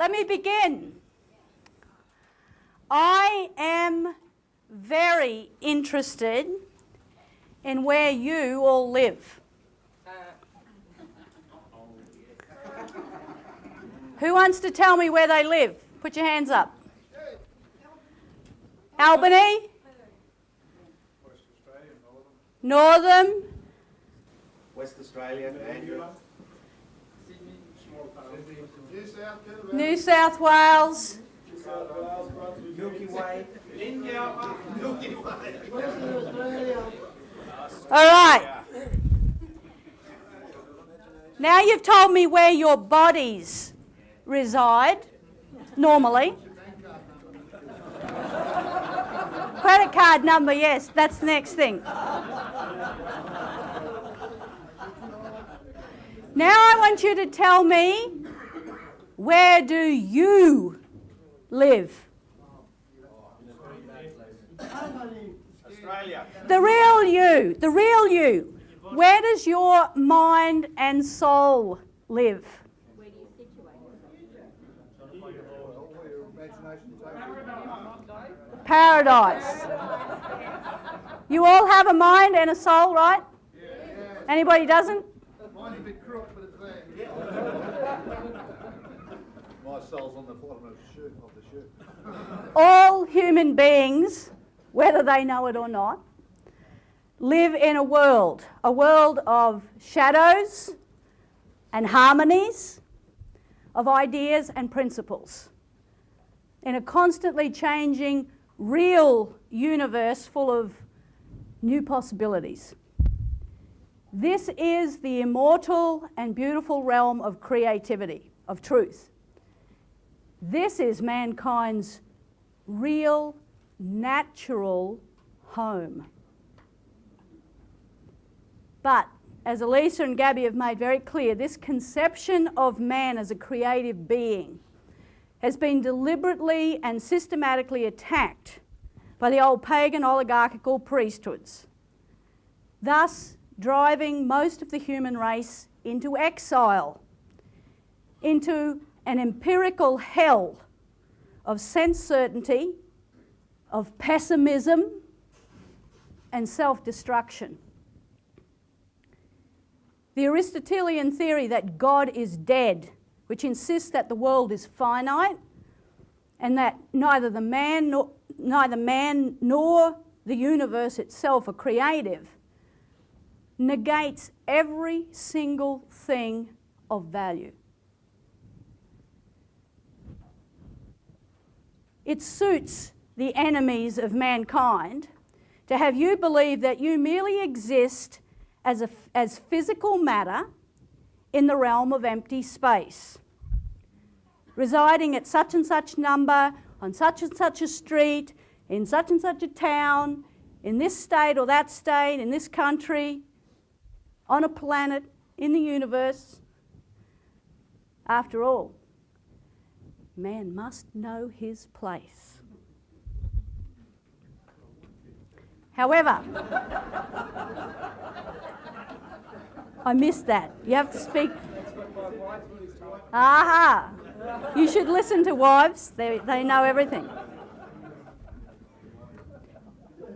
Let me begin. I am very interested in where you all live. Who wants to tell me where they live? Put your hands up. Albany? West Australia, Northern? West Australia, Andrew. New South Wales? Milky Way. Milky Way. All right. Now you've told me where your bodies reside, normally. Credit card number, yes, that's the next thing. Now I want you to tell me, where do you live? Australia. The real you. Where does your mind and soul live? Where do you situate yourself? Paradise. You all have a mind and a soul, right? Anybody doesn't? Mine's a bit crook, but it's there. My soul's on the bottom of the shirt. All human beings, whether they know it or not, live in a world of shadows and harmonies, of ideas and principles, in a constantly changing real universe full of new possibilities. This is the immortal and beautiful realm of creativity, of truth. This is mankind's real, natural home. But, as Elisa and Gabby have made very clear, this conception of man as a creative being has been deliberately and systematically attacked by the old pagan oligarchical priesthoods, thus driving most of the human race into exile, into an empirical hell of sense certainty, of pessimism, and self-destruction. The Aristotelian theory that God is dead, which insists that the world is finite and that neither man nor the universe itself are creative, negates every single thing of value. It suits the enemies of mankind to have you believe that you merely exist as physical matter in the realm of empty space, residing at such and such number, on such and such a street, in such and such a town, in this state or that state, in this country, on a planet, in the universe. After all, man must know his place. However, I missed that. You have to speak. Aha! You should listen to wives. They know everything.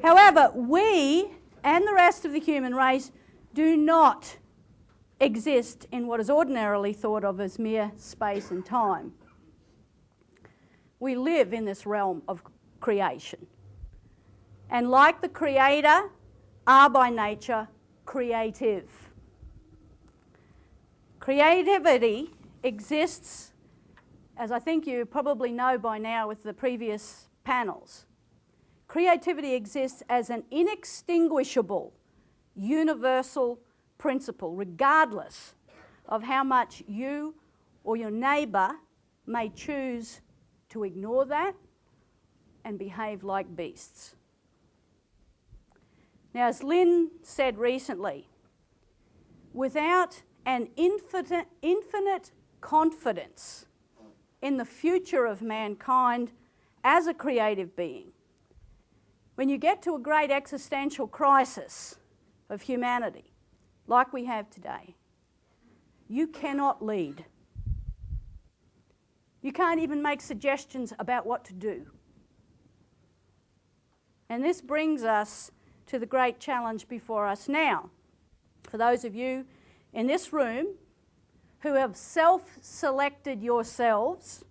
However, we and the rest of the human race do not exist in what is ordinarily thought of as mere space and time. We live in this realm of creation. And like the Creator, are by nature creative. Creativity exists, as I think you probably know by now with the previous panels. Creativity exists as an inextinguishable, universal principle, regardless of how much you or your neighbour may choose to ignore that and behave like beasts. Now, as Lynn said recently, without an infinite confidence in the future of mankind as a creative being, when you get to a great existential crisis of humanity, like we have today, you cannot lead. You can't even make suggestions about what to do. And this brings us to the great challenge before us now. For those of you in this room who have self-selected yourselves,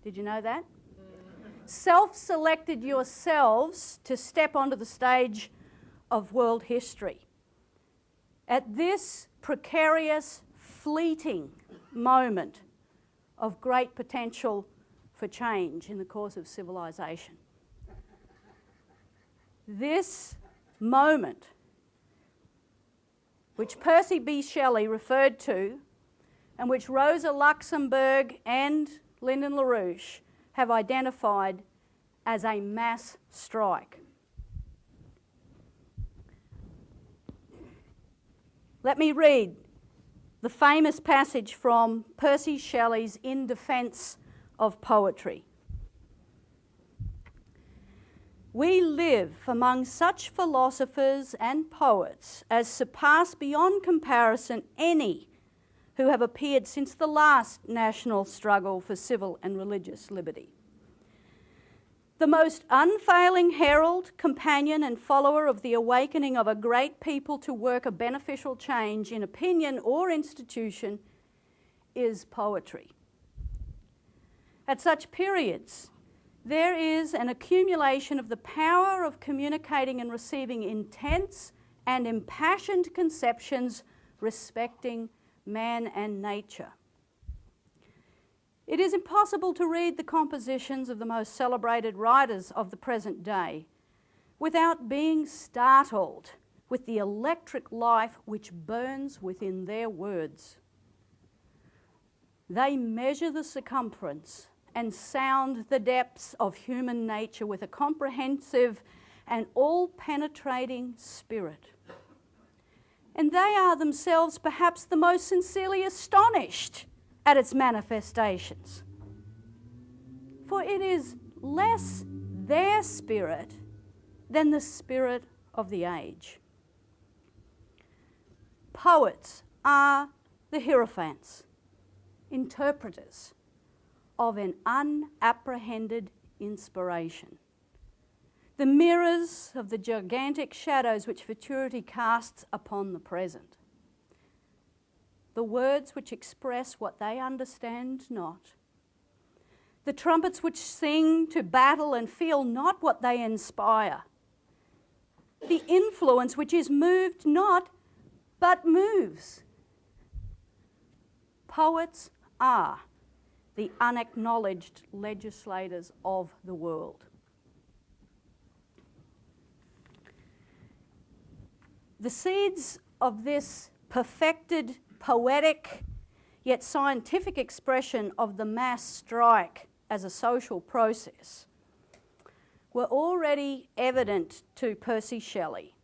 did you know that? Self-selected yourselves to step onto the stage of world history. At this precarious, fleeting moment of great potential for change in the course of civilization. This moment, which Percy B. Shelley referred to, and which Rosa Luxemburg and Lyndon LaRouche have identified as a mass strike. Let me read the famous passage from Percy Shelley's In Defence of Poetry. We live among such philosophers and poets as surpass beyond comparison any who have appeared since the last national struggle for civil and religious liberty. The most unfailing herald, companion and follower of the awakening of a great people to work a beneficial change in opinion or institution is poetry. At such periods, there is an accumulation of the power of communicating and receiving intense and impassioned conceptions respecting man and nature. It is impossible to read the compositions of the most celebrated writers of the present day without being startled with the electric life which burns within their words. They measure the circumference and sound the depths of human nature with a comprehensive and all-penetrating spirit. And they are themselves perhaps the most sincerely astonished at its manifestations. For it is less their spirit than the spirit of the age. Poets are the hierophants, interpreters of an unapprehended inspiration, the mirrors of the gigantic shadows which futurity casts upon the present, the words which express what they understand not, the trumpets which sing to battle and feel not what they inspire, the influence which is moved not but moves. Poets are the unacknowledged legislators of the world. The seeds of this perfected, poetic, yet scientific expression of the mass strike as a social process were already evident to Percy Shelley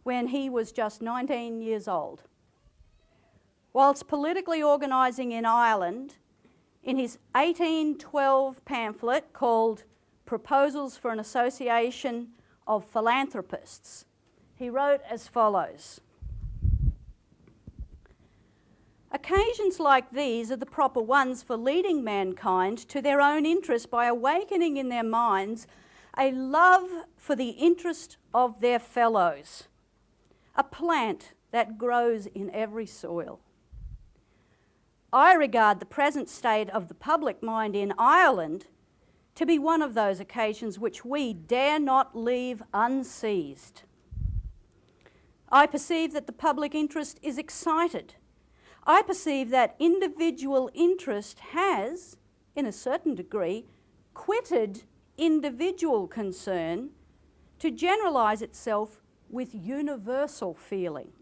when he was just 19 years old. Whilst politically organising in Ireland, in his 1812 pamphlet called Proposals for an Association of Philanthropists, he wrote as follows: occasions like these are the proper ones for leading mankind to their own interest by awakening in their minds a love for the interest of their fellows, a plant that grows in every soil. I regard the present state of the public mind in Ireland to be one of those occasions which we dare not leave unseized. I perceive that the public interest is excited. I perceive that individual interest has, in a certain degree, quitted individual concern to generalise itself with universal feeling.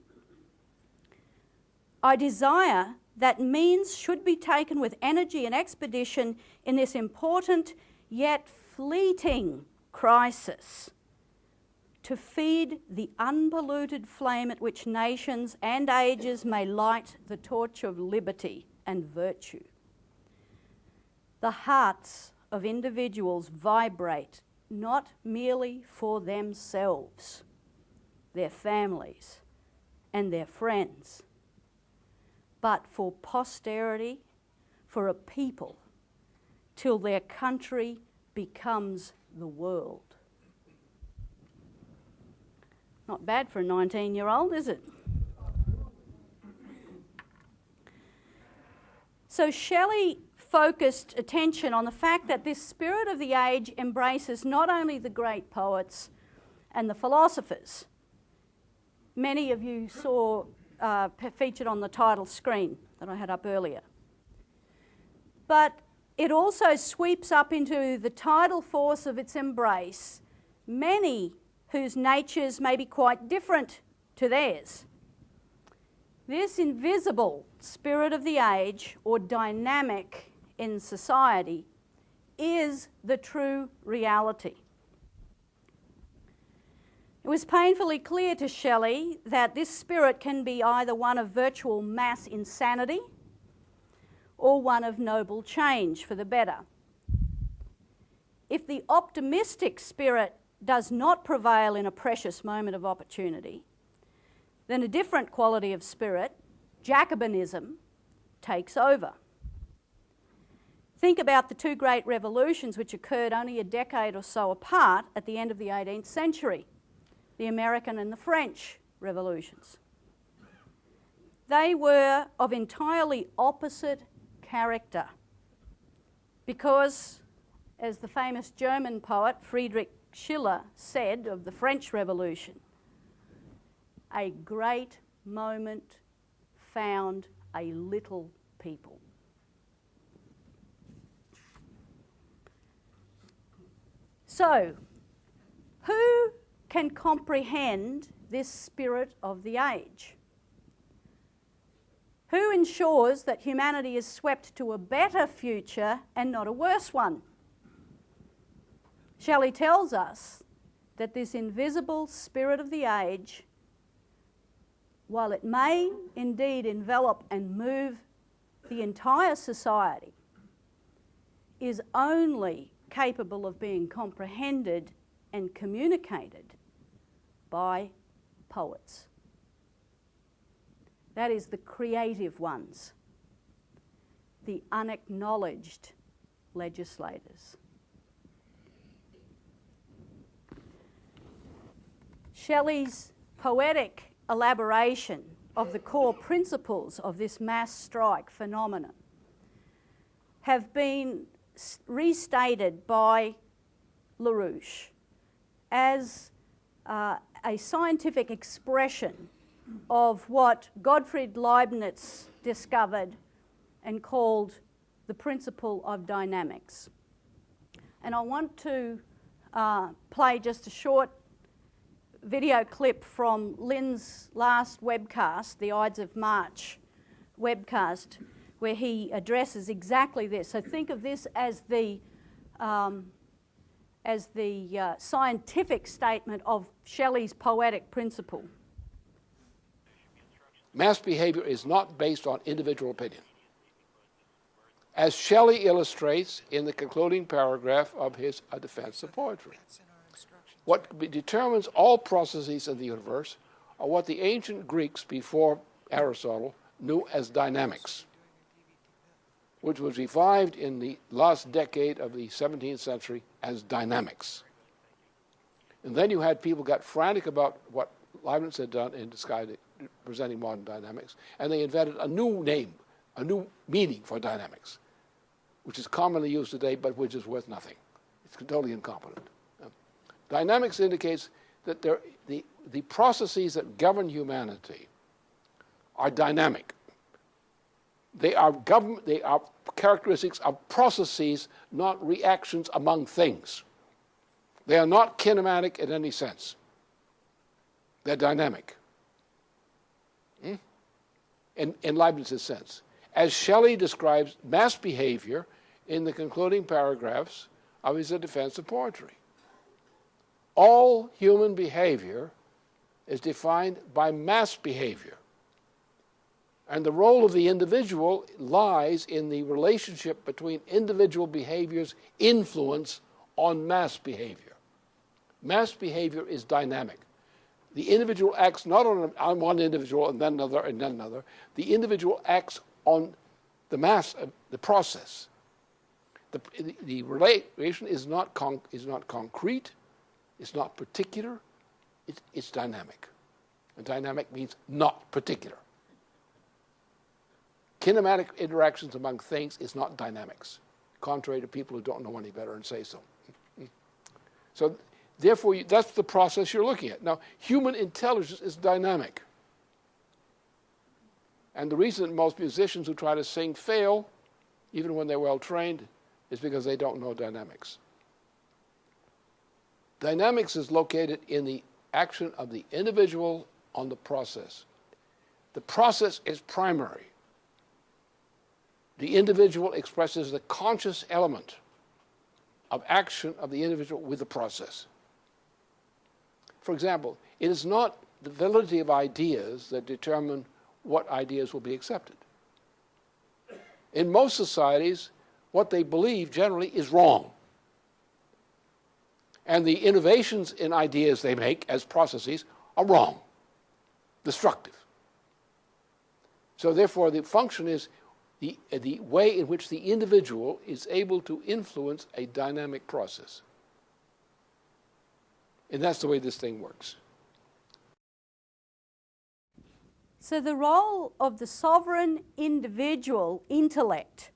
I desire that means should be taken with energy and expedition in this important yet fleeting crisis to feed the unpolluted flame at which nations and ages may light the torch of liberty and virtue. The hearts of individuals vibrate not merely for themselves, their families, and their friends, but for posterity, for a people till their country becomes the world. Not bad for a 19-year-old, is it? So Shelley focused attention on the fact that this spirit of the age embraces not only the great poets and the philosophers. Many of you saw featured on the title screen that I had up earlier. But it also sweeps up into the tidal force of its embrace many whose natures may be quite different to theirs. This invisible spirit of the age, or dynamic in society, is the true reality. It was painfully clear to Shelley that this spirit can be either one of virtual mass insanity or one of noble change for the better. If the optimistic spirit does not prevail in a precious moment of opportunity, then a different quality of spirit, Jacobinism, takes over. Think about the two great revolutions which occurred only a decade or so apart at the end of the 18th century, the American and the French revolutions. They were of entirely opposite character because, as the famous German poet Friedrich Schiller said of the French Revolution, a great moment found a little people. So, who can comprehend this spirit of the age? Who ensures that humanity is swept to a better future and not a worse one? Shelley tells us that this invisible spirit of the age, while it may indeed envelop and move the entire society, is only capable of being comprehended and communicated by poets. That is, the creative ones, the unacknowledged legislators. Shelley's poetic elaboration of the core principles of this mass strike phenomenon have been restated by LaRouche as a scientific expression of what Gottfried Leibniz discovered and called the principle of dynamics. And I want to play just a short video clip from Lynn's last webcast, the Ides of March webcast, where he addresses exactly this. So think of this as the scientific statement of Shelley's poetic principle. Mass behavior is not based on individual opinion. As Shelley illustrates in the concluding paragraph of his A Defense of Poetry. What determines all processes in the universe are what the ancient Greeks before Aristotle knew as dynamics, which was revived in the last decade of the 17th century as dynamics. And then you had people got frantic about what Leibniz had done in presenting modern dynamics, and they invented a new name, a new meaning for dynamics, which is commonly used today, but which is worth nothing. It's totally incompetent. Dynamics indicates that the processes that govern humanity are dynamic. They are characteristics of processes, not reactions among things. They are not kinematic in any sense. They're dynamic. In Leibniz's sense. As Shelley describes mass behavior in the concluding paragraphs of his A Defense of Poetry. All human behavior is defined by mass behavior. And the role of the individual lies in the relationship between individual behavior's influence on mass behavior. Mass behavior is dynamic. The individual acts not on one individual and then another and then another. The individual acts on the mass, the process. The relation is not concrete, it's not particular, it's dynamic. And dynamic means not particular. Kinematic interactions among things is not dynamics, contrary to people who don't know any better and say so. So therefore, that's the process you're looking at. Now, human intelligence is dynamic. And the reason that most musicians who try to sing fail, even when they're well trained, is because they don't know dynamics. Dynamics is located in the action of the individual on the process. The process is primary. The individual expresses the conscious element of action of the individual with the process. For example, it is not the validity of ideas that determine what ideas will be accepted. In most societies, what they believe generally is wrong. And the innovations in ideas they make as processes are wrong, destructive. So therefore, the function is the way in which the individual is able to influence a dynamic process. And that's the way this thing works. So the role of the sovereign individual intellect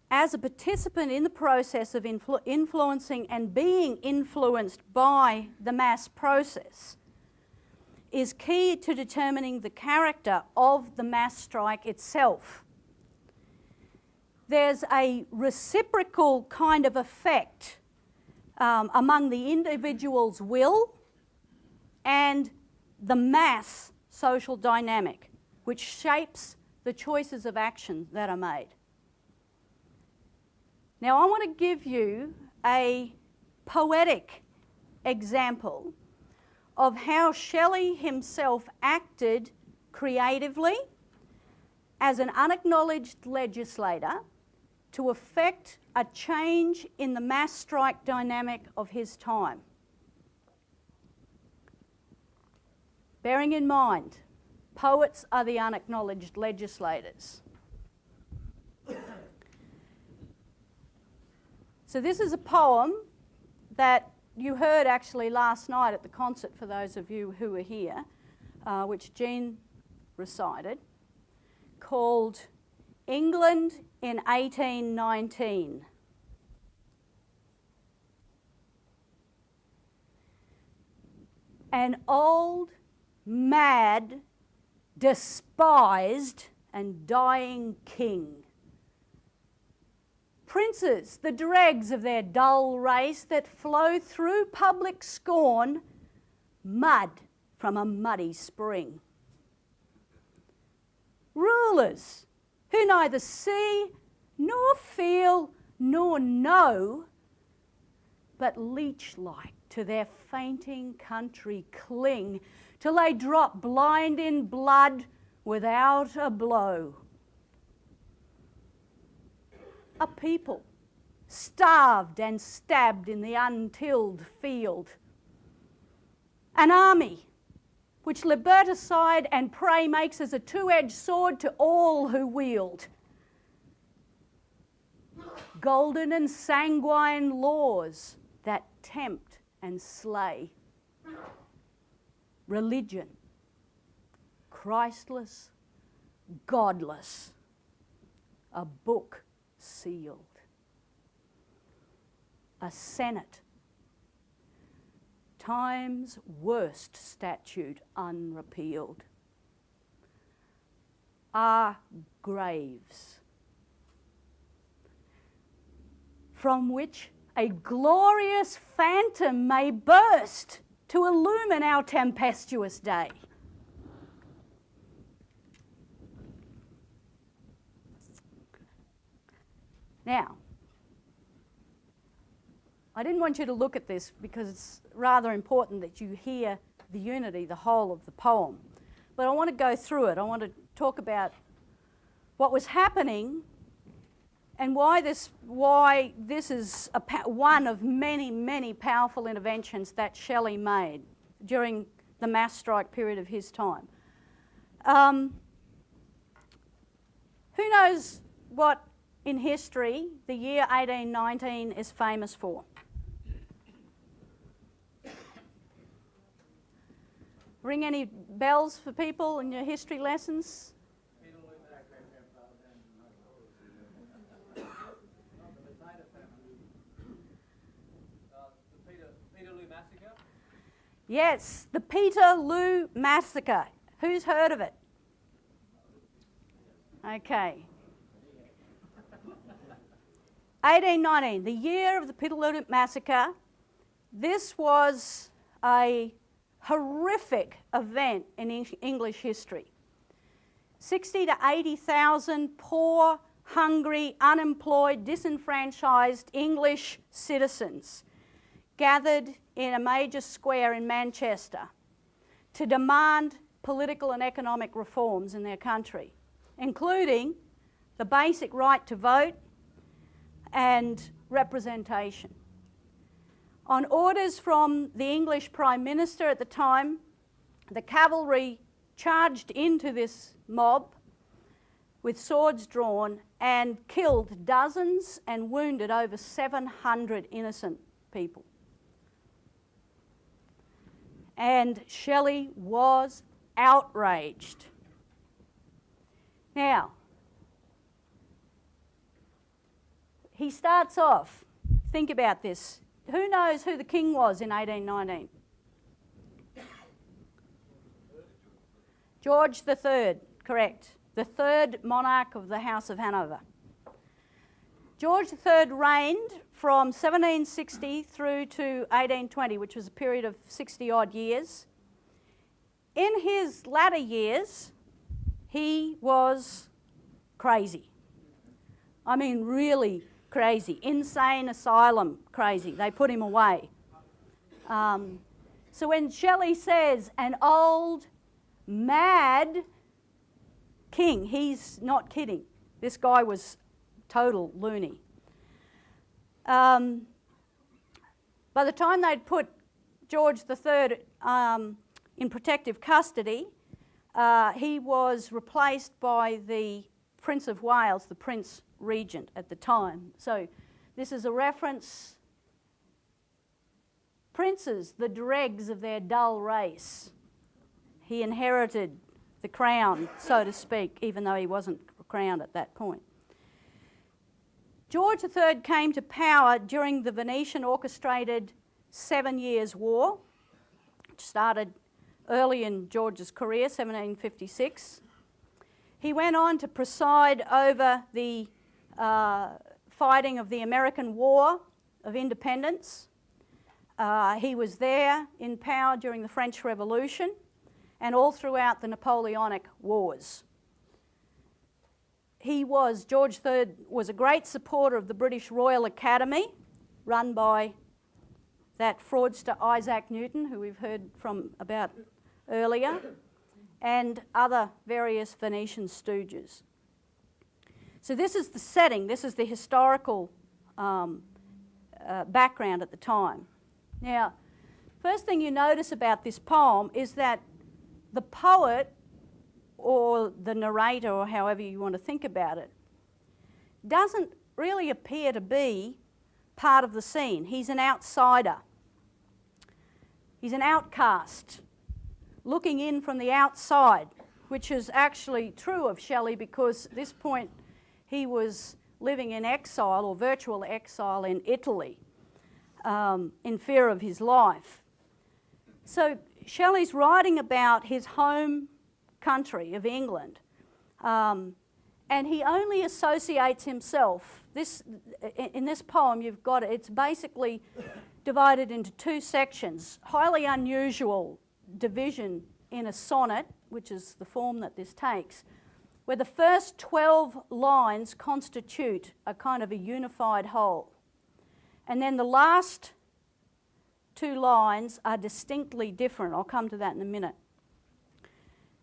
as a participant in the process of influencing and being influenced by the mass process is key to determining the character of the mass strike itself. There's a reciprocal kind of effect among the individual's will and the mass social dynamic, which shapes the choices of action that are made. Now, I want to give you a poetic example of how Shelley himself acted creatively as an unacknowledged legislator to effect a change in the mass strike dynamic of his time. Bearing in mind, poets are the unacknowledged legislators. So this is a poem that you heard actually last night at the concert, for those of you who were here, which Jean recited, called England in 1819. An old, mad, despised and dying king. Princes, the dregs of their dull race that flow through public scorn, mud from a muddy spring. Rulers who neither see nor feel nor know, but leech-like to their fainting country cling till they drop blind in blood without a blow. A people starved and stabbed in the untilled field. An army which liberticide and prey makes as a two-edged sword to all who wield. Golden and sanguine laws that tempt and slay. Religion, Christless, godless, a book sealed. A senate, time's worst statute unrepealed. Are graves, from which a glorious phantom may burst to illumine our tempestuous day. Now, I didn't want you to look at this because it's rather important that you hear the unity, the whole of the poem. But I want to go through it. I want to talk about what was happening and why this is one of many, many powerful interventions that Shelley made during the mass strike period of his time. Who knows what in history the year 1819 is famous for? Ring any bells for people in your history lessons? Yes, the Peterloo Massacre. Who's heard of it? Okay. 1819, the year of the Peterloo Massacre. This was a horrific event in English history. 60 to 80,000 poor, hungry, unemployed, disenfranchised English citizens gathered in a major square in Manchester to demand political and economic reforms in their country, including the basic right to vote and representation. On orders from the English Prime Minister at the time, the cavalry charged into this mob with swords drawn and killed dozens and wounded over 700 innocent people. And Shelley was outraged. Now, he starts off, think about this. Who knows who the king was in 1819? George III, correct. The third monarch of the House of Hanover. George III reigned from 1760 through to 1820, which was a period of 60-odd years. In his latter years, he was crazy. I mean, really crazy. Insane asylum crazy. They put him away. So when Shelley says an old, mad king, he's not kidding. This guy was total loony. By the time they'd put George III in protective custody, he was replaced by the Prince of Wales, the Prince Regent at the time. So this is a reference. Princes, the dregs of their dull race. He inherited the crown, so to speak, even though he wasn't crowned at that point. George III came to power during the Venetian orchestrated 7 Years' War, which started early in George's career, 1756. He went on to preside over the fighting of the American War of Independence. He was there in power during the French Revolution and all throughout the Napoleonic Wars. George III was a great supporter of the British Royal Academy, run by that fraudster Isaac Newton, who we've heard from about earlier, and other various Venetian stooges. So this is the setting, this is the historical background at the time. Now, first thing you notice about this poem is that the poet, or the narrator, or however you want to think about it, doesn't really appear to be part of the scene. He's an outsider. He's an outcast, looking in from the outside, which is actually true of Shelley because at this point he was living in exile or virtual exile in Italy in fear of his life. So Shelley's writing about his home country of England, and he only associates himself. In this poem you've got it, it's basically divided into two sections, highly unusual division in a sonnet, which is the form that this takes, where the first 12 lines constitute a kind of a unified whole. And then the last 2 lines are distinctly different. I'll come to that in a minute.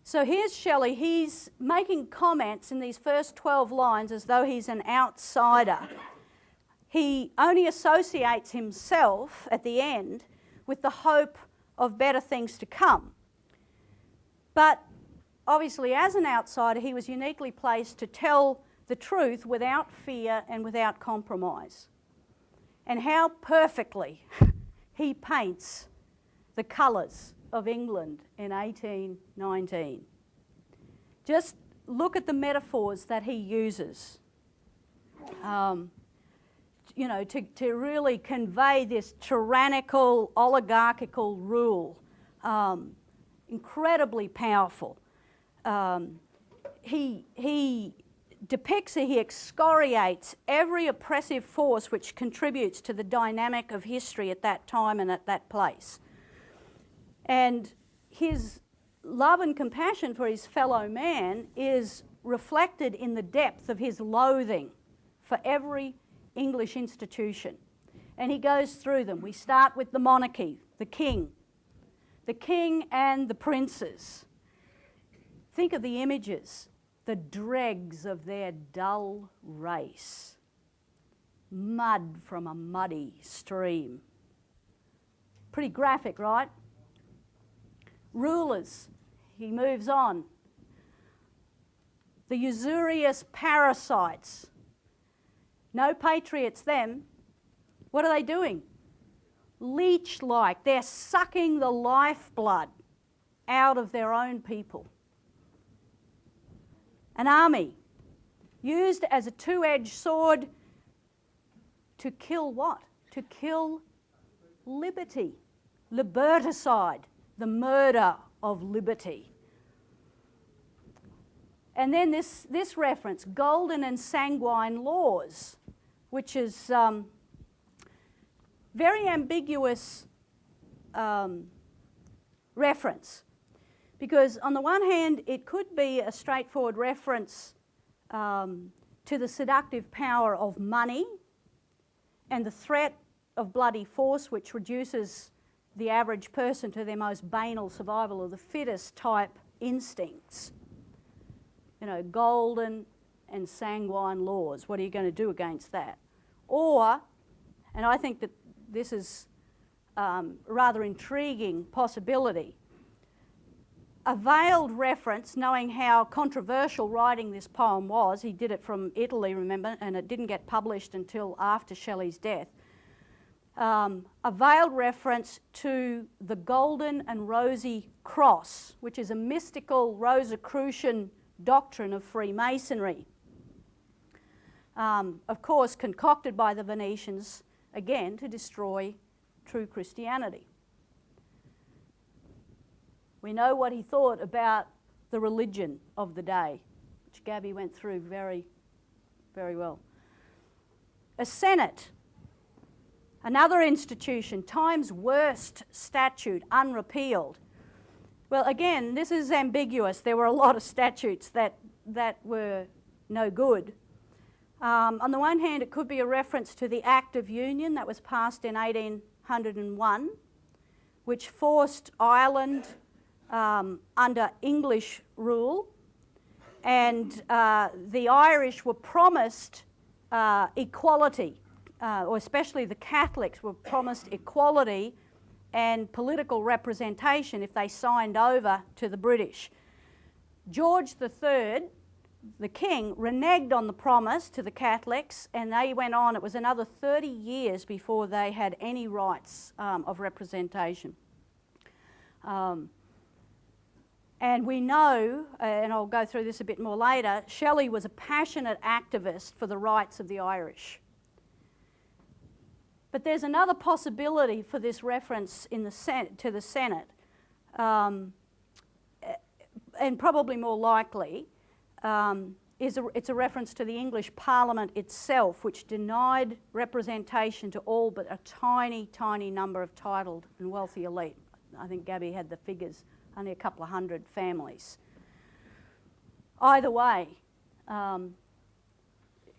So here's Shelley. He's making comments in these first 12 lines as though he's an outsider. He only associates himself at the end with the hope of better things to come. But obviously, as an outsider, he was uniquely placed to tell the truth without fear and without compromise. And how perfectly he paints the colours of England in 1819. Just look at the metaphors that he uses, to really convey this tyrannical, oligarchical rule. Incredibly powerful. He depicts, he excoriates every oppressive force which contributes to the dynamic of history at that time and at that place. And his love and compassion for his fellow man is reflected in the depth of his loathing for every English institution. And he goes through them. We start with the monarchy, the king and the princes. Think of the images, the dregs of their dull race, mud from a muddy stream. Pretty graphic, right? Rulers, he moves on. The usurious parasites. No patriots, them. What are they doing? Leech-like. They're sucking the lifeblood out of their own people. An army used as a two-edged sword to kill what? To kill liberty. Liberticide, the murder of liberty. And then this reference, golden and sanguine laws, which is very ambiguous reference. Because on the one hand, it could be a straightforward reference to the seductive power of money and the threat of bloody force, which reduces the average person to their most banal survival of the fittest type instincts. You know, golden and sanguine laws. What are you going to do against that? Or, and I think that this is a rather intriguing possibility, a veiled reference, knowing how controversial writing this poem was. He did it from Italy, remember, and it didn't get published until after Shelley's death. A veiled reference to the golden and rosy cross, which is a mystical Rosicrucian doctrine of Freemasonry. Of course, concocted by the Venetians, again, to destroy true Christianity. We know what he thought about the religion of the day, which Gabby went through very, very well. A senate, another institution, time's worst statute, unrepealed. Well, again, this is ambiguous. There were a lot of statutes that were no good. On the one hand, it could be a reference to the Act of Union that was passed in 1801, which forced Ireland under English rule, and the Irish were promised equality, or especially the Catholics were promised equality and political representation if they signed over to the British. George III, the king, reneged on the promise to the Catholics, and they went on. It was another 30 years before they had any rights of representation. And we know, and I'll go through this a bit more later, Shelley was a passionate activist for the rights of the Irish. But there's another possibility for this reference in the to the Senate, and probably more likely, it's a reference to the English Parliament itself, which denied representation to all but a tiny, tiny number of titled and wealthy elite. I think Gabby had the figures, only a couple of hundred families. Either way,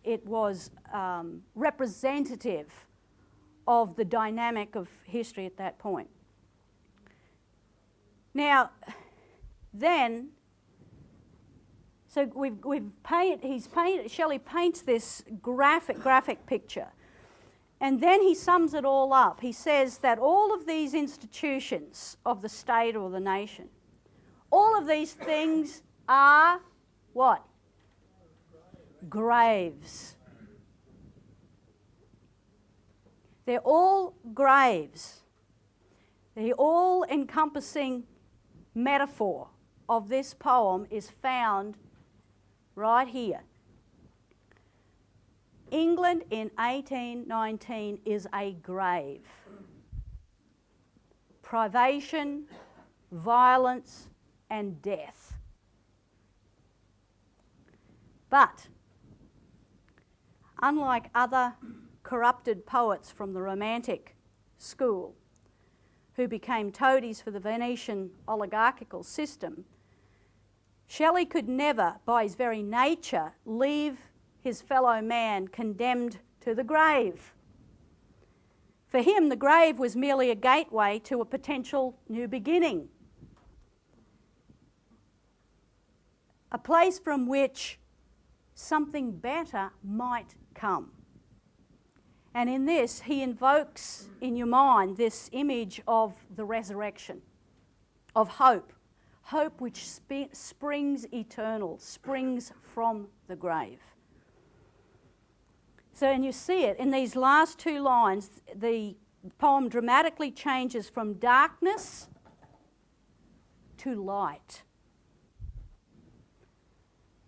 it was representative of the dynamic of history at that point. Now, then, so Shelley paints this graphic picture, and then he sums it all up. He says that all of these institutions of the state or the nation, all of these things are what? graves. They're all graves. The all-encompassing metaphor of this poem is found right here. England in 1819 is a grave. Privation, violence, and death. But, unlike other corrupted poets from the Romantic school who became toadies for the Venetian oligarchical system, Shelley could never, by his very nature, leave his fellow man condemned to the grave. For him, the grave was merely a gateway to a potential new beginning, a place from which something better might come. And in this, he invokes in your mind this image of the resurrection, of hope, hope which springs eternal, springs from the grave. So, and you see it in these last two lines, the poem dramatically changes from darkness to light.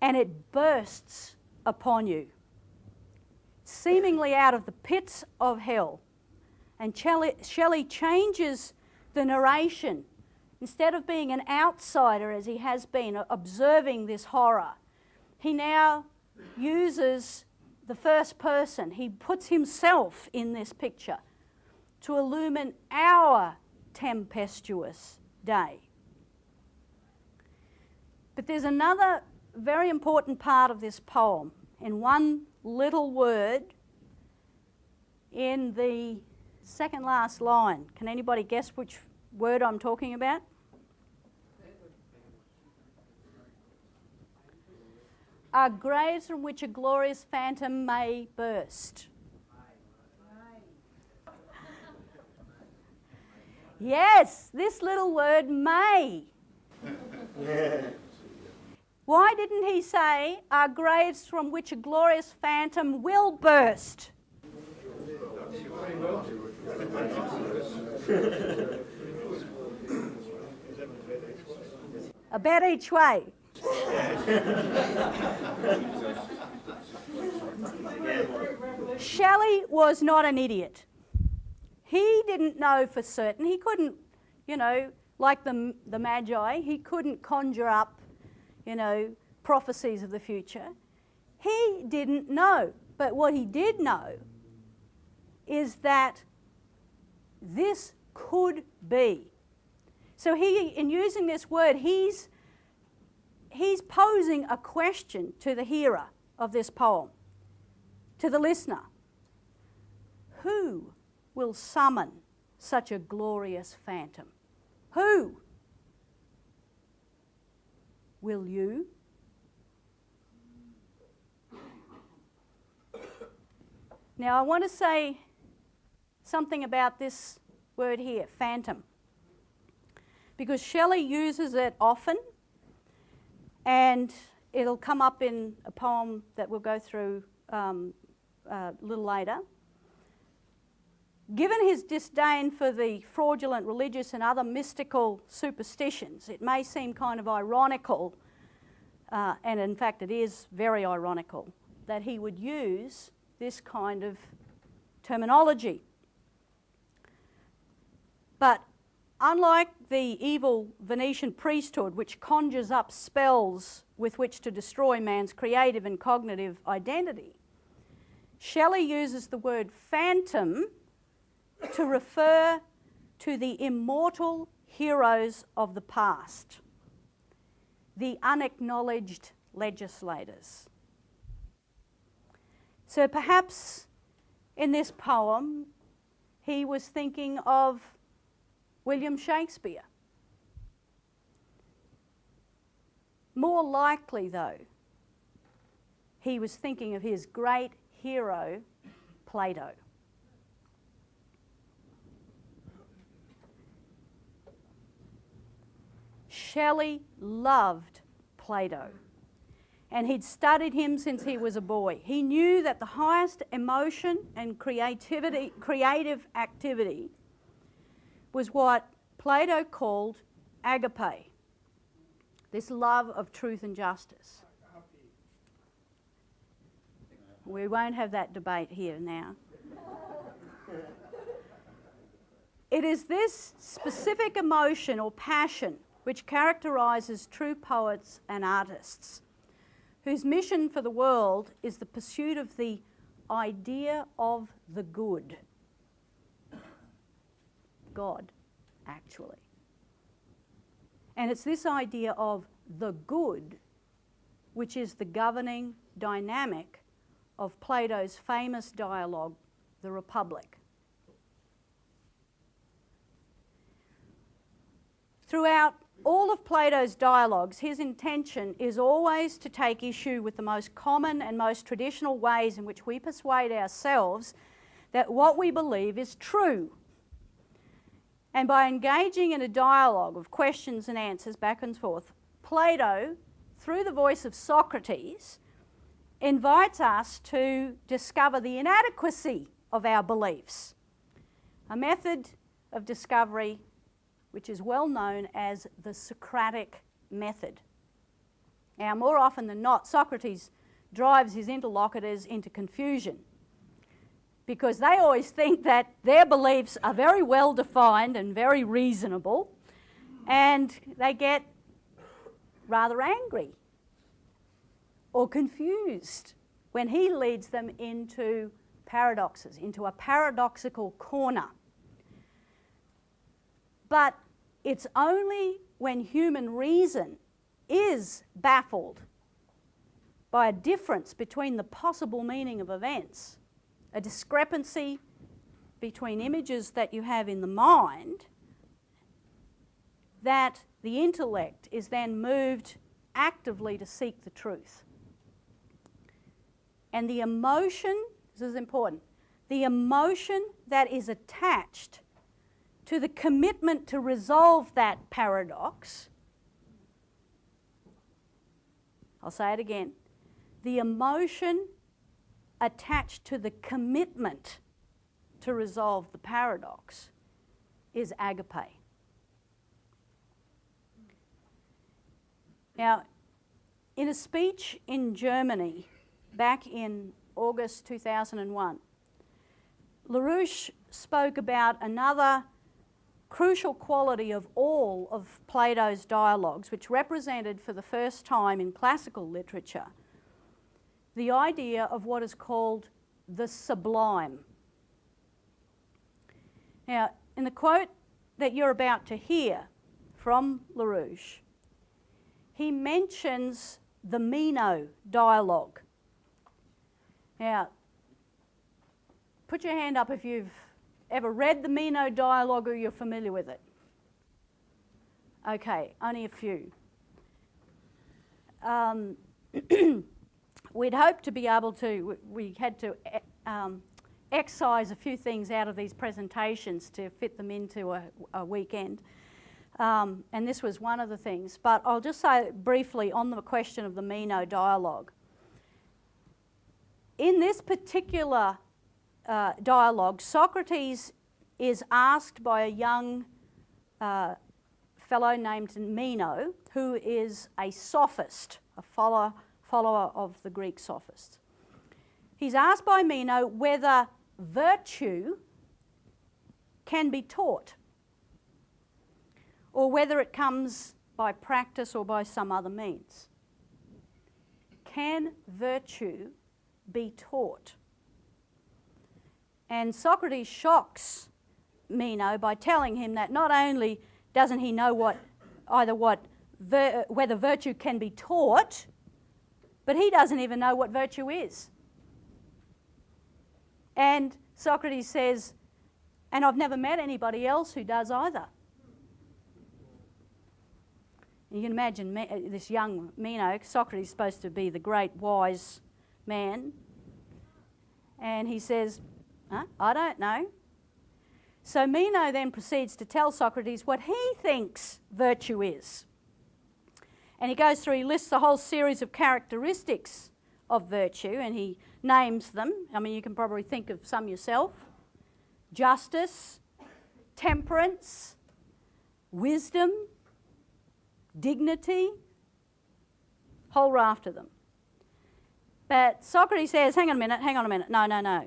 And it bursts upon you, seemingly out of the pits of hell. And Shelley changes the narration. Instead of being an outsider, as he has been, observing this horror, he now uses the first person. He puts himself in this picture to illumine our tempestuous day. But there's another very important part of this poem, in one little word in the second last line. Can anybody guess which word I'm talking about? Are graves from which a glorious phantom may burst. Yes, this little word may. Why didn't he say, are graves from which a glorious phantom will burst? A bet each way. Shelley was not an idiot. He didn't know for certain. He couldn't, like the Magi, he couldn't conjure up, prophecies of the future. He didn't know. But what he did know is that this could be. So in using this word, he's posing a question to the hearer of this poem, to the listener. Who will summon such a glorious phantom? Who? Will you? Now I want to say something about this word here, phantom, because Shelley uses it often, and it'll come up in a poem that we'll go through a little later. Given his disdain for the fraudulent religious and other mystical superstitions, it may seem kind of ironical, and in fact it is very ironical, that he would use this kind of terminology. But unlike the evil Venetian priesthood, which conjures up spells with which to destroy man's creative and cognitive identity, Shelley uses the word phantom to refer to the immortal heroes of the past, the unacknowledged legislators. So perhaps in this poem he was thinking of William Shakespeare. More likely, though, he was thinking of his great hero, Plato. Shelley loved Plato, and he'd studied him since he was a boy. He knew that the highest emotion and creative activity was what Plato called agape, this love of truth and justice. We won't have that debate here now. It is this specific emotion or passion which characterises true poets and artists, whose mission for the world is the pursuit of the idea of the good. God, actually. And it's this idea of the good which is the governing dynamic of Plato's famous dialogue, The Republic. Throughout all of Plato's dialogues, his intention is always to take issue with the most common and most traditional ways in which we persuade ourselves that what we believe is true. And by engaging in a dialogue of questions and answers back and forth, Plato, through the voice of Socrates, invites us to discover the inadequacy of our beliefs, a method of discovery which is well known as the Socratic method. Now, more often than not, Socrates drives his interlocutors into confusion because they always think that their beliefs are very well defined and very reasonable, and they get rather angry or confused when he leads them into paradoxes, into a paradoxical corner. But it's only when human reason is baffled by a difference between the possible meaning of events, a discrepancy between images that you have in the mind, that the intellect is then moved actively to seek the truth. And the emotion, this is important, the emotion that is attached to the commitment to resolve that paradox, I'll say it again, the emotion attached to the commitment to resolve the paradox is agape. Now, in a speech in Germany back in August 2001, LaRouche spoke about another crucial quality of all of Plato's dialogues, which represented for the first time in classical literature the idea of what is called the sublime. Now, in the quote that you're about to hear from LaRouche, he mentions the Meno dialogue. Now, put your hand up if you've ever read the Meno dialogue or you're familiar with it. Okay, only a few. We'd hoped to be able to, we had to excise a few things out of these presentations to fit them into a weekend. And this was one of the things. But I'll just say briefly on the question of the Meno dialogue. In this particular dialogue, Socrates is asked by a young fellow named Meno, who is a sophist, a follower of the Greek sophists. He's asked by Meno whether virtue can be taught, or whether it comes by practice or by some other means. Can virtue be taught? And Socrates shocks Meno by telling him that not only doesn't he know whether virtue can be taught, but he doesn't even know what virtue is. And Socrates says, and I've never met anybody else who does either. You can imagine this young Meno, Socrates is supposed to be the great wise man, and he says, I don't know. So Meno then proceeds to tell Socrates what he thinks virtue is. And he goes through, he lists a whole series of characteristics of virtue, and he names them. I mean, you can probably think of some yourself. Justice, temperance, wisdom, dignity, whole raft of them. But Socrates says, hang on a minute, no.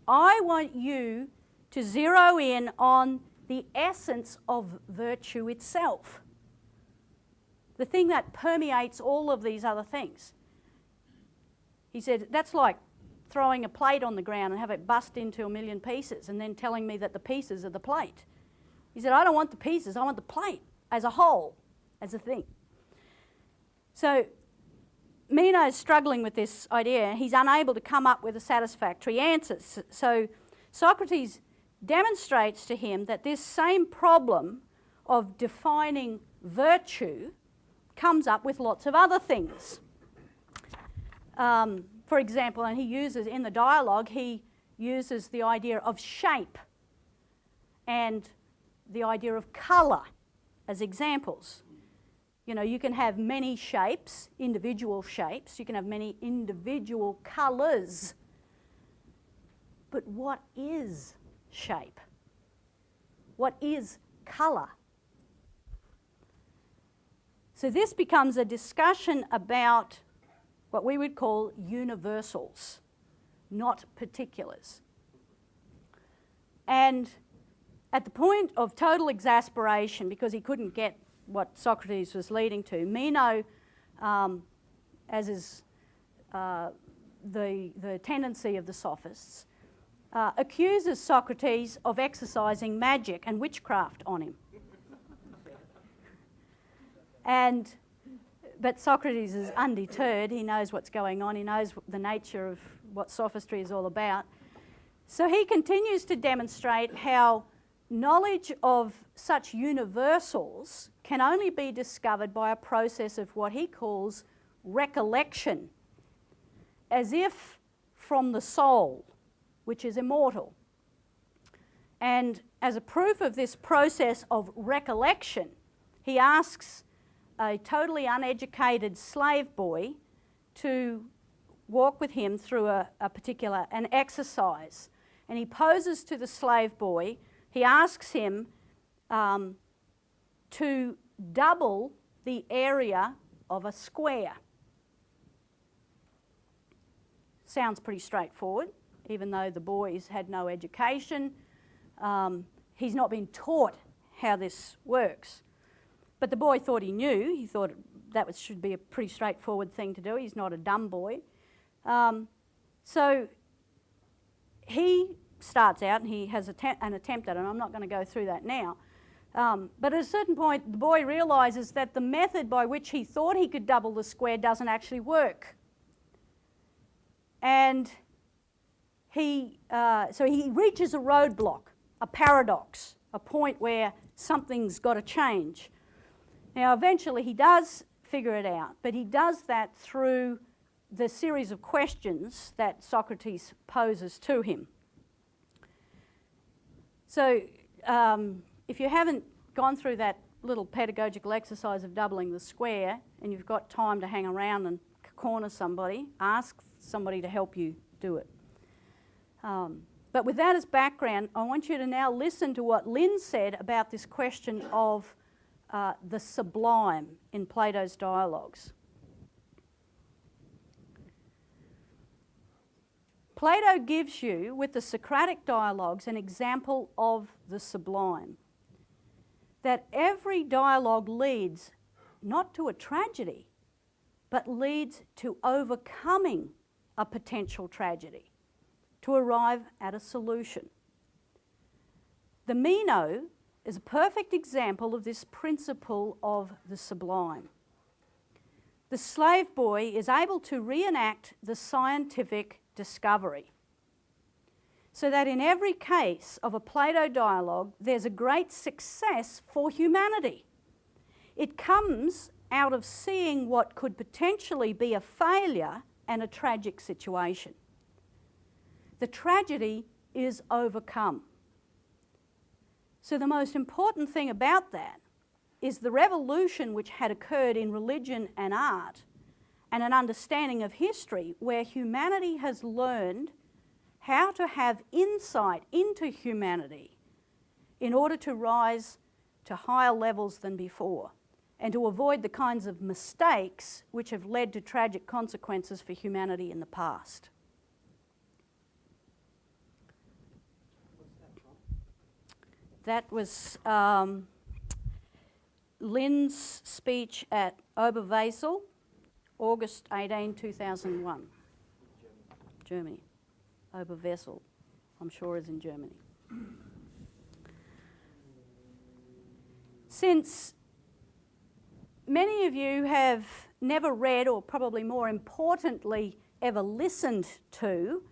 I want you to zero in on the essence of virtue itself, the thing that permeates all of these other things. He said, that's like throwing a plate on the ground and have it bust into a million pieces and then telling me that the pieces are the plate. He said, I don't want the pieces, I want the plate as a whole, as a thing. So Meno's struggling with this idea. He's unable to come up with a satisfactory answer. So Socrates demonstrates to him that this same problem of defining virtue comes up with lots of other things. For example, and he uses in the dialogue, he uses the idea of shape and the idea of colour as examples. You know, you can have many shapes, individual shapes, you can have many individual colours. But what is shape? What is colour? So this becomes a discussion about what we would call universals, not particulars. And at the point of total exasperation, because he couldn't get what Socrates was leading to, Meno, as is the tendency of the sophists, accuses Socrates of exercising magic and witchcraft on him. But Socrates is undeterred. He knows what's going on. He knows the nature of what sophistry is all about. So he continues to demonstrate how knowledge of such universals can only be discovered by a process of what he calls recollection, as if from the soul, which is immortal. And as a proof of this process of recollection, he asks a totally uneducated slave boy to walk with him through an exercise. And he poses to the slave boy. He asks him to double the area of a square. Sounds pretty straightforward, even though the boy's had no education. He's not been taught how this works. But the boy thought he knew. He thought that should be a pretty straightforward thing to do. He's not a dumb boy. So he starts out and he has an attempt at it. And I'm not going to go through that now. But at a certain point, the boy realises that the method by which he thought he could double the square doesn't actually work. And so he reaches a roadblock, a paradox, a point where something's got to change. Now, eventually he does figure it out, but he does that through the series of questions that Socrates poses to him. So if you haven't gone through that little pedagogical exercise of doubling the square and you've got time to hang around and corner somebody, ask somebody to help you do it. But with that as background, I want you to now listen to what Lynn said about this question of the sublime in Plato's dialogues. Plato gives you, with the Socratic dialogues, an example of the sublime. That every dialogue leads not to a tragedy, but leads to overcoming a potential tragedy, to arrive at a solution. The Meno is a perfect example of this principle of the sublime. The slave boy is able to reenact the scientific discovery, so that in every case of a Plato dialogue, there's a great success for humanity. It comes out of seeing what could potentially be a failure and a tragic situation. The tragedy is overcome. So the most important thing about that is the revolution which had occurred in religion and art and an understanding of history where humanity has learned how to have insight into humanity in order to rise to higher levels than before and to avoid the kinds of mistakes which have led to tragic consequences for humanity in the past. That was Lynn's speech at Oberwesel, August 18, 2001. Germany. Oberwesel, I'm sure, is in Germany. Since many of you have never read, or probably more importantly, ever listened to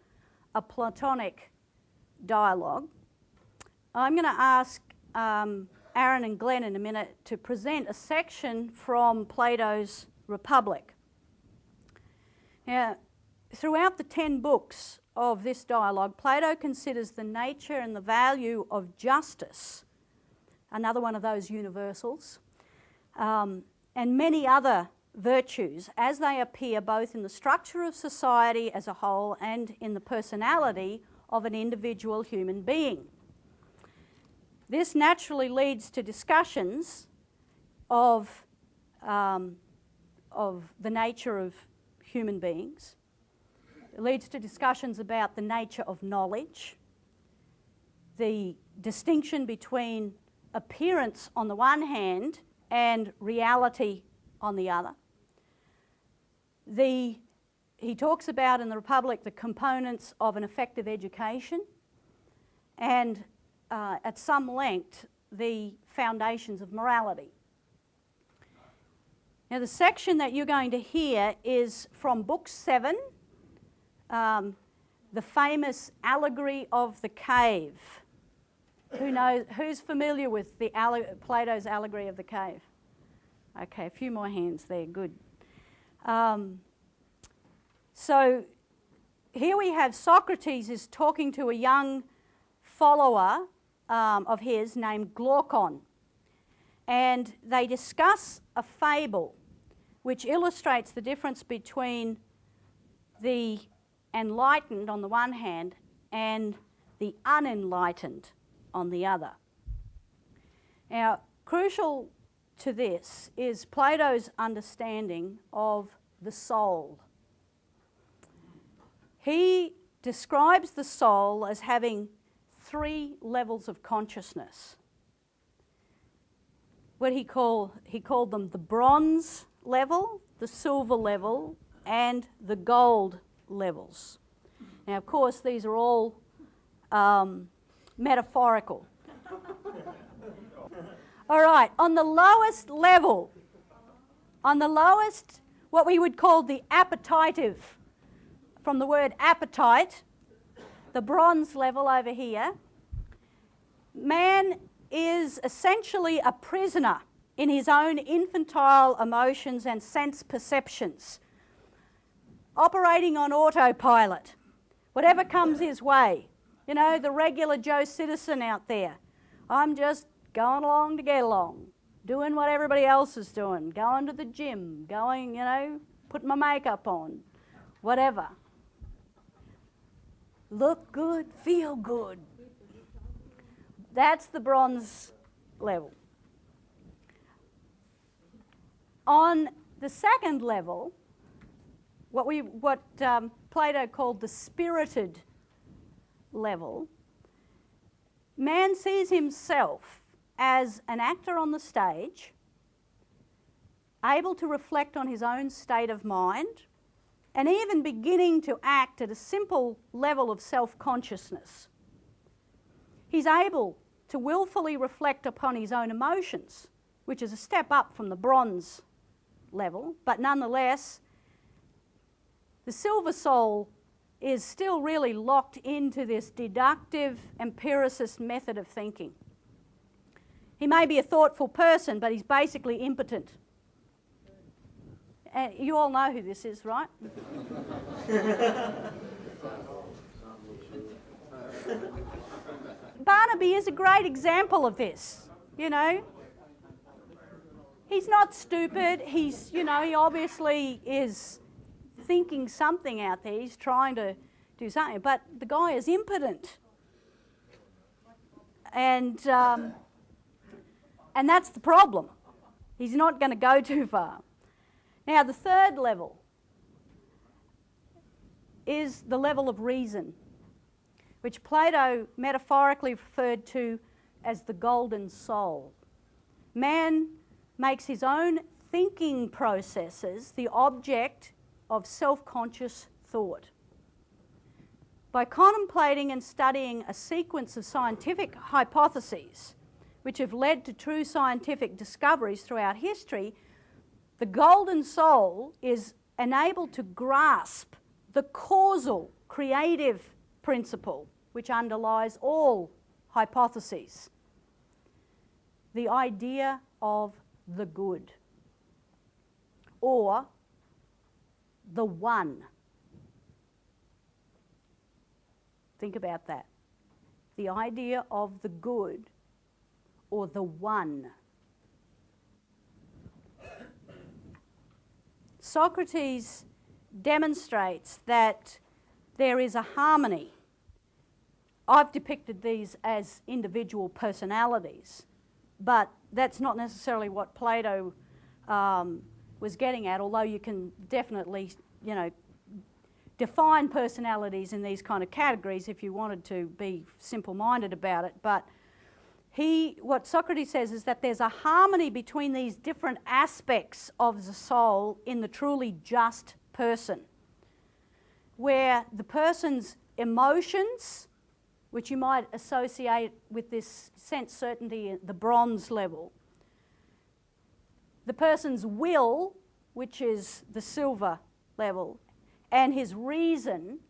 a Platonic dialogue, I'm going to ask Aaron and Glenn in a minute to present a section from Plato's Republic. Now, throughout the 10 books of this dialogue, Plato considers the nature and the value of justice, another one of those universals, and many other virtues as they appear both in the structure of society as a whole and in the personality of an individual human being. This naturally leads to discussions of the nature of human beings. It leads to discussions about the nature of knowledge, the distinction between appearance on the one hand and reality on the other. He talks about in the Republic the components of an effective education and at some length the foundations of morality. Now the section that you're going to hear is from Book 7, the famous allegory of the cave. Who's familiar with Plato's allegory of the cave? Okay, a few more hands there, good. So here we have Socrates is talking to a young follower of his named Glaucon, and they discuss a fable which illustrates the difference between the enlightened on the one hand and the unenlightened on the other. Now, crucial to this is Plato's understanding of the soul. He describes the soul as having 3 levels of consciousness. What he called them the bronze level, the silver level, and the gold levels. Now, of course, these are all metaphorical. All right, on the lowest level, what we would call the appetitive, from the word appetite, the bronze level over here, man is essentially a prisoner in his own infantile emotions and sense perceptions, operating on autopilot, whatever comes his way. You know, the regular Joe citizen out there. I'm just going along to get along, doing what everybody else is doing, going to the gym, putting my makeup on, whatever. Look good, feel good. That's the bronze level. On the second level, what Plato called the spirited level, man sees himself as an actor on the stage, able to reflect on his own state of mind, and even beginning to act at a simple level of self-consciousness. He's able to willfully reflect upon his own emotions, which is a step up from the bronze level, but nonetheless, the silver soul is still really locked into this deductive, empiricist method of thinking. He may be a thoughtful person, but he's basically impotent. You all know who this is, right? Barnaby is a great example of this, you know. He's not stupid. He's, you know, he obviously is thinking something out there. He's trying to do something. But the guy is impotent. And that's the problem. He's not going to go too far. Now, the third level is the level of reason, which Plato metaphorically referred to as the golden soul. Man makes his own thinking processes the object of self-conscious thought. By contemplating and studying a sequence of scientific hypotheses which have led to true scientific discoveries throughout history, the golden soul is enabled to grasp the causal, creative principle which underlies all hypotheses. The idea of the good, or the one. Think about that. The idea of the good, or the one. Socrates demonstrates that there is a harmony. I've depicted these as individual personalities, but that's not necessarily what Plato was getting at, although you can definitely, you know, define personalities in these kind of categories if you wanted to be simple-minded about it. But what Socrates says is that there's a harmony between these different aspects of the soul in the truly just person, where the person's emotions, which you might associate with this sense certainty at the bronze level, the person's will, which is the silver level, and his reason,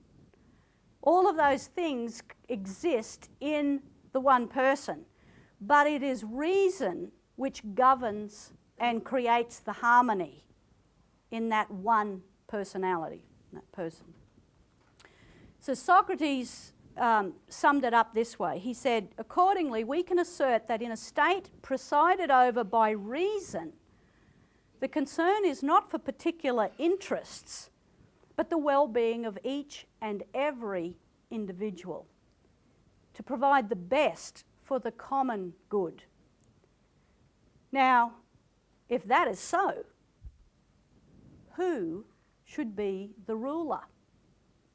all of those things exist in the one person. But it is reason which governs and creates the harmony in that one personality, that person. So Socrates summed it up this way. He said, accordingly, we can assert that in a state presided over by reason, the concern is not for particular interests, but the well-being of each and every individual, to provide the best for the common good. Now, if that is so, who should be the ruler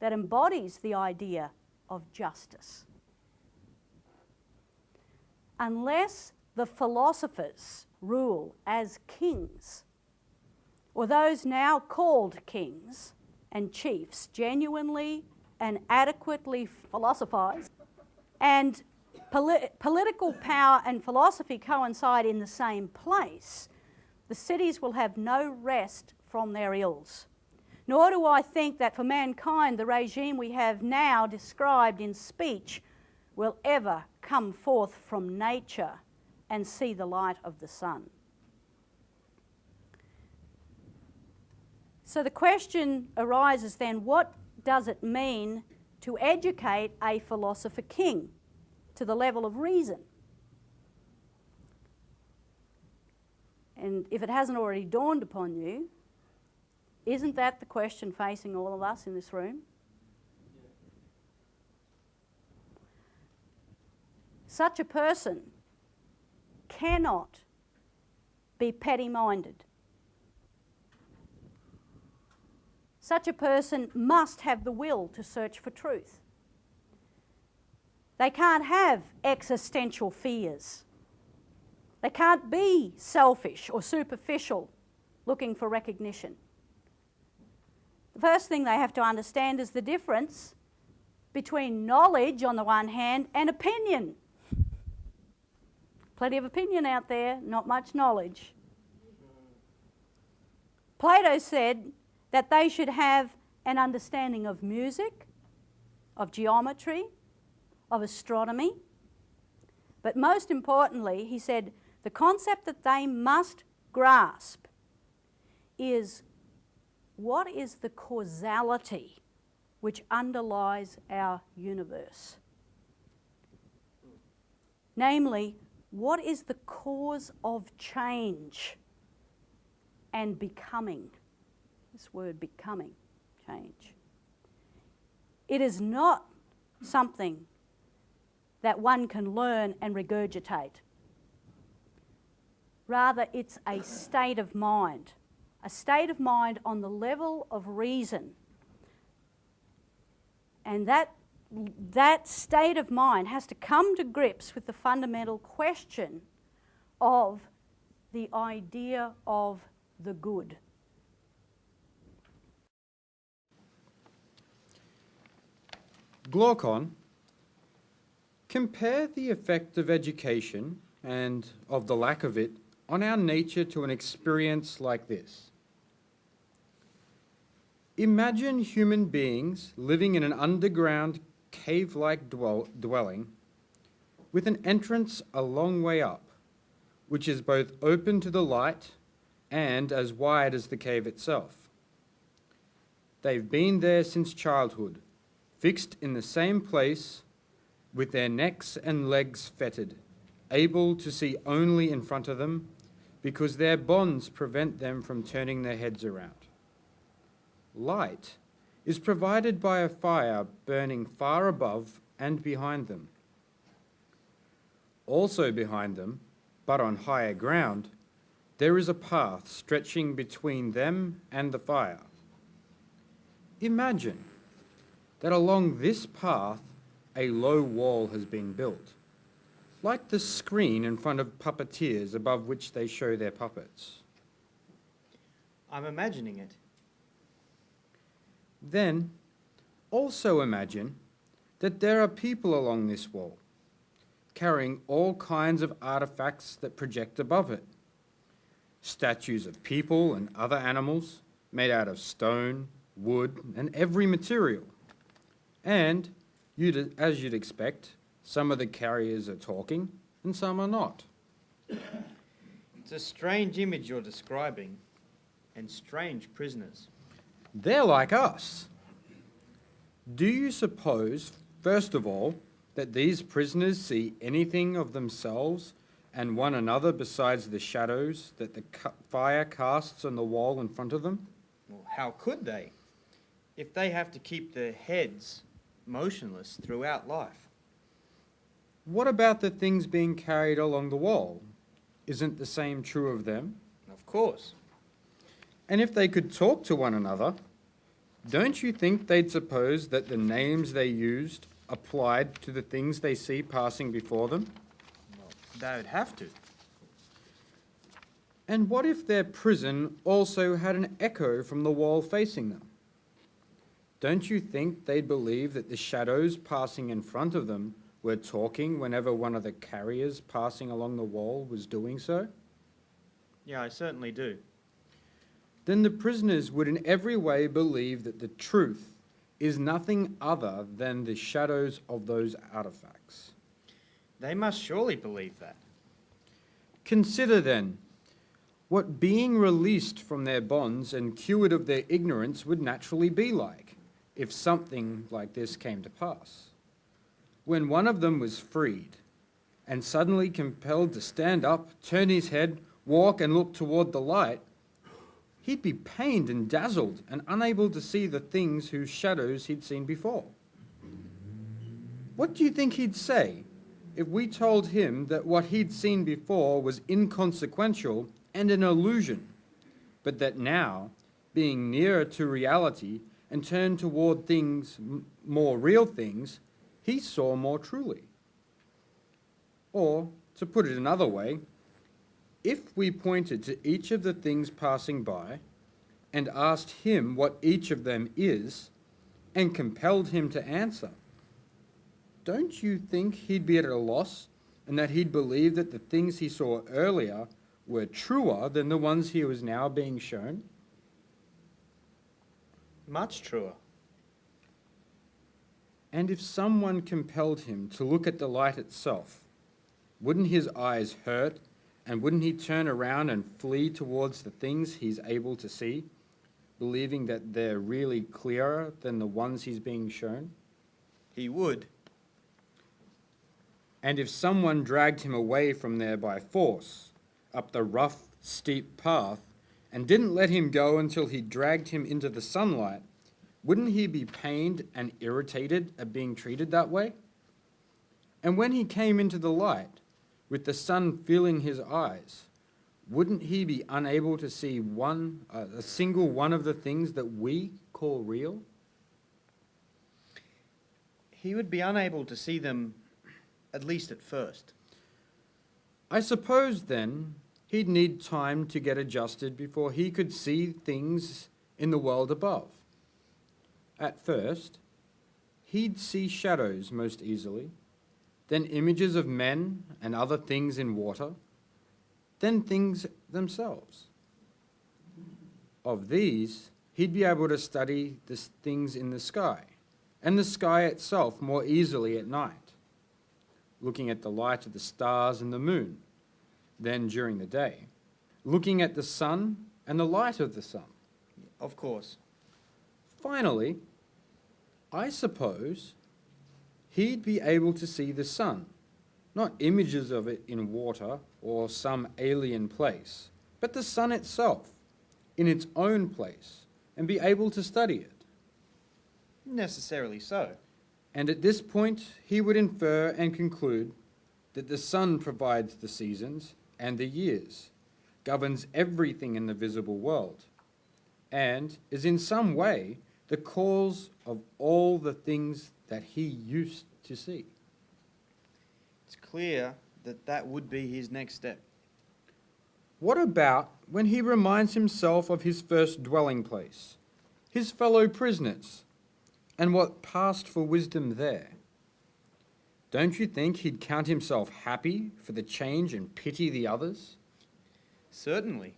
that embodies the idea of justice? Unless the philosophers rule as kings, or those now called kings and chiefs genuinely and adequately philosophize, and political power and philosophy coincide in the same place, the cities will have no rest from their ills. Nor do I think that for mankind the regime we have now described in speech will ever come forth from nature and see the light of the sun. So the question arises then, what does it mean to educate a philosopher king to the level of reason? And if it hasn't already dawned upon you, isn't that the question facing all of us in this room? Such a person cannot be petty-minded. Such a person must have the will to search for truth. They can't have existential fears. They can't be selfish or superficial, looking for recognition. The first thing they have to understand is the difference between knowledge on the one hand and opinion. Plenty of opinion out there, not much knowledge. Plato said that they should have an understanding of music, of geometry, of astronomy. But most importantly, he said, the concept that they must grasp is what is the causality which underlies our universe? Namely, what is the cause of change and becoming. This word becoming, change. It is not something that one can learn and regurgitate. Rather, it's a state of mind on the level of reason. And that state of mind has to come to grips with the fundamental question of the idea of the good. Glaucon, compare the effect of education and of the lack of it on our nature to an experience like this. Imagine human beings living in an underground cave-like dwelling with an entrance a long way up, which is both open to the light and as wide as the cave itself. They've been there since childhood, fixed in the same place, with their necks and legs fettered, able to see only in front of them, because their bonds prevent them from turning their heads around. Light is provided by a fire burning far above and behind them. Also behind them, but on higher ground, there is a path stretching between them and the fire. Imagine that along this path a low wall has been built, like the screen in front of puppeteers above which they show their puppets. I'm imagining it. Then also imagine that there are people along this wall, carrying all kinds of artifacts that project above it. Statues of people and other animals made out of stone, wood, and every material. And, as you'd expect, some of the carriers are talking and some are not. It's a strange image you're describing, and strange prisoners. They're like us. Do you suppose, first of all, that these prisoners see anything of themselves and one another besides the shadows that the fire casts on the wall in front of them? Well, how could they, if they have to keep their heads motionless throughout life? What about the things being carried along the wall? Isn't the same true of them? Of course. And if they could talk to one another, don't you think they'd suppose that the names they used applied to the things they see passing before them? Well, they would have to. And what if their prison also had an echo from the wall facing them? Don't you think they'd believe that the shadows passing in front of them were talking whenever one of the carriers passing along the wall was doing so? Yeah, I certainly do. Then the prisoners would in every way believe that the truth is nothing other than the shadows of those artifacts. They must surely believe that. Consider then what being released from their bonds and cured of their ignorance would naturally be like, if something like this came to pass. When one of them was freed and suddenly compelled to stand up, turn his head, walk and look toward the light, he'd be pained and dazzled and unable to see the things whose shadows he'd seen before. What do you think he'd say if we told him that what he'd seen before was inconsequential and an illusion, but that now, being nearer to reality and turned toward things, more real things, he saw more truly? Or, to put it another way, if we pointed to each of the things passing by and asked him what each of them is and compelled him to answer, don't you think he'd be at a loss and that he'd believe that the things he saw earlier were truer than the ones he was now being shown? Much truer. And if someone compelled him to look at the light itself, wouldn't his eyes hurt, and wouldn't he turn around and flee towards the things he's able to see, believing that they're really clearer than the ones he's being shown? He would. And if someone dragged him away from there by force, up the rough, steep path, and didn't let him go until he dragged him into the sunlight, wouldn't he be pained and irritated at being treated that way? And when he came into the light, with the sun filling his eyes, wouldn't he be unable to see a single one of the things that we call real? He would be unable to see them, at least at first. I suppose, then, he'd need time to get adjusted before he could see things in the world above. At first, he'd see shadows most easily, then images of men and other things in water, then things themselves. Of these, he'd be able to study the things in the sky, and the sky itself more easily at night, looking at the light of the stars and the moon, then during the day, looking at the sun and the light of the sun. Of course. Finally, I suppose he'd be able to see the sun, not images of it in water or some alien place, but the sun itself, in its own place, and be able to study it. Necessarily so. And at this point, he would infer and conclude that the sun provides the seasons and the years, governs everything in the visible world, and is in some way the cause of all the things that he used to see. It's clear that that would be his next step. What about when he reminds himself of his first dwelling place, his fellow prisoners, and what passed for wisdom there? Don't you think he'd count himself happy for the change and pity the others? Certainly.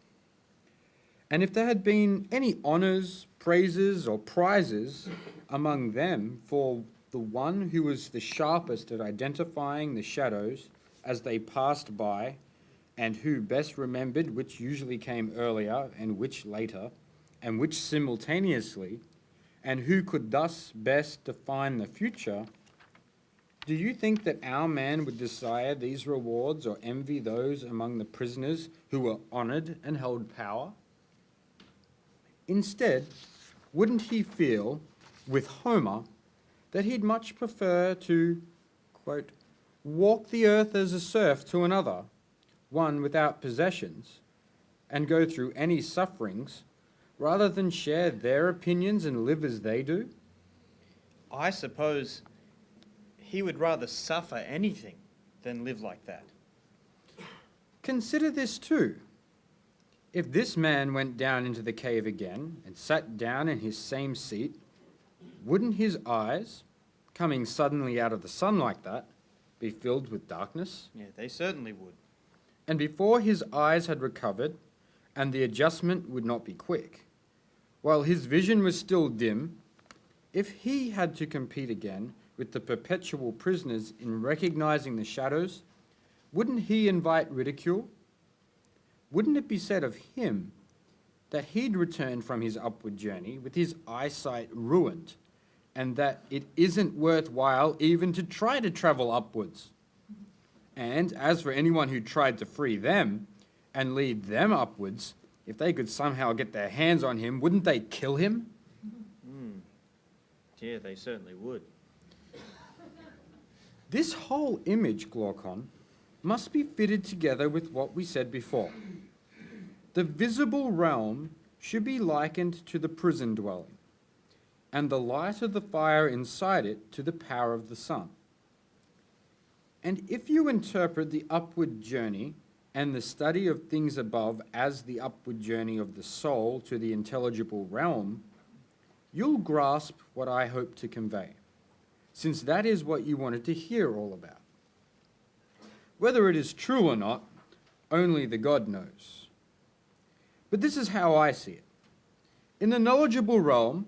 And if there had been any honours, praises, or prizes among them for the one who was the sharpest at identifying the shadows as they passed by, and who best remembered which usually came earlier and which later, and which simultaneously, and who could thus best define the future, do you think that our man would desire these rewards or envy those among the prisoners who were honoured and held power? Instead, wouldn't he feel, with Homer, that he'd much prefer to, quote, walk the earth as a serf to another, one without possessions, and go through any sufferings, rather than share their opinions and live as they do? I suppose he would rather suffer anything than live like that. Consider this too. If this man went down into the cave again and sat down in his same seat, wouldn't his eyes, coming suddenly out of the sun like that, be filled with darkness? Yeah, they certainly would. And before his eyes had recovered, and the adjustment would not be quick, while his vision was still dim, if he had to compete again with the perpetual prisoners in recognizing the shadows, wouldn't he invite ridicule? Wouldn't it be said of him that he'd returned from his upward journey with his eyesight ruined, and that it isn't worthwhile even to try to travel upwards? And as for anyone who tried to free them and lead them upwards, if they could somehow get their hands on him, wouldn't they kill him? Yeah, they certainly would. This whole image, Glaucon, must be fitted together with what we said before. The visible realm should be likened to the prison dwelling, and the light of the fire inside it to the power of the sun. And if you interpret the upward journey and the study of things above as the upward journey of the soul to the intelligible realm, you'll grasp what I hope to convey, since that is what you wanted to hear all about. Whether it is true or not, only the God knows. But this is how I see it. In the knowledgeable realm,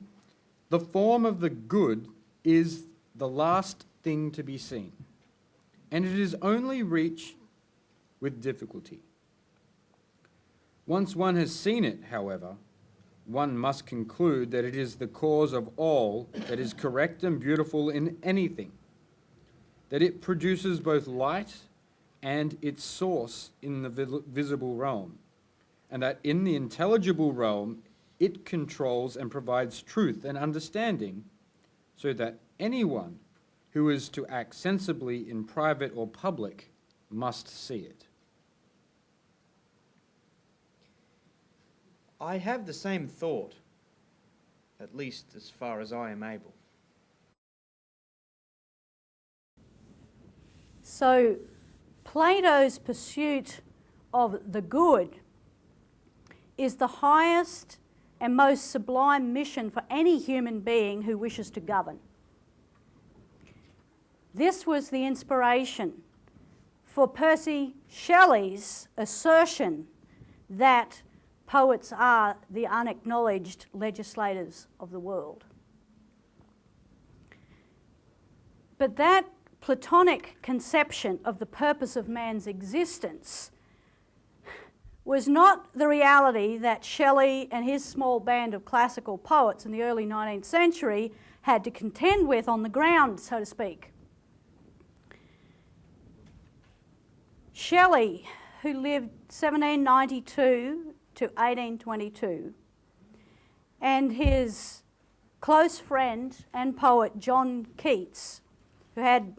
the form of the good is the last thing to be seen, and it is only reached with difficulty. Once one has seen it, however, one must conclude that it is the cause of all that is correct and beautiful in anything, that it produces both light and its source in the visible realm, and that in the intelligible realm it controls and provides truth and understanding, so that anyone who is to act sensibly in private or public must see it. I have the same thought, at least as far as I am able. So Plato's pursuit of the good is the highest and most sublime mission for any human being who wishes to govern. This was the inspiration for Percy Shelley's assertion that poets are the unacknowledged legislators of the world. But that Platonic conception of the purpose of man's existence was not the reality that Shelley and his small band of classical poets in the early 19th century had to contend with on the ground, so to speak. Shelley, who lived 1792 to 1822, and his close friend and poet John Keats, who had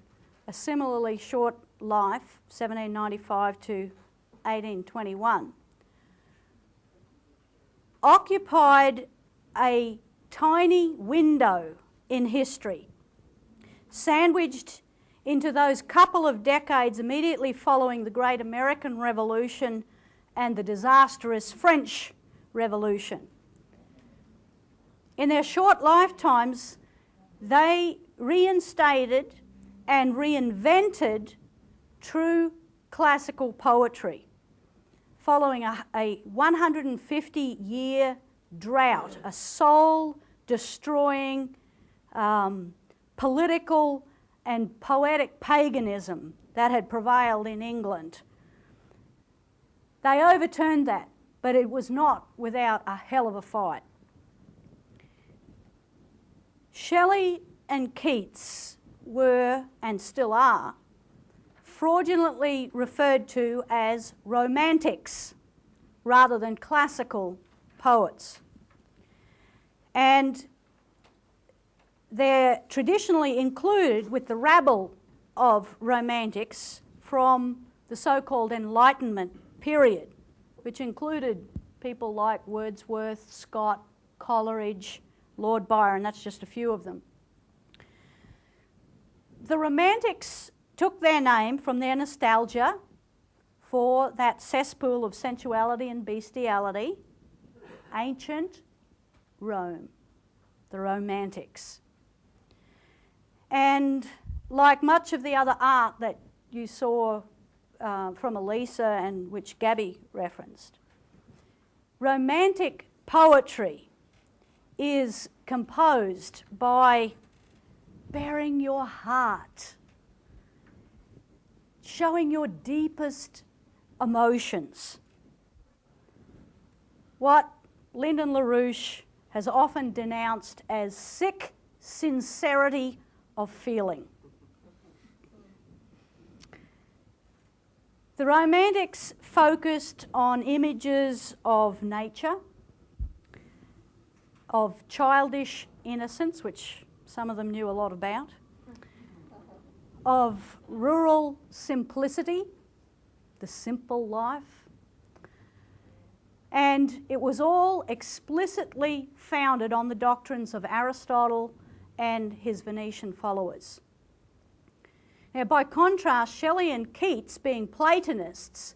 a similarly short life, 1795 to 1821, occupied a tiny window in history, sandwiched into those couple of decades immediately following the Great American Revolution and the disastrous French Revolution. In their short lifetimes, they reinstated and reinvented true classical poetry, following a 150-year drought, a soul-destroying political and poetic paganism that had prevailed in England. They overturned that, but it was not without a hell of a fight. Shelley and Keats were, and still are, fraudulently referred to as romantics rather than classical poets. And they're traditionally included with the rabble of romantics from the so-called Enlightenment period, which included people like Wordsworth, Scott, Coleridge, Lord Byron. That's just a few of them. The Romantics took their name from their nostalgia for that cesspool of sensuality and bestiality, ancient Rome, the Romantics. And like much of the other art that you saw from Elisa and which Gabby referenced, Romantic poetry is composed by bearing your heart, showing your deepest emotions. What Lyndon LaRouche has often denounced as sick sincerity of feeling. The Romantics focused on images of nature, of childish innocence, which some of them knew a lot about, of rural simplicity, the simple life, and it was all explicitly founded on the doctrines of Aristotle and his Venetian followers. Now, by contrast, Shelley and Keats, being Platonists,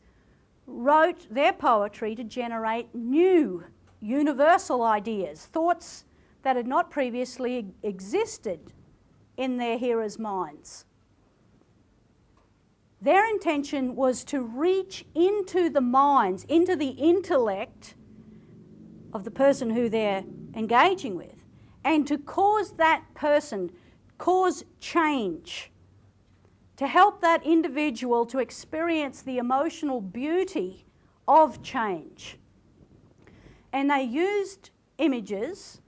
wrote their poetry to generate new universal ideas, thoughts that had not previously existed in their hearers' minds. Their intention was to reach into the minds, into the intellect of the person who they're engaging with, and to cause that person, cause change, to help that individual to experience the emotional beauty of change. And they used images,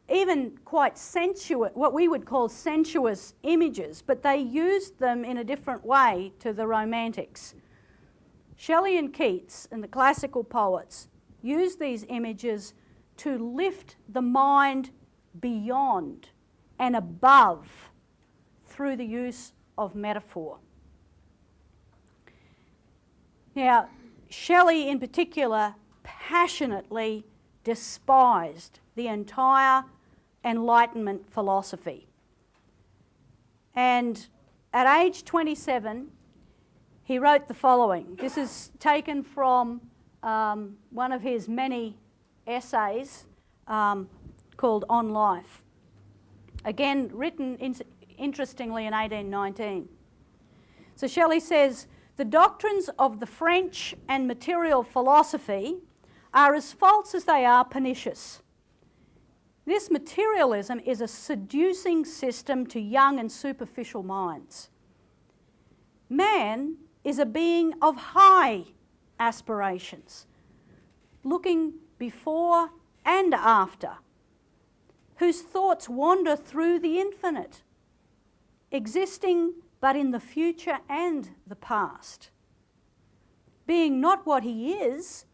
even quite sensuous, what we would call sensuous images, but they used them in a different way to the Romantics. Shelley and Keats and the classical poets used these images to lift the mind beyond and above through the use of metaphor. Now, Shelley in particular passionately despised the entire Enlightenment philosophy. And at age 27, he wrote the following. This is taken from one of his many essays called On Life. Again, written interestingly in 1819. So Shelley says, "The doctrines of the French and material philosophy are as false as they are pernicious. This materialism is a seducing system to young and superficial minds. Man is a being of high aspirations, looking before and after, whose thoughts wander through the infinite, existing but in the future and the past, being not what he is,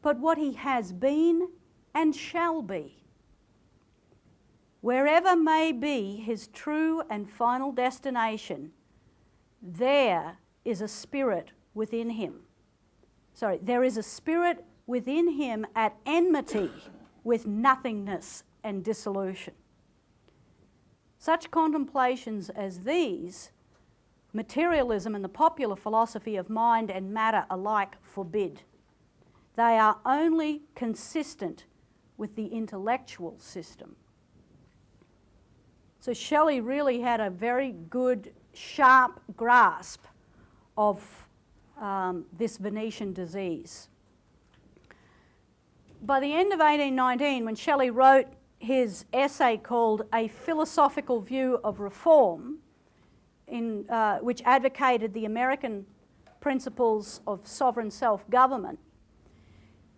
but what he has been and shall be. Wherever may be his true and final destination, there is a spirit within him. There is a spirit within him at enmity with nothingness and dissolution. Such contemplations as these, materialism and the popular philosophy of mind and matter alike forbid. They are only consistent with the intellectual system." So Shelley really had a very good, sharp grasp of this Venetian disease. By the end of 1819, when Shelley wrote his essay called A Philosophical View of Reform, which advocated the American principles of sovereign self-government,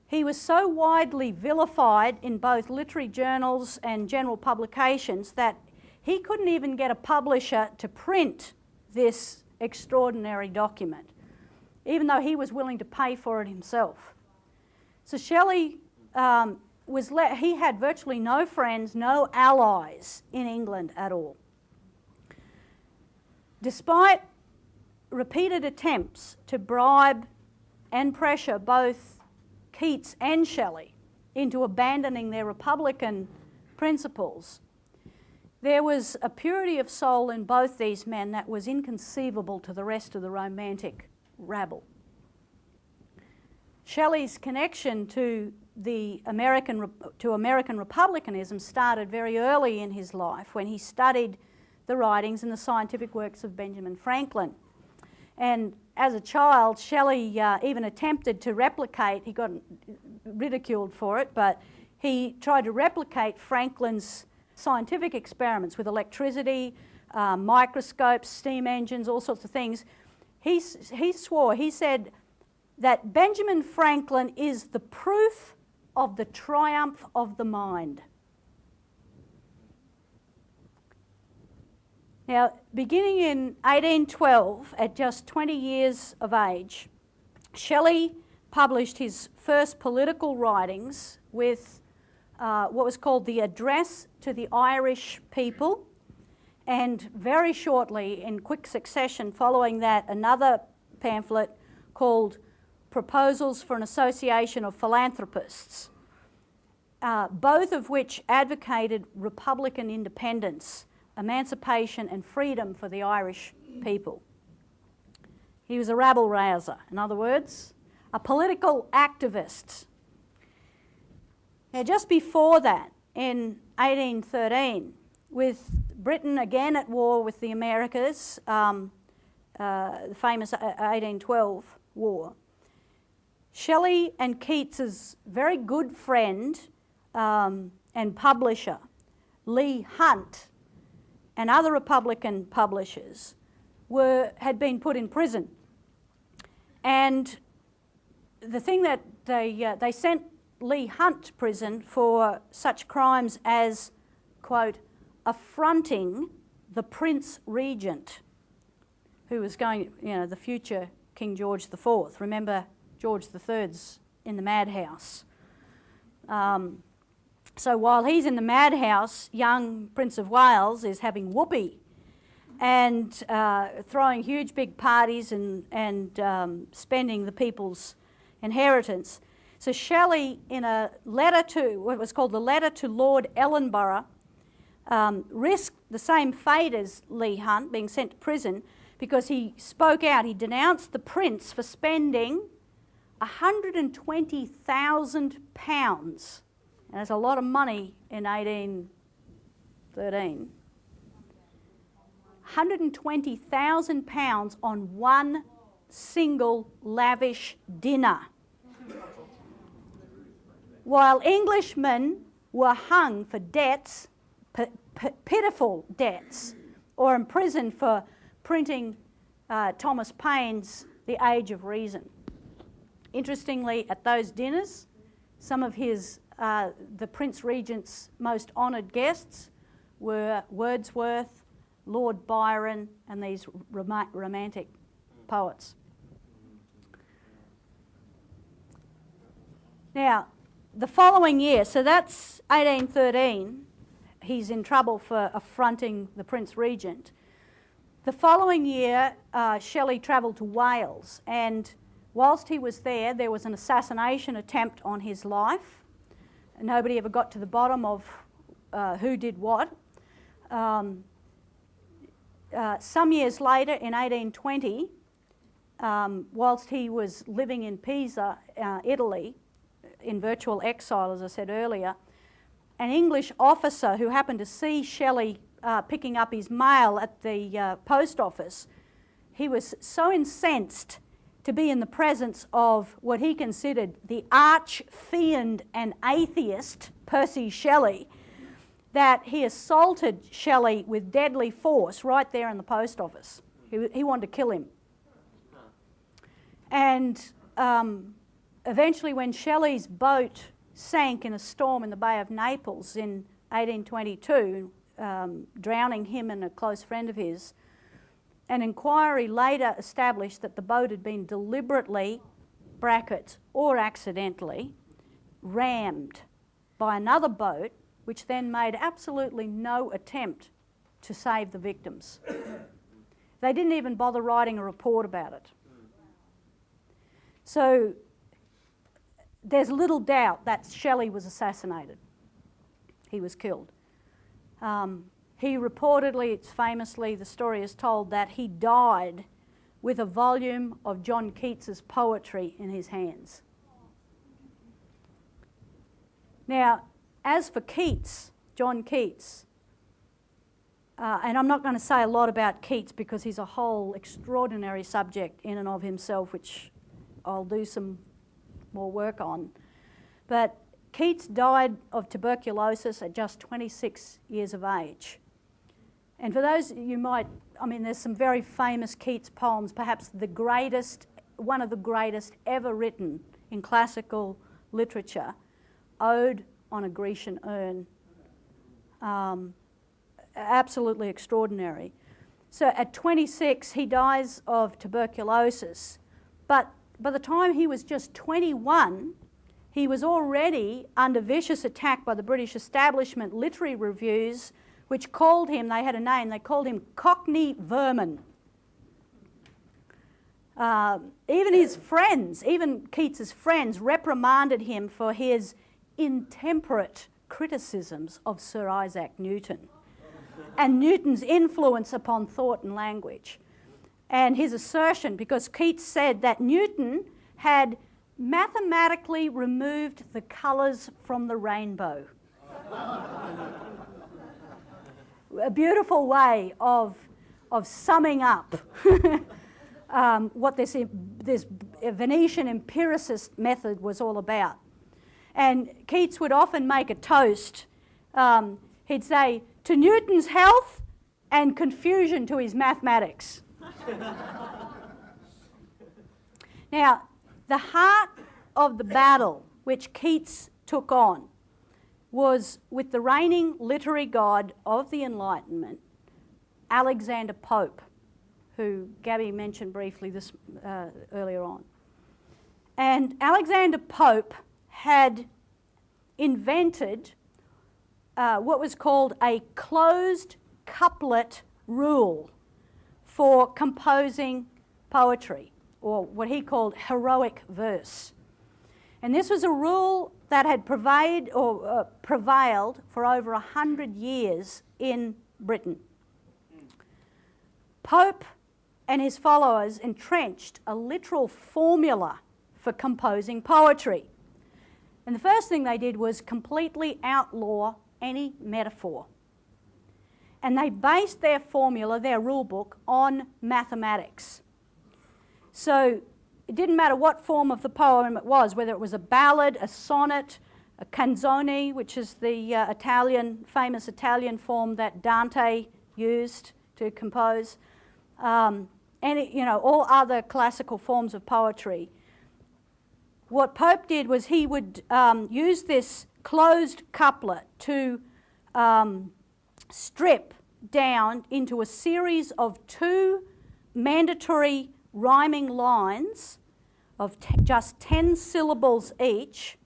he was so widely vilified in both literary journals and general publications that he couldn't even get a publisher to print this extraordinary document, even though he was willing to pay for it himself. So Shelley he had virtually no friends, no allies in England at all. Despite repeated attempts to bribe and pressure both Keats and Shelley into abandoning their Republican principles, there was a purity of soul in both these men that was inconceivable to the rest of the Romantic rabble. Shelley's connection to American republicanism started very early in his life when he studied the writings and the scientific works of Benjamin Franklin. And as a child, Shelley even attempted to replicate, he got ridiculed for it, but he tried to replicate Franklin's scientific experiments with electricity, microscopes, steam engines, all sorts of things. He said that Benjamin Franklin is the proof of the triumph of the mind. Now, beginning in 1812, at just 20 years of age, Shelley published his first political writings with what was called the Address to the Irish People, and very shortly, in quick succession following that, another pamphlet called Proposals for an Association of Philanthropists, both of which advocated Republican independence, emancipation and freedom for the Irish people. He was a rabble-rouser, in other words, a political activist. Now, just before that, in 1813, with Britain again at war with the Americas, the famous 1812 war, Shelley and Keats's very good friend and publisher, Leigh Hunt, and other Republican publishers had been put in prison. And the thing that they sent Leigh Hunt to prison for such crimes as, quote, affronting the Prince Regent, who was going, the future King George IV. Remember, George III's in the madhouse. So while he's in the madhouse, young Prince of Wales is having whoopee and throwing huge big parties and spending the people's inheritance. So Shelley, in a letter to, what was called the Letter to Lord Ellenborough, risked the same fate as Leigh Hunt, being sent to prison, because he spoke out. He denounced the prince for spending £120,000. And that's a lot of money in 1813. £120,000 on one single lavish dinner. While Englishmen were hung for debts, pitiful debts, or imprisoned for printing Thomas Paine's The Age of Reason. Interestingly, at those dinners, some of the Prince Regent's most honoured guests were Wordsworth, Lord Byron, and these romantic poets. Now, the following year, so that's 1813, he's in trouble for affronting the Prince Regent. The following year, Shelley travelled to Wales, and whilst he was there was an assassination attempt on his life. Nobody ever got to the bottom of who did what. Some years later, in 1820, whilst he was living in Pisa, Italy, in virtual exile, as I said earlier, an English officer who happened to see Shelley picking up his mail at the post office, he was so incensed to be in the presence of what he considered the arch-fiend and atheist Percy Shelley, that he assaulted Shelley with deadly force right there in the post office. He wanted to kill him. And eventually, when Shelley's boat sank in a storm in the Bay of Naples in 1822, drowning him and a close friend of his, an inquiry later established that the boat had been deliberately, brackets, or accidentally, rammed by another boat, which then made absolutely no attempt to save the victims. They didn't even bother writing a report about it. So there's little doubt that Shelley was assassinated. He was killed. He reportedly, it's famously, the story is told that he died with a volume of John Keats's poetry in his hands. Now, as for Keats, John Keats, and I'm not going to say a lot about Keats because he's a whole extraordinary subject in and of himself, which I'll do some more work on. But Keats died of tuberculosis at just 26 years of age. And for those you might, there's some very famous Keats poems, perhaps the greatest, one of the greatest ever written in classical literature, Ode on a Grecian Urn. Absolutely extraordinary. So at 26, he dies of tuberculosis. But by the time he was just 21, he was already under vicious attack by the British establishment literary reviews, which called him, they had a name, they called him Cockney Vermin. Even his friends, even Keats's friends, reprimanded him for his intemperate criticisms of Sir Isaac Newton and Newton's influence upon thought and language. And his assertion, because Keats said that Newton had mathematically removed the colours from the rainbow. A beautiful way of summing up what this Venetian empiricist method was all about. And Keats would often make a toast. He'd say, "To Newton's health and confusion to his mathematics." Now, the heart of the battle which Keats took on was with the reigning literary god of the Enlightenment, Alexander Pope, who Gabby mentioned briefly this earlier on. And Alexander Pope had invented what was called a closed couplet rule for composing poetry, or what he called heroic verse. And this was a rule that had prevailed for over 100 years in Britain. Pope and his followers entrenched a literal formula for composing poetry. And the first thing they did was completely outlaw any metaphor. And they based their formula, their rule book, on mathematics. So it didn't matter what form of the poem it was, whether it was a ballad, a sonnet, a canzone, which is the famous Italian form that Dante used to compose, all other classical forms of poetry. What Pope did was he would use this closed couplet to strip down into a series of 2 mandatory rhyming lines of just 10 syllables each.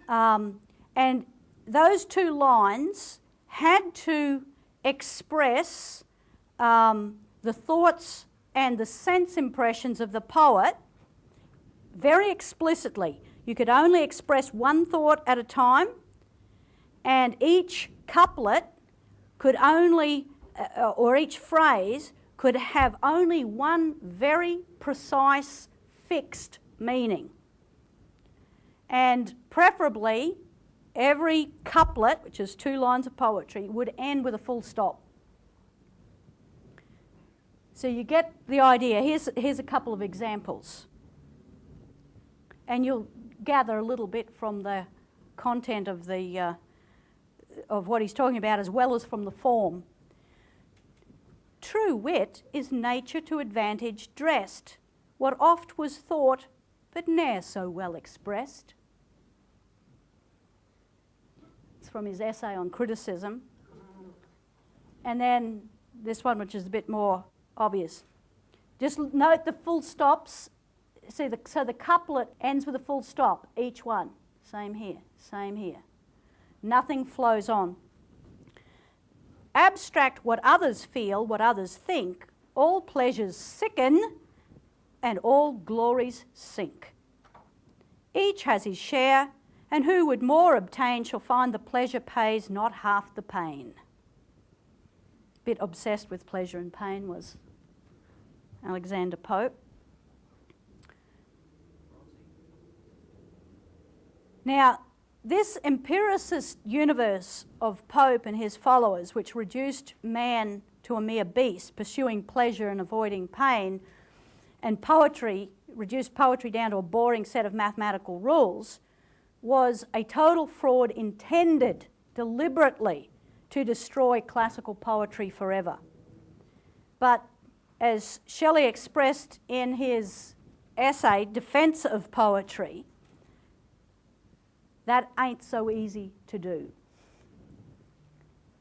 And those 2 lines had to express the thoughts and the sense impressions of the poet very explicitly. You could only express one thought at a time, and each couplet could only, or each phrase could have only one very precise, fixed meaning. And preferably, every couplet, which is 2 lines of poetry, would end with a full stop. So you get the idea. Here's a couple of examples. And you'll gather a little bit from the content of what he's talking about, as well as from the form. True wit is nature to advantage dressed, what oft was thought, but ne'er so well expressed. It's from his essay on criticism. And then this one, which is a bit more obvious. Just note the full stops. So the couplet ends with a full stop, each one. Same here, same here. Nothing flows on. Abstract what others feel, what others think. All pleasures sicken and all glories sink. Each has his share, and who would more obtain shall find the pleasure pays not half the pain. A bit obsessed with pleasure and pain was Alexander Pope. Now, this empiricist universe of Pope and his followers, which reduced man to a mere beast, pursuing pleasure and avoiding pain, and reduced poetry down to a boring set of mathematical rules, was a total fraud intended deliberately to destroy classical poetry forever. But as Shelley expressed in his essay, Defense of Poetry, that ain't so easy to do.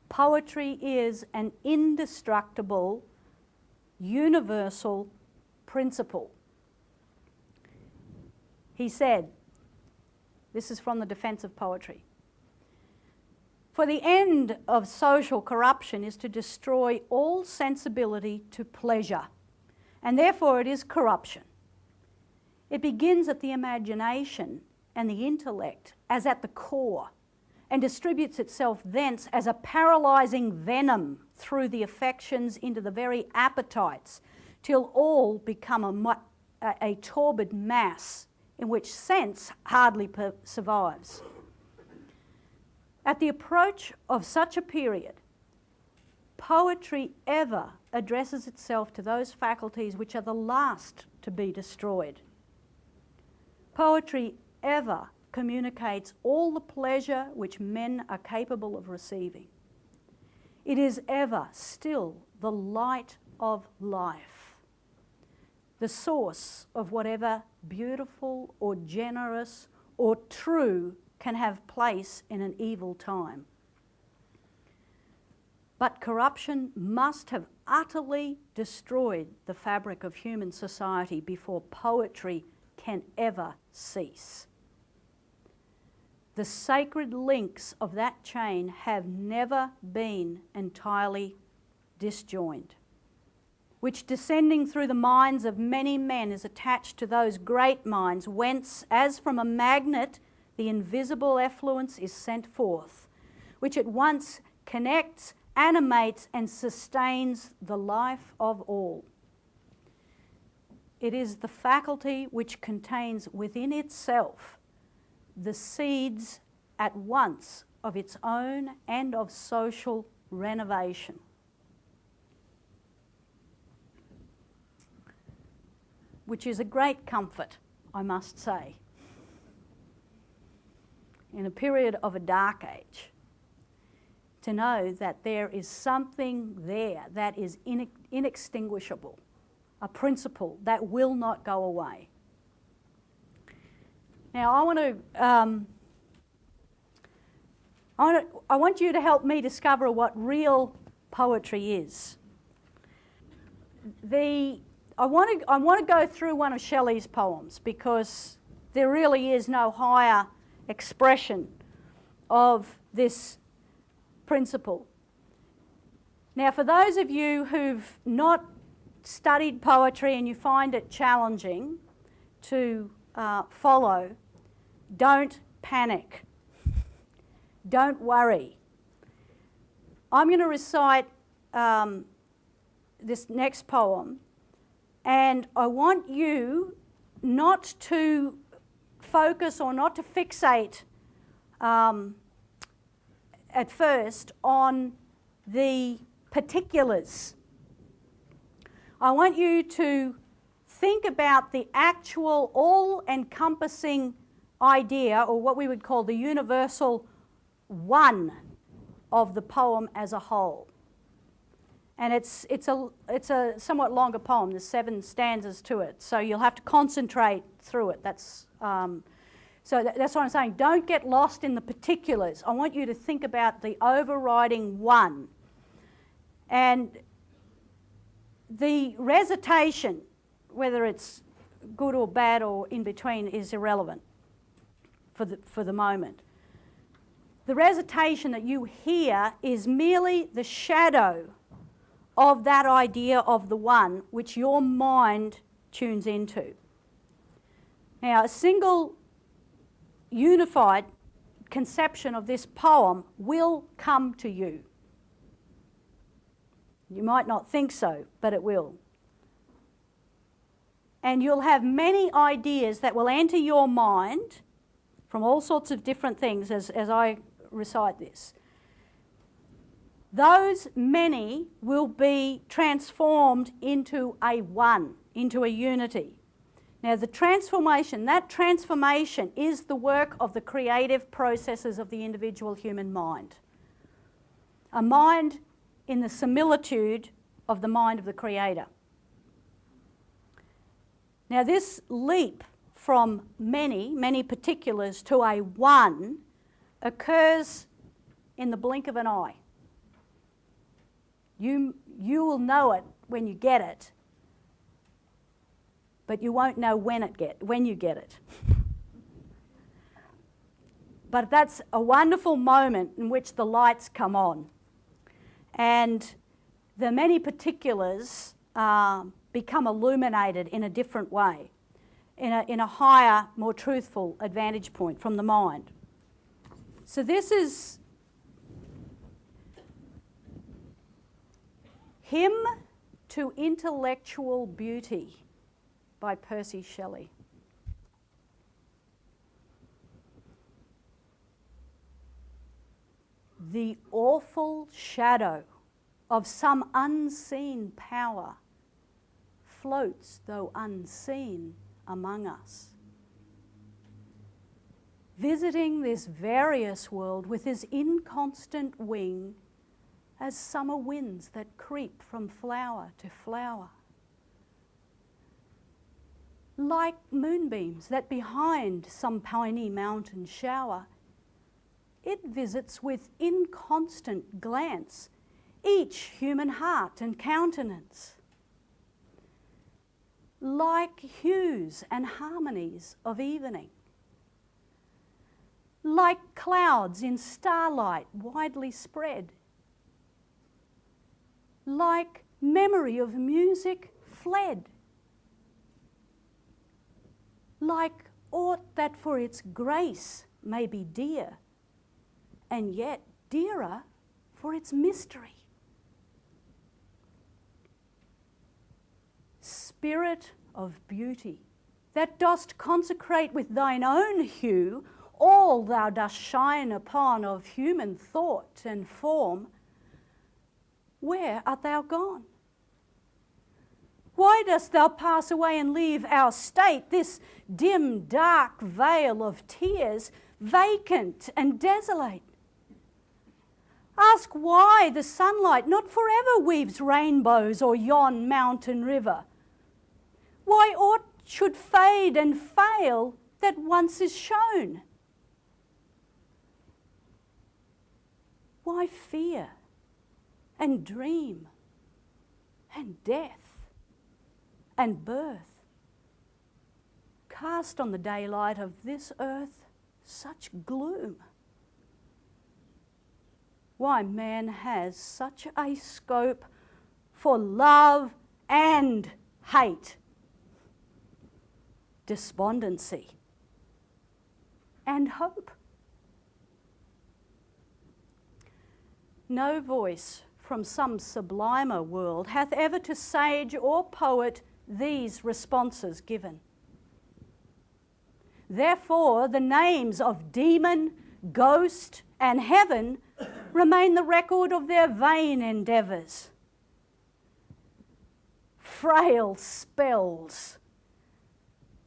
Poetry is an indestructible, universal principle. He said, this is from the Defense of Poetry, for the end of social corruption is to destroy all sensibility to pleasure, and therefore it is corruption. It begins at the imagination and the intellect as at the core, and distributes itself thence as a paralysing venom through the affections into the very appetites, till all become a torpid mass in which sense hardly survives. At the approach of such a period, poetry ever addresses itself to those faculties which are the last to be destroyed. Poetry ever communicates all the pleasure which men are capable of receiving. It is ever still the light of life, the source of whatever beautiful or generous or true can have place in an evil time. But corruption must have utterly destroyed the fabric of human society before poetry can ever cease. The sacred links of that chain have never been entirely disjoined, which descending through the minds of many men is attached to those great minds, whence, as from a magnet, the invisible effluence is sent forth, which at once connects, animates, and sustains the life of all. It is the faculty which contains within itself the seeds at once of its own and of social renovation. Which is a great comfort, I must say, in a period of a dark age, to know that there is something there that is inextinguishable, a principle that will not go away. Now, I want you to help me discover what real poetry is. I want to go through one of Shelley's poems because there really is no higher expression of this principle. Now, for those of you who've not studied poetry and you find it challenging to follow, don't panic. Don't worry. I'm going to recite this next poem, and I want you not to focus or not to fixate at first on the particulars. I want you to think about the actual all-encompassing idea, or what we would call the universal one of the poem as a whole. And it's a somewhat longer poem. There's 7 stanzas to it, so you'll have to concentrate through it. That's what I'm saying. Don't get lost in the particulars. I want you to think about the overriding one. And the recitation, whether it's good or bad or in between, is irrelevant for the moment. The recitation that you hear is merely the shadow of that idea of the one which your mind tunes into. Now, a single unified conception of this poem will come to you. You might not think so, but it will. And you'll have many ideas that will enter your mind from all sorts of different things as I recite this. Those many will be transformed into a one, into a unity. Now, that transformation is the work of the creative processes of the individual human mind. A mind in the similitude of the mind of the Creator. Now, this leap from many particulars to a one occurs in the blink of an eye. You will know it when you get it, but you won't know when you get it. But that's a wonderful moment in which the lights come on, and the many particulars become illuminated in a different way, in a higher, more truthful advantage point from the mind. So this is Hymn to Intellectual Beauty by Percy Shelley. The awful shadow of some unseen power floats, though unseen, among us, visiting this various world with his inconstant wing, as summer winds that creep from flower to flower. Like moonbeams that behind some piny mountain shower, it visits with inconstant glance each human heart and countenance, like hues and harmonies of evening, like clouds in starlight widely spread, like memory of music fled, like aught that for its grace may be dear, and yet dearer for its mystery. Spirit of beauty, that dost consecrate with thine own hue all thou dost shine upon of human thought and form, where art thou gone? Why dost thou pass away and leave our state, this dim, dark vale of tears, vacant and desolate? Ask why the sunlight not forever weaves rainbows or yon mountain river. Why aught should fade and fail that once is shown? Why fear and dream and death and birth cast on the daylight of this earth such gloom? Why man has such a scope for love and hate, despondency and hope? No voice from some sublimer world hath ever to sage or poet these responses given. Therefore the names of demon, ghost, and heaven remain the record of their vain endeavours. Frail spells,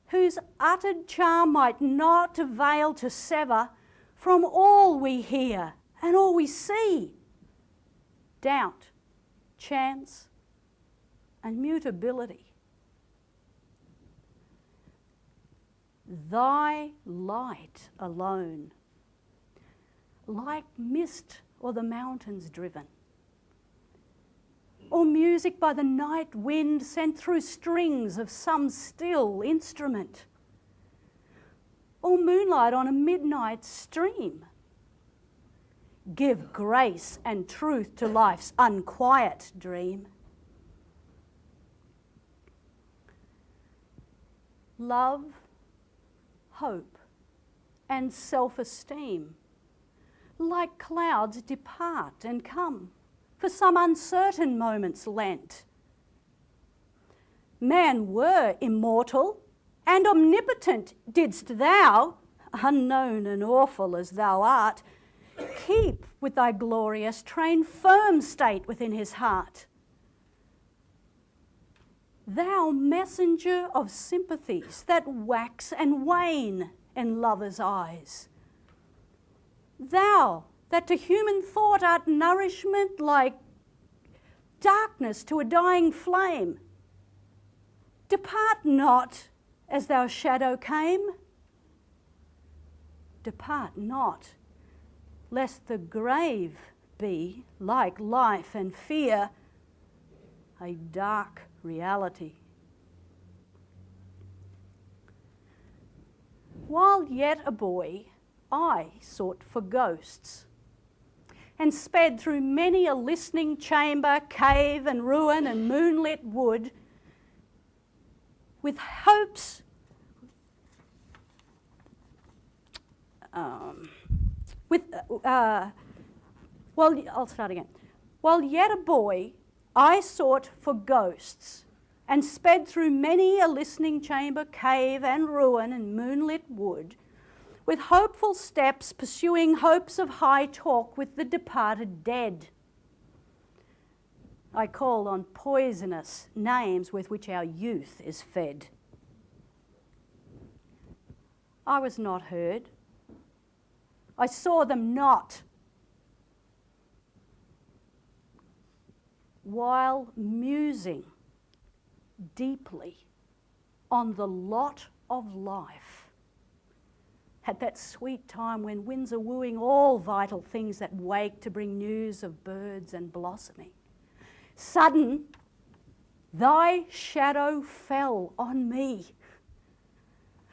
whose uttered charm might not avail to sever from all we hear and all we see doubt, chance, and mutability. Thy light alone, like mist o'er the mountains driven, or music by the night wind sent through strings of some still instrument, or moonlight on a midnight stream, give grace and truth to life's unquiet dream. Love, hope, and self-esteem, like clouds, depart and come, for some uncertain moments lent. Man were immortal and omnipotent, didst thou, unknown and awful as thou art, keep with thy glorious train firm state within his heart. Thou messenger of sympathies that wax and wane in lovers' eyes, thou that to human thought art nourishment like darkness to a dying flame, depart not as thou shadow came. Depart not, lest the grave be, like life and fear, a dark reality. While yet a boy, I sought for ghosts, and sped through many a listening chamber, cave and ruin and moonlit wood, with hopes I'll start again. While yet a boy, I sought for ghosts, and sped through many a listening chamber, cave and ruin and moonlit wood, with hopeful steps pursuing hopes of high talk with the departed dead. I called on poisonous names with which our youth is fed. I was not heard. I saw them not. While musing deeply on the lot of life at that sweet time when winds are wooing all vital things that wake to bring news of birds and blossoming. Sudden, thy shadow fell on me.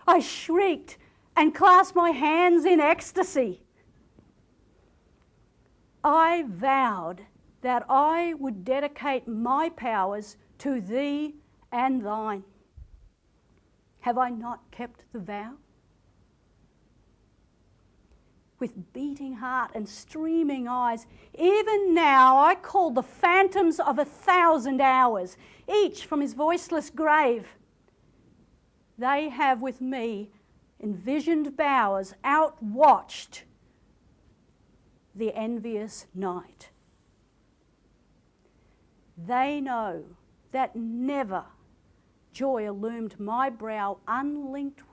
I shrieked and clasped my hands in ecstasy. I vowed that I would dedicate my powers to thee and thine. Have I not kept the vow? With beating heart and streaming eyes, even now I call the phantoms of 1,000 hours, each from his voiceless grave. They have with me envisioned bowers outwatched the envious night. They know that never joy illumined my brow unlinked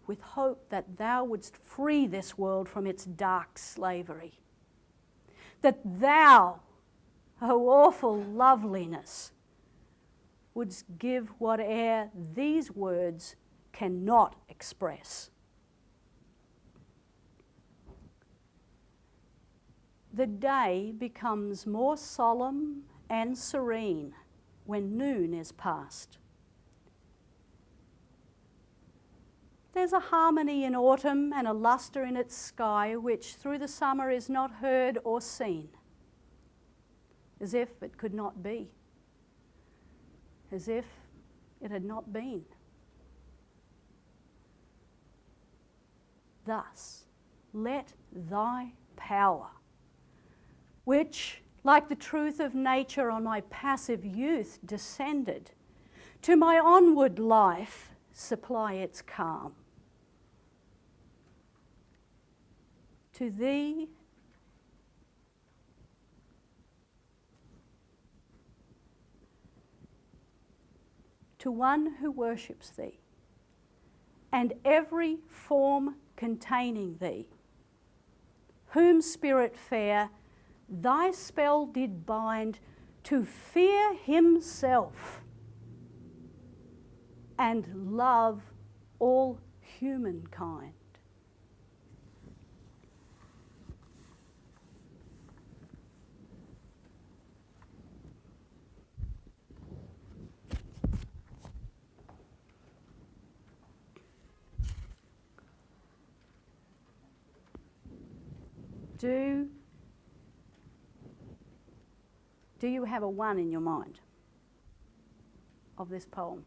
with hope that thou wouldst free this world from its dark slavery. That thou, O awful loveliness, wouldst give whate'er these words cannot express. The day becomes more solemn and serene when noon is past. There's a harmony in autumn and a lustre in its sky which through the summer is not heard or seen, as if it could not be, as if it had not been. Thus, let thy power, which, like the truth of nature on my passive youth descended, to my onward life supply its calm. To thee, to one who worships thee, and every form containing thee, whom spirit fair thy spell did bind to fear himself and love all humankind. Do you have a one in your mind of this poem?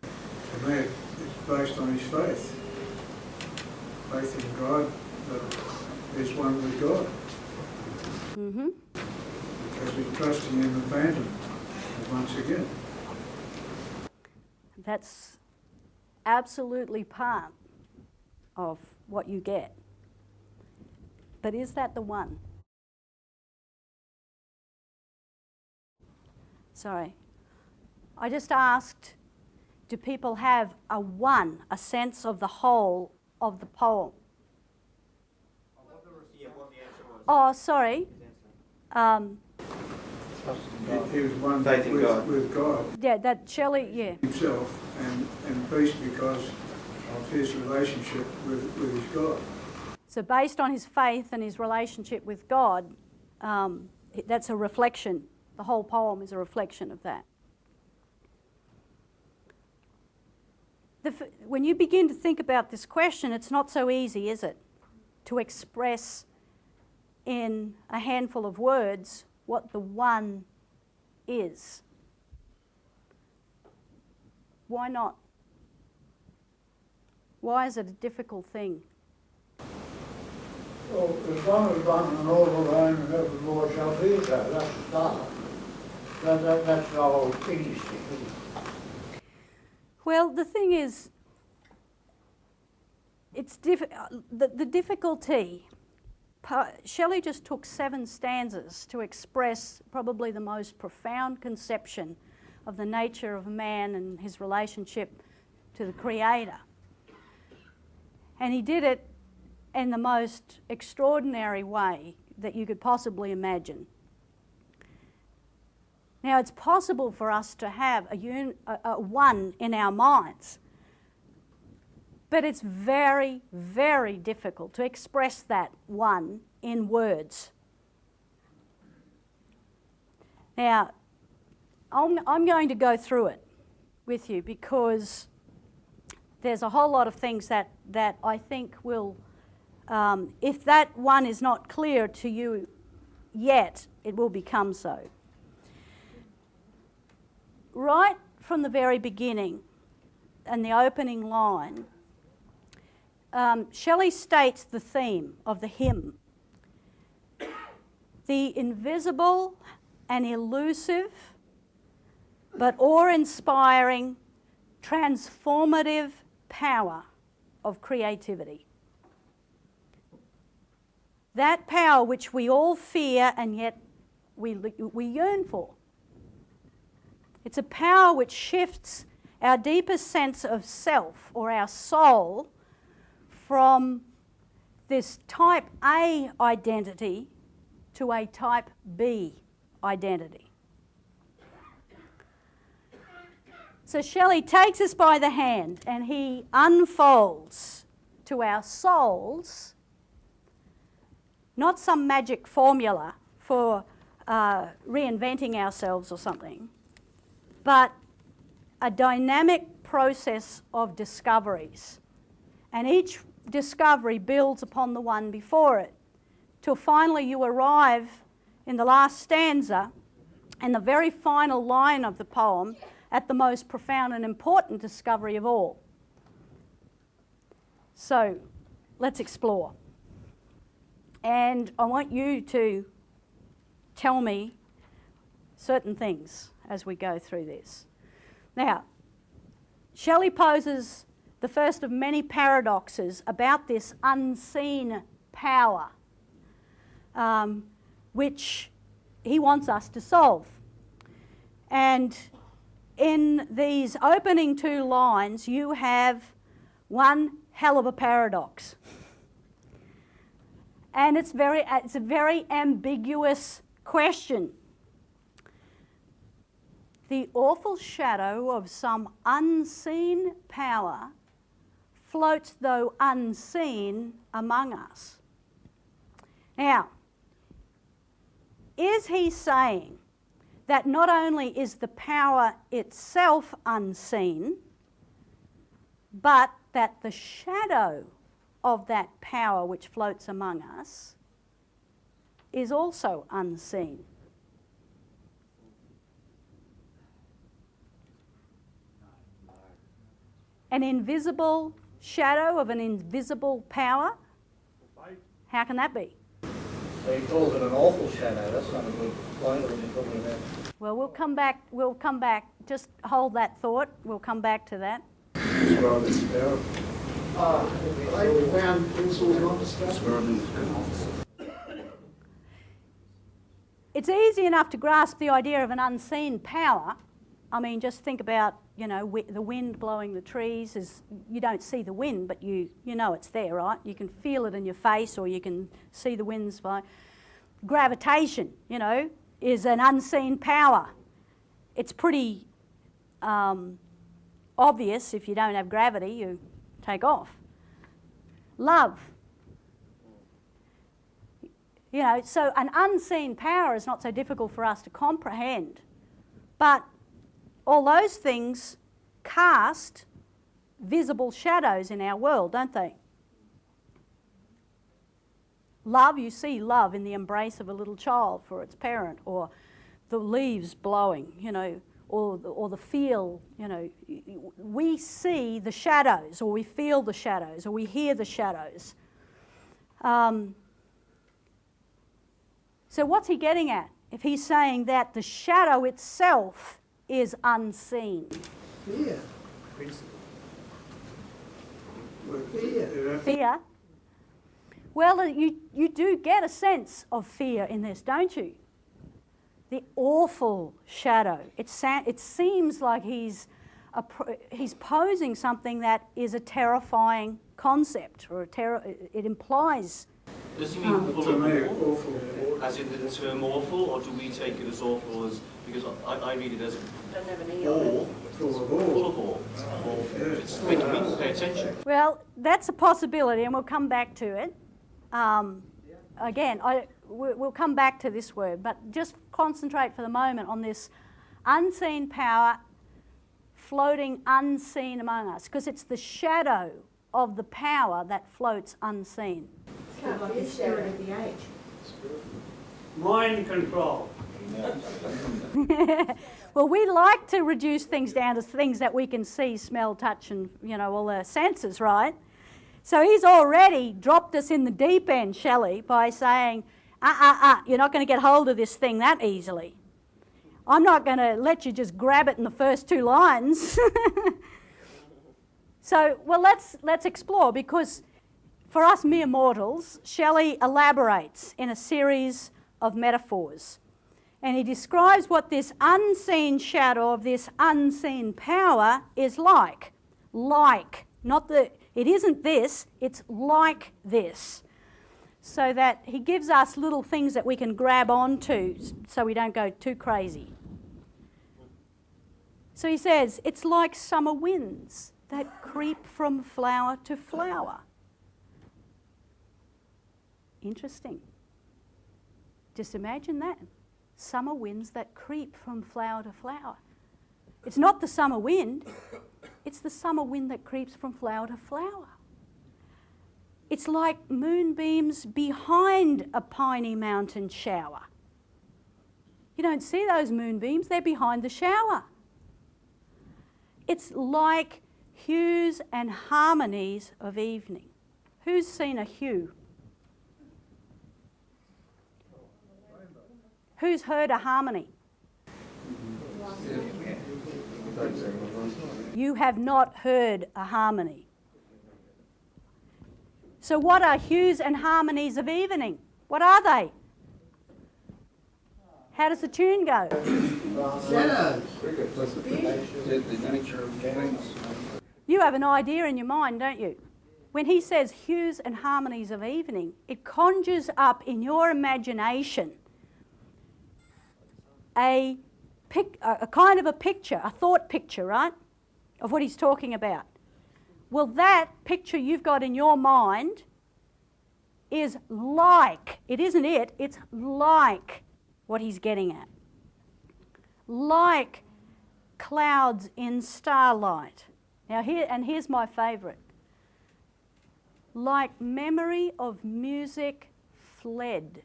For me, it's based on his faith. Faith in God, that is one with God. Mm-hmm. Because he's trusting in the phantom once again. That's absolutely part of what you get. But is that the one? Sorry. I just asked, do people have a one, a sense of the whole of the poem? Yeah, what the answer was. Oh, sorry. He was one Faith in God. with God Yeah, that Shelley, yeah. himself and peace because of his relationship with his God. So based on his faith and his relationship with God, that's a reflection. The whole poem is a reflection of that. When you begin to think about this question, it's not so easy, is it? To express in a handful of words what the one is. Why not? Why is it a difficult thing? Well, there's one and all alone and every more shall be so. That's the start. That's the whole English thing, isn't it? Well, the thing is, it's the difficulty. Shelley just took 7 stanzas to express probably the most profound conception of the nature of man and his relationship to the Creator. And he did it in the most extraordinary way that you could possibly imagine. Now, it's possible for us to have a one in our minds, but it's very, very difficult to express that one in words. Now, I'm going to go through it with you because there's a whole lot of things that I think will, if that one is not clear to you yet, it will become so. Right from the very beginning, and the opening line, Shelley states the theme of the hymn. The invisible and elusive, but awe-inspiring, transformative power of creativity. That power which we all fear and yet we yearn for. It's a power which shifts our deepest sense of self or our soul from this type A identity to a type B identity. So Shelley takes us by the hand and he unfolds to our souls not some magic formula for reinventing ourselves or something, but a dynamic process of discoveries. And each discovery builds upon the one before it, till finally you arrive in the last stanza and the very final line of the poem at the most profound and important discovery of all. So, let's explore. And I want you to tell me certain things as we go through this. Now, Shelley poses the first of many paradoxes about this unseen power, which he wants us to solve. And in these opening two lines, you have one hell of a paradox. And it's a very ambiguous question. The awful shadow of some unseen power floats, though unseen, among us. Now, is he saying that not only is the power itself unseen, but that the shadow of that power which floats among us is also unseen? An invisible shadow of an invisible power? How can that be? So he calls it an awful shadow. That's not a good point when you're talking about. Well, we'll come back. Just hold that thought. We'll come back to that. Describe its power. I found principles not discussed. It's easy enough to grasp the idea of an unseen power. I mean, just think about, the wind blowing the trees. You don't see the wind, but you know it's there, right? You can feel it in your face, or you can see the winds blowing. Gravitation, is an unseen power. It's pretty obvious. If you don't have gravity, you take off. Love. So an unseen power is not so difficult for us to comprehend. But all those things cast visible shadows in our world, don't they? Love, you see love in the embrace of a little child for its parent, or the leaves blowing, or the feel, we see the shadows, or we feel the shadows, or we hear the shadows. So what's he getting at if he's saying that the shadow itself is unseen? Fear. Fear. Fear? Well, you do get a sense of fear in this, don't you? The awful shadow. It seems like he's posing something that is a terrifying concept, or it implies. Does he mean full To me, of awful? awful. As in the term awful, or do we take it as awful as, because I read it as Don't have an E awe, on it. Full of full awe. of awe. Yeah. It's making people pay attention. Well, that's a possibility, and we'll come back to it. Again, we'll come back to this word, but just concentrate for the moment on this unseen power floating unseen among us, because it's the shadow of the power that floats unseen. Can't be the spirit of the age. Mind control. Well, we like to reduce things down to things that we can see, smell, touch, and, all the senses, right? So he's already dropped us in the deep end, Shelley, by saying, you're not going to get hold of this thing that easily. I'm not going to let you just grab it in the first 2 lines. So, well, let's explore, because for us mere mortals, Shelley elaborates in a series of metaphors. And he describes what this unseen shadow of this unseen power is like. Like, it isn't this, it's like this. So that he gives us little things that we can grab onto so we don't go too crazy. So he says, it's like summer winds that creep from flower to flower. Interesting. Just imagine that. Summer winds that creep from flower to flower. It's not the summer wind, it's the summer wind that creeps from flower to flower. It's like moonbeams behind a piney mountain shower. You don't see those moonbeams, they're behind the shower. It's like hues and harmonies of evening. Who's seen a hue? Who's heard a harmony? You have not heard a harmony. So what are hues and harmonies of evening? What are they? How does the tune go? You have an idea in your mind, don't you? When he says hues and harmonies of evening, it conjures up in your imagination a kind of a picture, a thought picture, right, of what he's talking about. Well, that picture you've got in your mind is like, it's like what he's getting at. Like clouds in starlight. Now, here's my favourite. Like memory of music fled.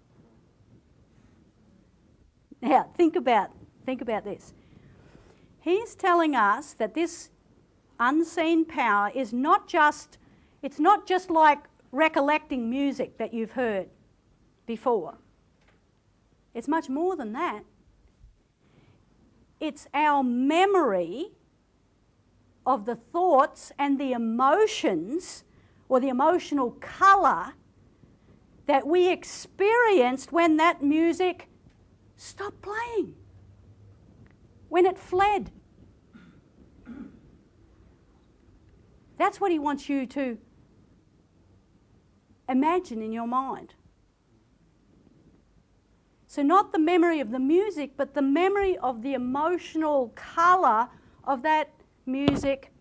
Now, think about this. He's telling us that this unseen power is it's not just like recollecting music that you've heard before. It's much more than that. It's our memory of the thoughts and the emotions, or the emotional colour that we experienced when that music stopped playing, when it fled. That's what he wants you to imagine in your mind. So not the memory of the music, but the memory of the emotional colour of that music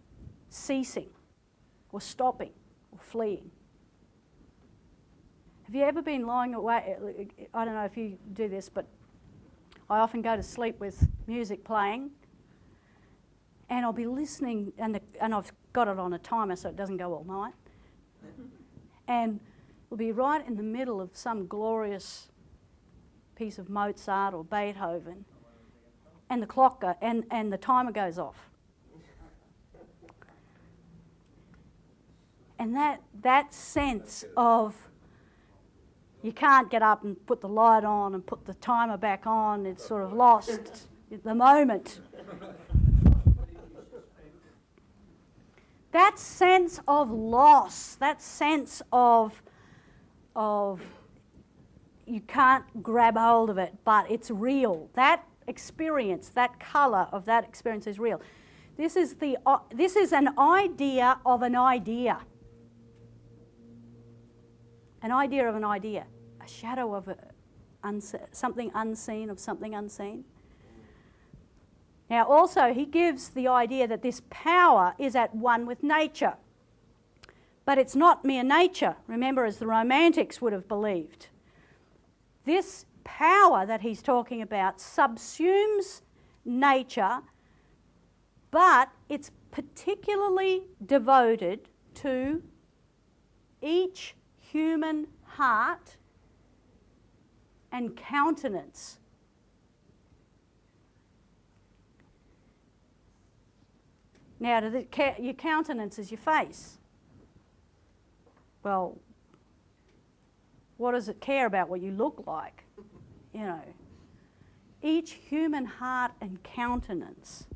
ceasing or stopping or fleeing. Have you ever been lying awake? I don't know if you do this, but I often go to sleep with music playing, and I'll be listening, and I've got it on a timer so it doesn't go all night, and we'll be right in the middle of some glorious piece of Mozart or Beethoven, and the clock and the timer goes off. And that sense of you can't get up and put the light on and put the timer back on, it's sort of lost at the moment. That sense of loss, that sense of you can't grab hold of it, but it's real. That experience, that colour of that experience is real. This is an idea of an idea. An idea of an idea. A shadow of something unseen of something unseen. Now also he gives the idea that this power is at one with nature. But it's not mere nature, remember, as the Romantics would have believed. This power that he's talking about subsumes nature, but it's particularly devoted to each human heart and countenance. Now, your countenance is your face. Well, what does it care about what you look like? You know, each human heart and countenance,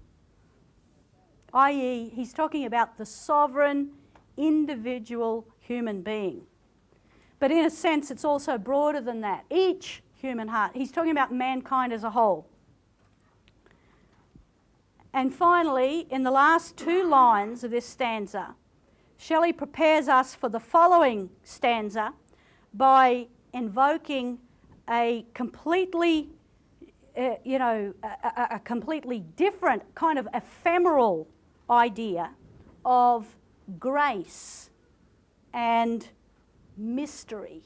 i.e., he's talking about the sovereign, individual human being. But in a sense, it's also broader than that. Each human heart. He's talking about mankind as a whole. And finally, in the last two lines of this stanza, Shelley prepares us for the following stanza by invoking a completely, a completely different kind of ephemeral idea of grace and mystery.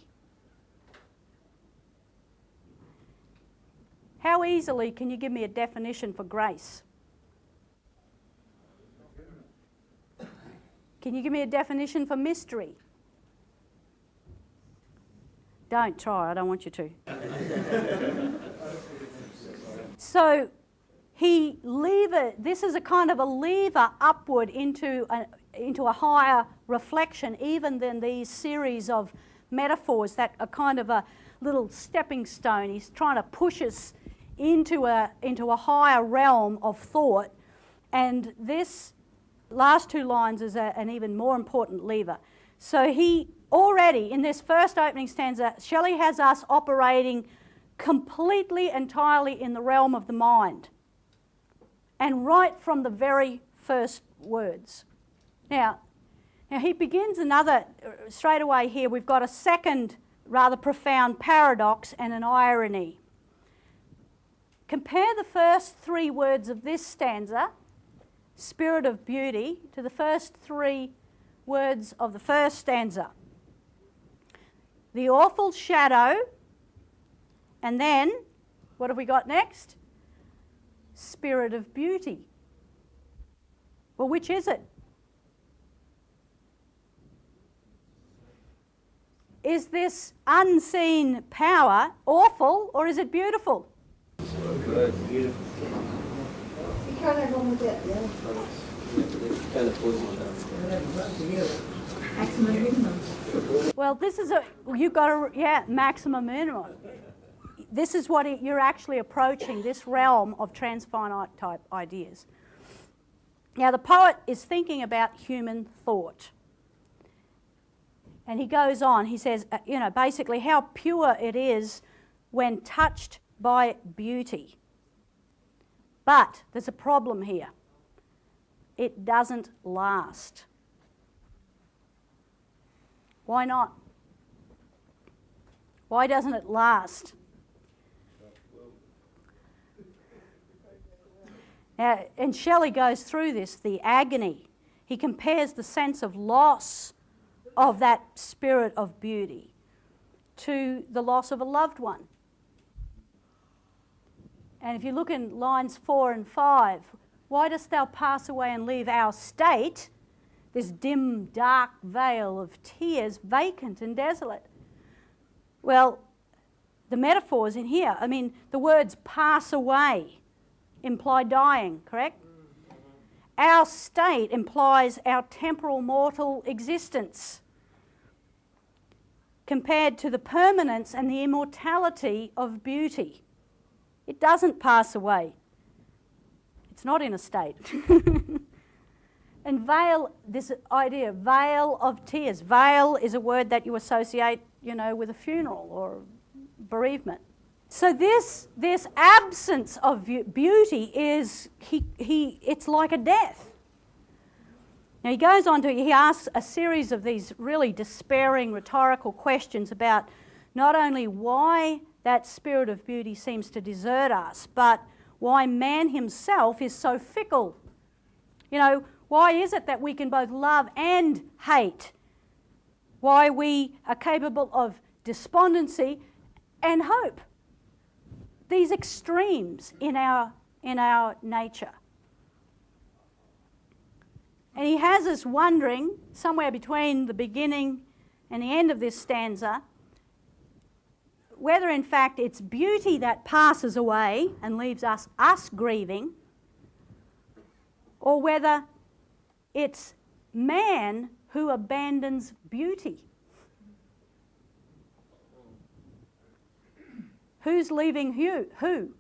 How easily can you give me a definition for grace? Can you give me a definition for mystery? Don't try, I don't want you to. So this is a kind of a lever upward into a higher reflection, even than these series of metaphors that are kind of a little stepping stone. He's trying to push us into a higher realm of thought, and this last two lines is an even more important lever. So he already, in this first opening stanza, Shelley has us operating completely, entirely in the realm of the mind, and right from the very first words. Now he begins another, straight away here, we've got a second rather profound paradox and an irony. Compare the first three words of this stanza, spirit of beauty, to the first three words of the first stanza. The awful shadow, and then, what have we got next? Spirit of beauty. Well, which is it? Is this unseen power awful, or is it beautiful? You can't have one with it, maximum minimum. Well, this is maximum minimum. This is what you're actually approaching, this realm of transfinite type ideas. Now, the poet is thinking about human thought. And he goes on, he says, basically how pure it is when touched by beauty. But there's a problem here. It doesn't last. Why not? Why doesn't it last? Now, and Shelley goes through this, the agony. He compares the sense of loss of that spirit of beauty to the loss of a loved one. And if you look in lines 4 and 5, why dost thou pass away and leave our state, this dim, dark veil of tears, vacant and desolate? Well, the metaphors in here, the words pass away imply dying, correct? Our state implies our temporal mortal existence compared to the permanence and the immortality of beauty. It doesn't pass away. It's not in a state. And veil, this idea, veil of tears. Veil is a word that you associate, with a funeral or bereavement. So this absence of beauty is, it's like a death. Now he asks a series of these really despairing rhetorical questions about not only why that spirit of beauty seems to desert us, but why man himself is so fickle. You know, why is it that we can both love and hate? Why we are capable of despondency and hope. These extremes in our nature. And he has us wondering, somewhere between the beginning and the end of this stanza, whether in fact it's beauty that passes away and leaves us grieving, or whether it's man who abandons beauty. Who's leaving who?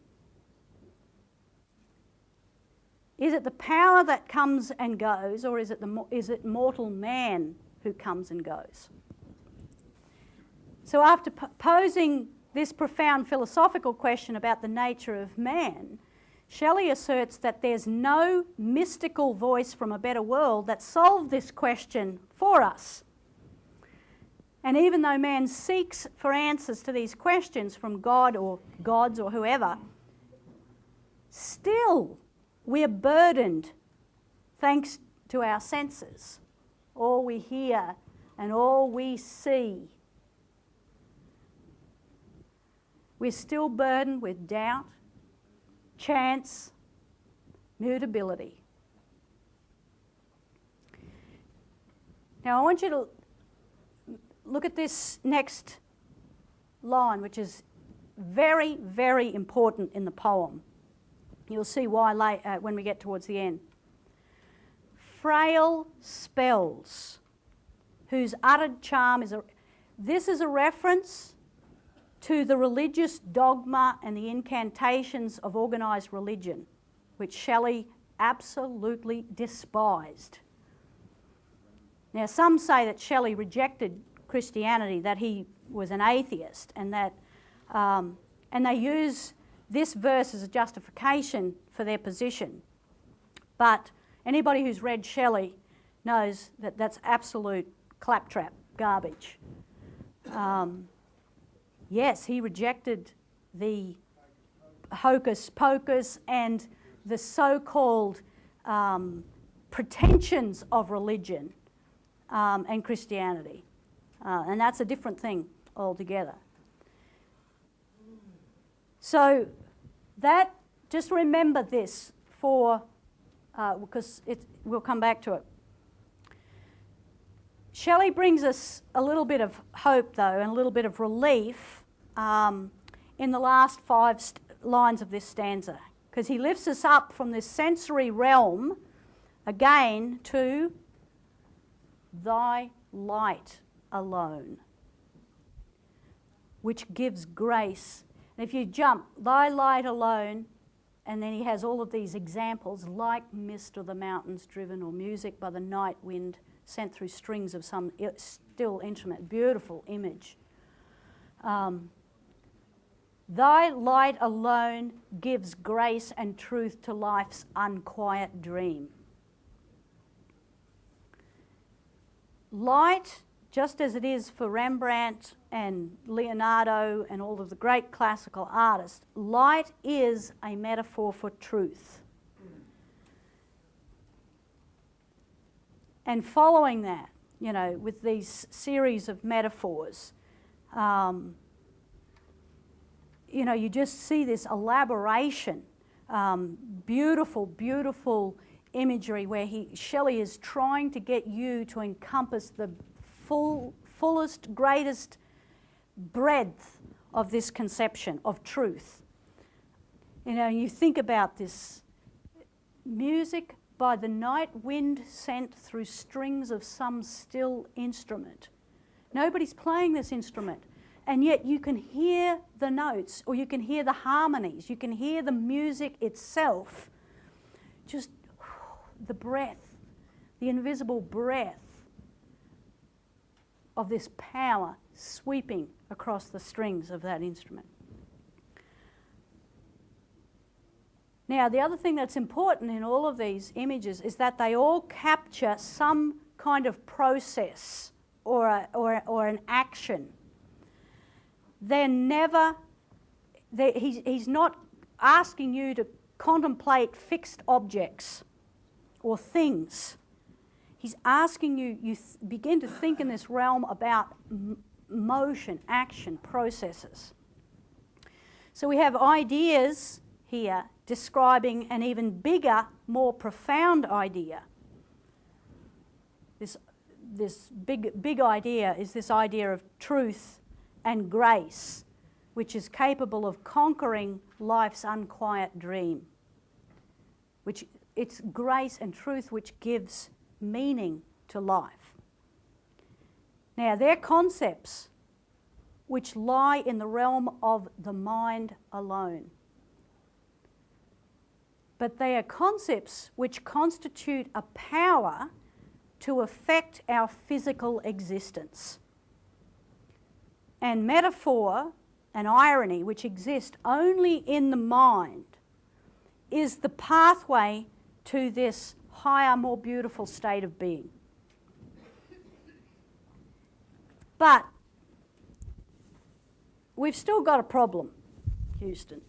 Is it the power that comes and goes, or is it mortal man who comes and goes? So after posing this profound philosophical question about the nature of man, Shelley asserts that there's no mystical voice from a better world that solved this question for us. And even though man seeks for answers to these questions from God or gods or whoever, still we're burdened, thanks to our senses, all we hear and all we see. We're still burdened with doubt, chance, mutability. Now I want you to look at this next line, which is very, very important in the poem. You'll see why when we get towards the end. Frail spells, whose uttered charm is this is a reference to the religious dogma and the incantations of organised religion, which Shelley absolutely despised. Now, some say that Shelley rejected Christianity, that he was an atheist, and that, and they use this verse as a justification for their position. But anybody who's read Shelley knows that that's absolute claptrap garbage. Yes, he rejected the hocus pocus and the so-called pretensions of religion and Christianity. And that's a different thing altogether. So that, just remember this for, because we'll come back to it. Shelley brings us a little bit of hope, though, and a little bit of relief in the last 5 lines of this stanza, because he lifts us up from this sensory realm again to thy light alone, which gives grace. And if you jump, thy light alone, and then he has all of these examples, like mist of the mountains driven, or music by the night wind sent through strings of some still instrument. Beautiful image. Thy light alone gives grace and truth to life's unquiet dream. Light, just as it is for Rembrandt and Leonardo and all of the great classical artists, light is a metaphor for truth. And following that, you know, with these series of metaphors, you know, you just see this elaboration, beautiful, beautiful imagery where Shelley is trying to get you to encompass the fullest, greatest breadth of this conception of truth. You know, you think about this music by the night wind sent through strings of some still instrument. Nobody's playing this instrument, and yet you can hear the notes, or you can hear the harmonies, you can hear the music itself, just the breath, the invisible breath of this power sweeping across the strings of that instrument. Now, the other thing that's important in all of these images is that they all capture some kind of process or an action. They're never, he's not asking you to contemplate fixed objects or things. He's asking you, begin to think in this realm about motion, action, processes. So we have ideas here describing an even bigger, more profound idea. This big idea is this idea of truth and grace, which is capable of conquering life's unquiet dream. Which it's grace and truth which gives meaning to life. Now, they're concepts which lie in the realm of the mind alone. But they are concepts which constitute a power to affect our physical existence. And metaphor and irony, which exist only in the mind, is the pathway to this higher, more beautiful state of being. But we've still got a problem, Houston.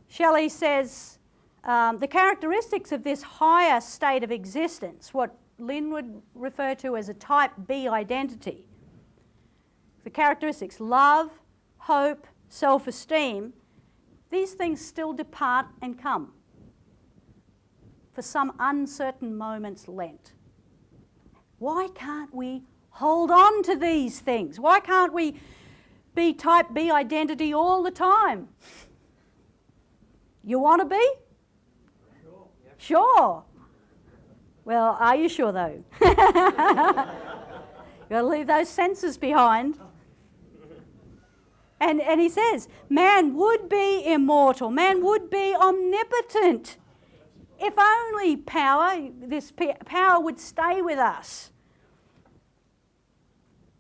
Shelley says the characteristics of this higher state of existence, what Lynn would refer to as a type B identity, the characteristics, love, hope, self-esteem, these things still depart and come for some uncertain moments lent. Why can't we hold on to these things? Why can't we be type B identity all the time? You want to be? Sure. Yeah. Sure. Well, are you sure though? You've got to leave those senses behind. And he says, man would be immortal, man would be omnipotent. If only this power would stay with us.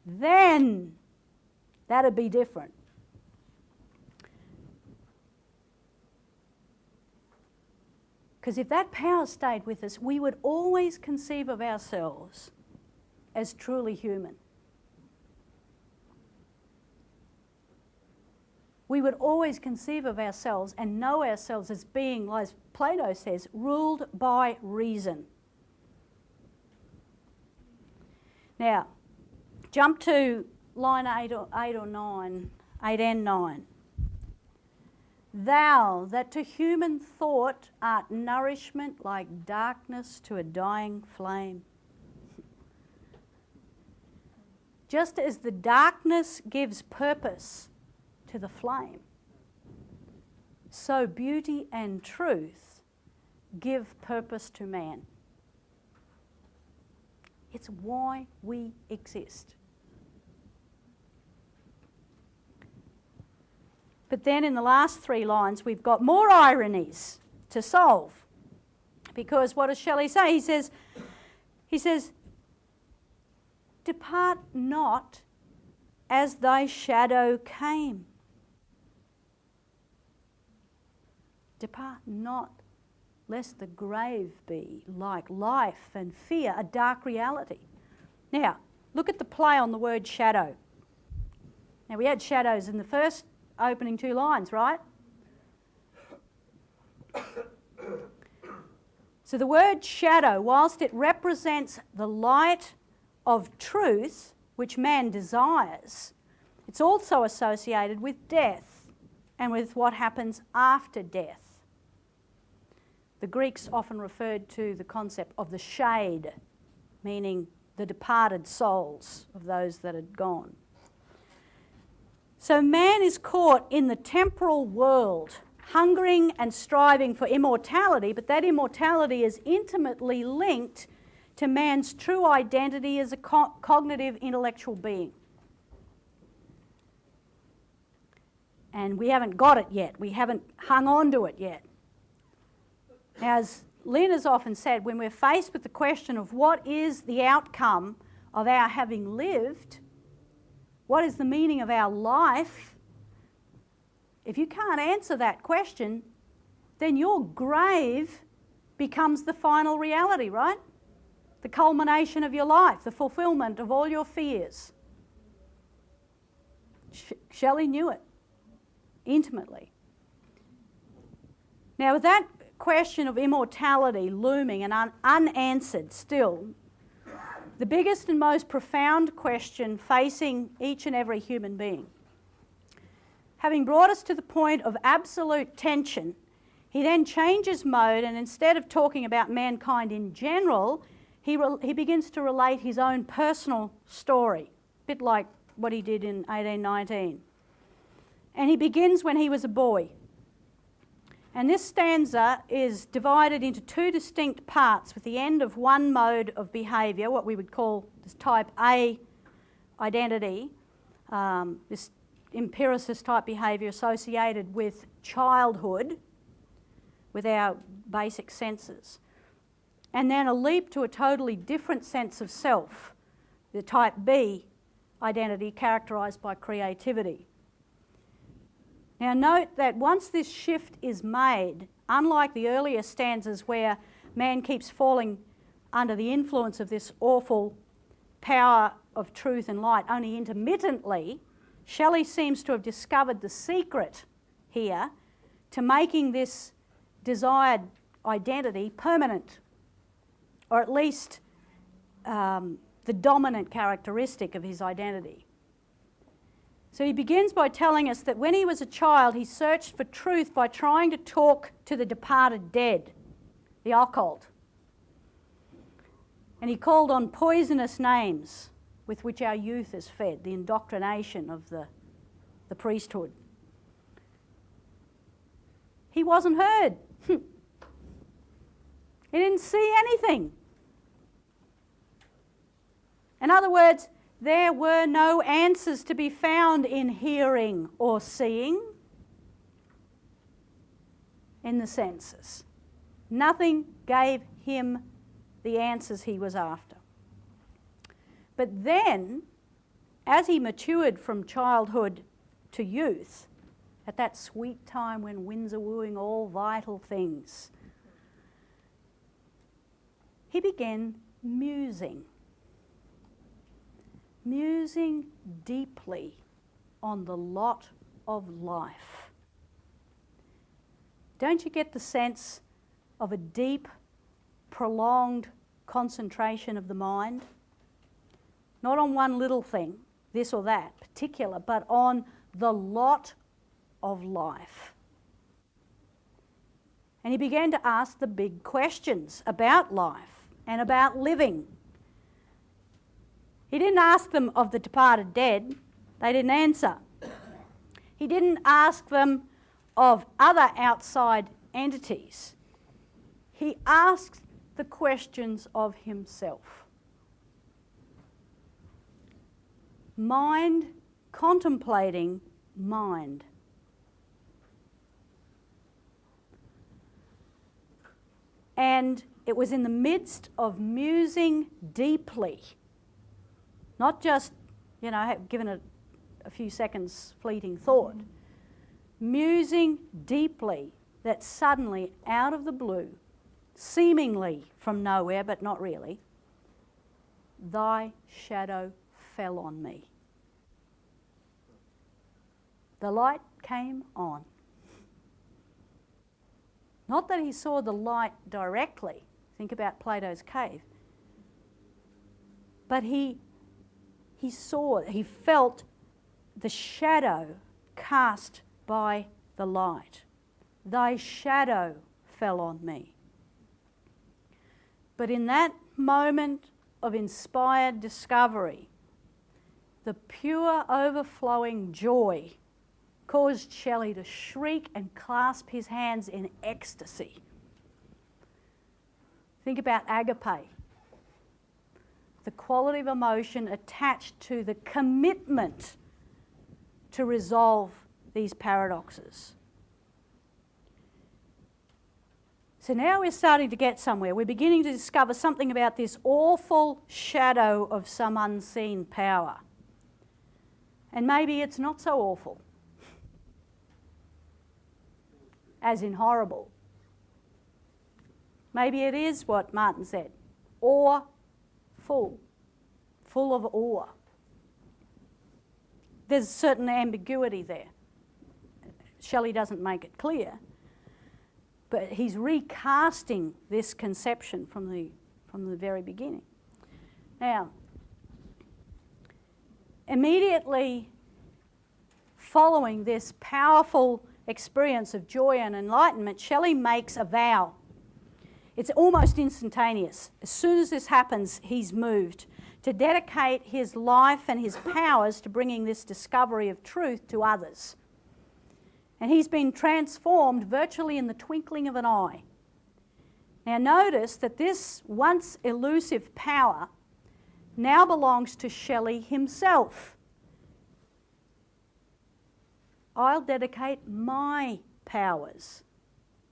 Then that'd be different. Because if that power stayed with us, we would always conceive of ourselves as truly human. We would always conceive of ourselves and know ourselves as being, as Plato says, ruled by reason. Now, jump to line 8 or 9, 8 and 9. Thou, that to human thought art nourishment like darkness to a dying flame. Just as the darkness gives purpose to the flame, so beauty and truth give purpose to man. It's why we exist. But then in the last 3 lines, we've got more ironies to solve. Because what does Shelley say? He says, depart not as thy shadow came. Depart not, lest the grave be, like life and fear, a dark reality. Now, look at the play on the word shadow. Now, we had shadows in the first opening 2 lines, right? So the word shadow, whilst it represents the light of truth, which man desires, it's also associated with death and with what happens after death. The Greeks often referred to the concept of the shade, meaning the departed souls of those that had gone. So man is caught in the temporal world, hungering and striving for immortality, but that immortality is intimately linked to man's true identity as a cognitive intellectual being. And we haven't got it yet. We haven't hung on to it yet. As Lynn has often said, when we're faced with the question of what is the outcome of our having lived, what is the meaning of our life, if you can't answer that question, then your grave becomes the final reality, right? The culmination of your life, the fulfillment of all your fears. Shelley knew it intimately. Now, with that question of immortality looming and unanswered still, the biggest and most profound question facing each and every human being, having brought us to the point of absolute tension, he then changes mode, and instead of talking about mankind in general, he begins to relate his own personal story, a bit like what he did in 1819. And he begins when he was a boy. And this stanza is divided into two distinct parts, with the end of one mode of behaviour, what we would call this type A identity, this empiricist type behaviour associated with childhood, with our basic senses. And then a leap to a totally different sense of self, the type B identity characterised by creativity. Now note that once this shift is made, unlike the earlier stanzas where man keeps falling under the influence of this awful power of truth and light only intermittently, Shelley seems to have discovered the secret here to making this desired identity permanent, or at least the dominant characteristic of his identity. So he begins by telling us that when he was a child, he searched for truth by trying to talk to the departed dead, the occult. And he called on poisonous names with which our youth is fed, the indoctrination of the priesthood. He wasn't heard. He didn't see anything. In other words, there were no answers to be found in hearing or seeing in the senses. Nothing gave him the answers he was after. But then, as he matured from childhood to youth, at that sweet time when winds are wooing all vital things, he began musing deeply on the lot of life. Don't you get the sense of a deep, prolonged concentration of the mind? Not on one little thing, this or that particular, but on the lot of life. And he began to ask the big questions about life and about living. He didn't ask them of the departed dead. They didn't answer. He didn't ask them of other outside entities. He asked the questions of himself. Mind contemplating mind. And it was in the midst of musing deeply, not just, given it a few seconds fleeting thought, musing deeply, that suddenly, out of the blue, seemingly from nowhere, but not really, thy shadow fell on me. The light came on. Not that he saw the light directly, think about Plato's cave, but he felt the shadow cast by the light. Thy shadow fell on me. But in that moment of inspired discovery, the pure overflowing joy caused Shelley to shriek and clasp his hands in ecstasy. Think about agape, the quality of emotion attached to the commitment to resolve these paradoxes. So now we're starting to get somewhere. We're beginning to discover something about this awful shadow of some unseen power. And maybe it's not so awful. as in horrible. Maybe it is what Martin said, full of awe. There's certain ambiguity there. Shelley doesn't make it clear, but he's recasting this conception from the very beginning. Now, immediately following this powerful experience of joy and enlightenment, Shelley makes a vow. It's almost instantaneous. As soon as this happens, he's moved to dedicate his life and his powers to bringing this discovery of truth to others. And he's been transformed virtually in the twinkling of an eye. Now notice that this once elusive power now belongs to Shelley himself. I'll dedicate my powers.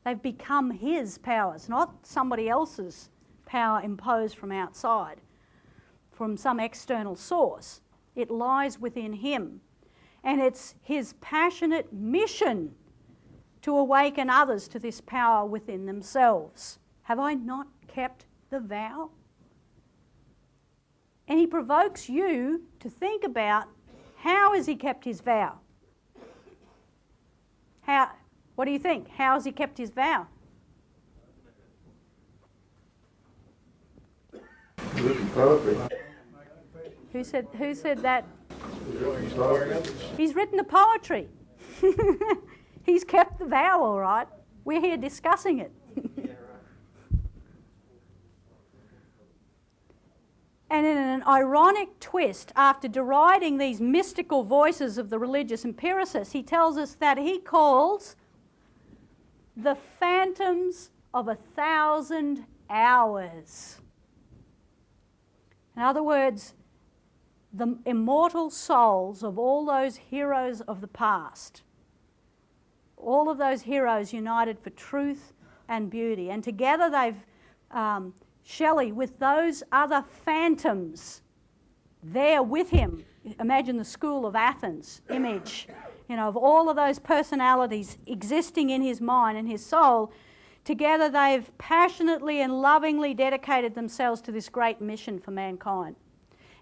They've become his powers, not somebody else's power imposed from outside, from some external source. It lies within him. And it's his passionate mission to awaken others to this power within themselves. Have I not kept the vow? And he provokes you to think about, how has he kept his vow? What do you think? How has he kept his vow? Who said that? He's written the poetry. He's kept the vow, all right. We're here discussing it. And in an ironic twist, after deriding these mystical voices of the religious empiricists, he tells us that he calls the phantoms of 1,000 hours. In other words, the immortal souls of all those heroes of the past. All of those heroes united for truth and beauty. And together they've, Shelley, with those other phantoms there with him, imagine the school of Athens image, of all of those personalities existing in his mind and his soul, together they've passionately and lovingly dedicated themselves to this great mission for mankind.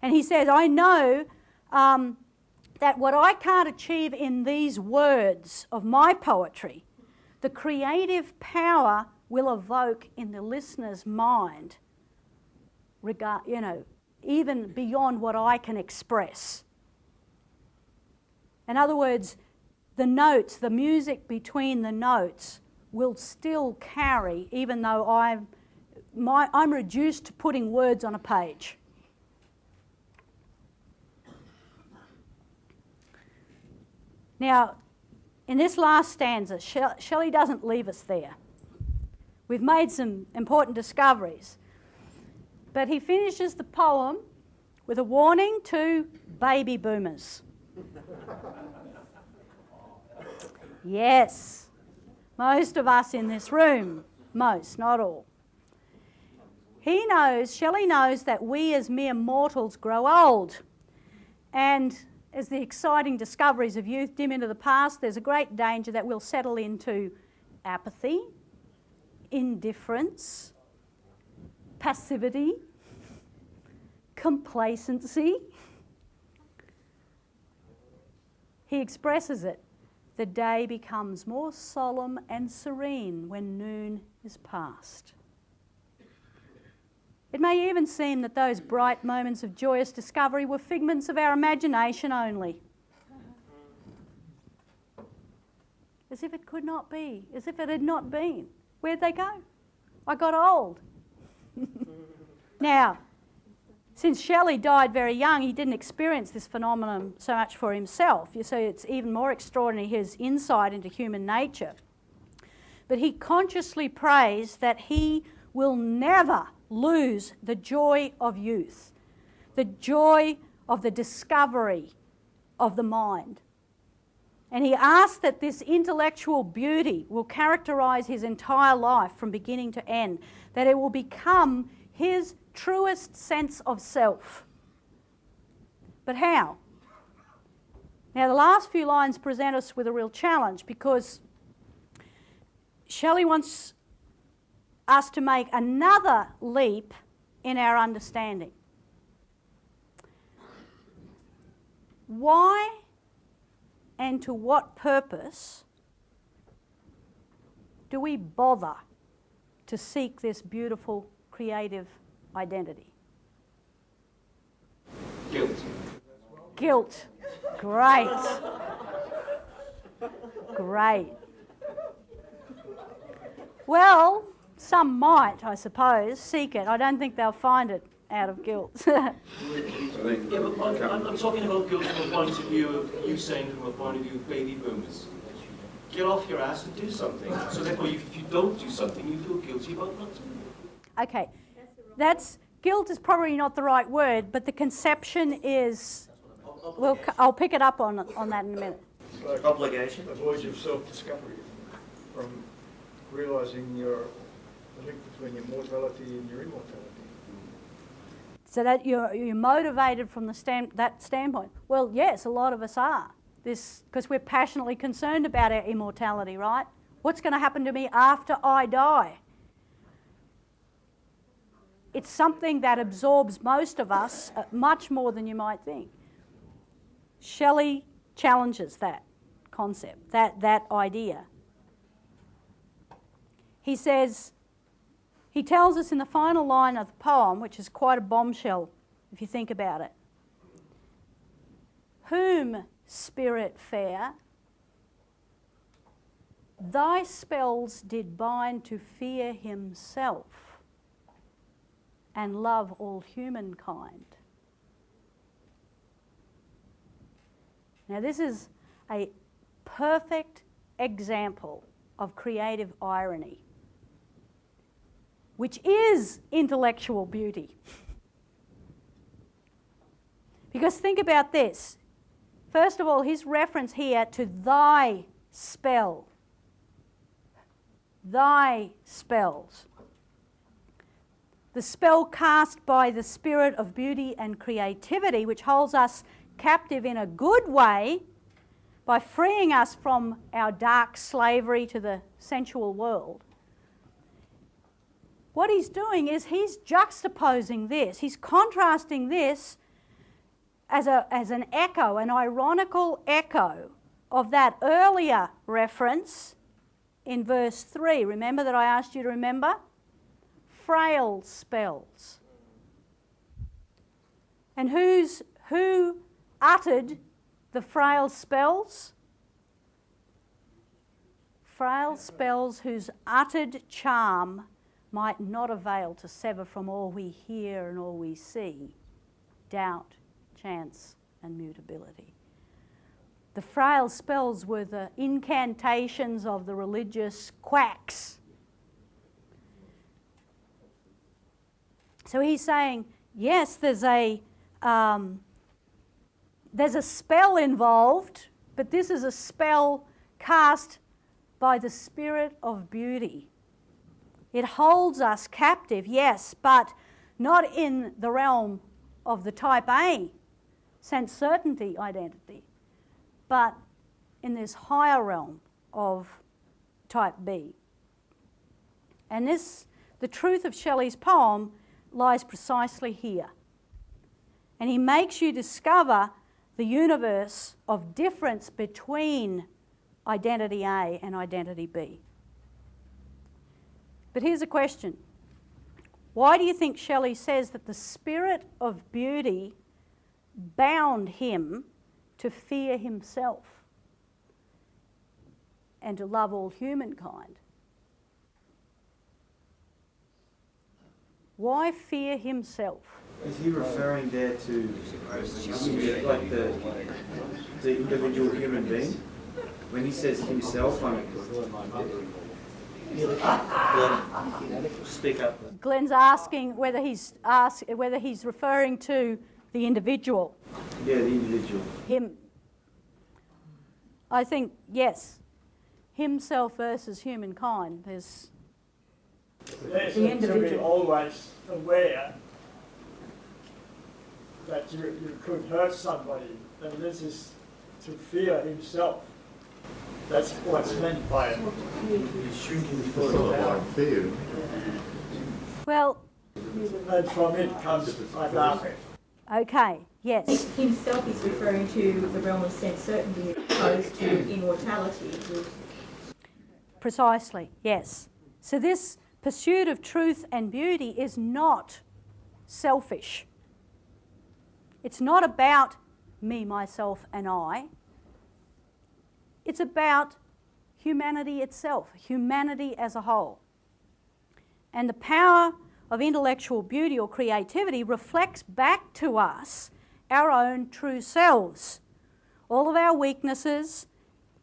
And he says, I know that what I can't achieve in these words of my poetry, the creative power will evoke in the listener's mind, even beyond what I can express. In other words, the notes, the music between the notes will still carry, even though I'm reduced to putting words on a page. Now, in this last stanza, Shelley doesn't leave us there. We've made some important discoveries. But he finishes the poem with a warning to baby boomers. Yes, most of us in this room, most, not all. Shelley knows that we as mere mortals grow old. And as the exciting discoveries of youth dim into the past, there's a great danger that we'll settle into apathy, indifference, passivity, complacency. He expresses it. The day becomes more solemn and serene when noon is past. It may even seem that those bright moments of joyous discovery were figments of our imagination only. As if it could not be, as if it had not been. Where'd they go? I got old. Now, since Shelley died very young, he didn't experience this phenomenon so much for himself. You see, it's even more extraordinary, his insight into human nature. But he consciously prays that he will never lose the joy of youth, the joy of the discovery of the mind. And he asks that this intellectual beauty will characterize his entire life from beginning to end, that it will become his truest sense of self. But how? Now, the last few lines present us with a real challenge, because Shelley wants us to make another leap in our understanding. Why and to what purpose do we bother to seek this beautiful creative identity? Guilt. Guilt. Great. Great. Well, some might, I suppose, seek it. I don't think they'll find it out of guilt. Yeah, but I'm talking about guilt from a point of view of you saying from a point of view of baby boomers. Get off your ass and do something. So therefore, if you don't do something, you feel guilty about not doing it. Okay, guilt is probably not the right word, but the conception is. I'll pick it up on that in a minute. Like Obligation. a voyage of self-discovery, from realising the link between your mortality and your immortality. So that you're motivated from that standpoint. Well, yes, a lot of us are. Because we're passionately concerned about our immortality, right? What's going to happen to me after I die? It's something that absorbs most of us much more than you might think. Shelley challenges that concept, that idea. He says, he tells us in the final line of the poem, which is quite a bombshell if you think about it. Whom, spirit fair, thy spells did bind to fear himself and love all humankind. Now this is a perfect example of creative irony, which is intellectual beauty. Because think about this. First of all, his reference here to thy spell. Thy spells. The spell cast by the spirit of beauty and creativity, which holds us captive in a good way by freeing us from our dark slavery to the sensual world. What he's doing is he's juxtaposing this. He's contrasting this as an echo, an ironical echo of that earlier reference in verse 3. Remember that I asked you to remember? Frail spells. And who uttered the frail spells? Frail spells whose uttered charm might not avail to sever from all we hear and all we see doubt, chance, and mutability. The frail spells were the incantations of the religious quacks. So he's saying, yes, there's a spell involved, but this is a spell cast by the spirit of beauty. It holds us captive, yes, but not in the realm of the type A sense certainty identity, but in this higher realm of type B. And the truth of Shelley's poem lies precisely here. And he makes you discover the universe of difference between identity A and identity B. But here's a question. Why do you think Shelley says that the spirit of beauty bound him to fear himself and to love all humankind? Why fear himself? Is he referring there to like the individual human being? When he says himself, speak up. Glenn's asking whether he's referring to the individual. Yeah, the individual. Him. I think yes. Himself versus humankind. There's the individual. To be always aware that you could hurt somebody, and this is to fear himself. That's what's meant by fear. Well, And from it comes agape. okay, yes. Himself is referring to the realm of sense certainty as opposed to immortality. Precisely, yes. So this pursuit of truth and beauty is not selfish. It's not about me, myself, and I. It's about humanity itself, humanity as a whole. And the power of intellectual beauty or creativity reflects back to us our own true selves, all of our weaknesses,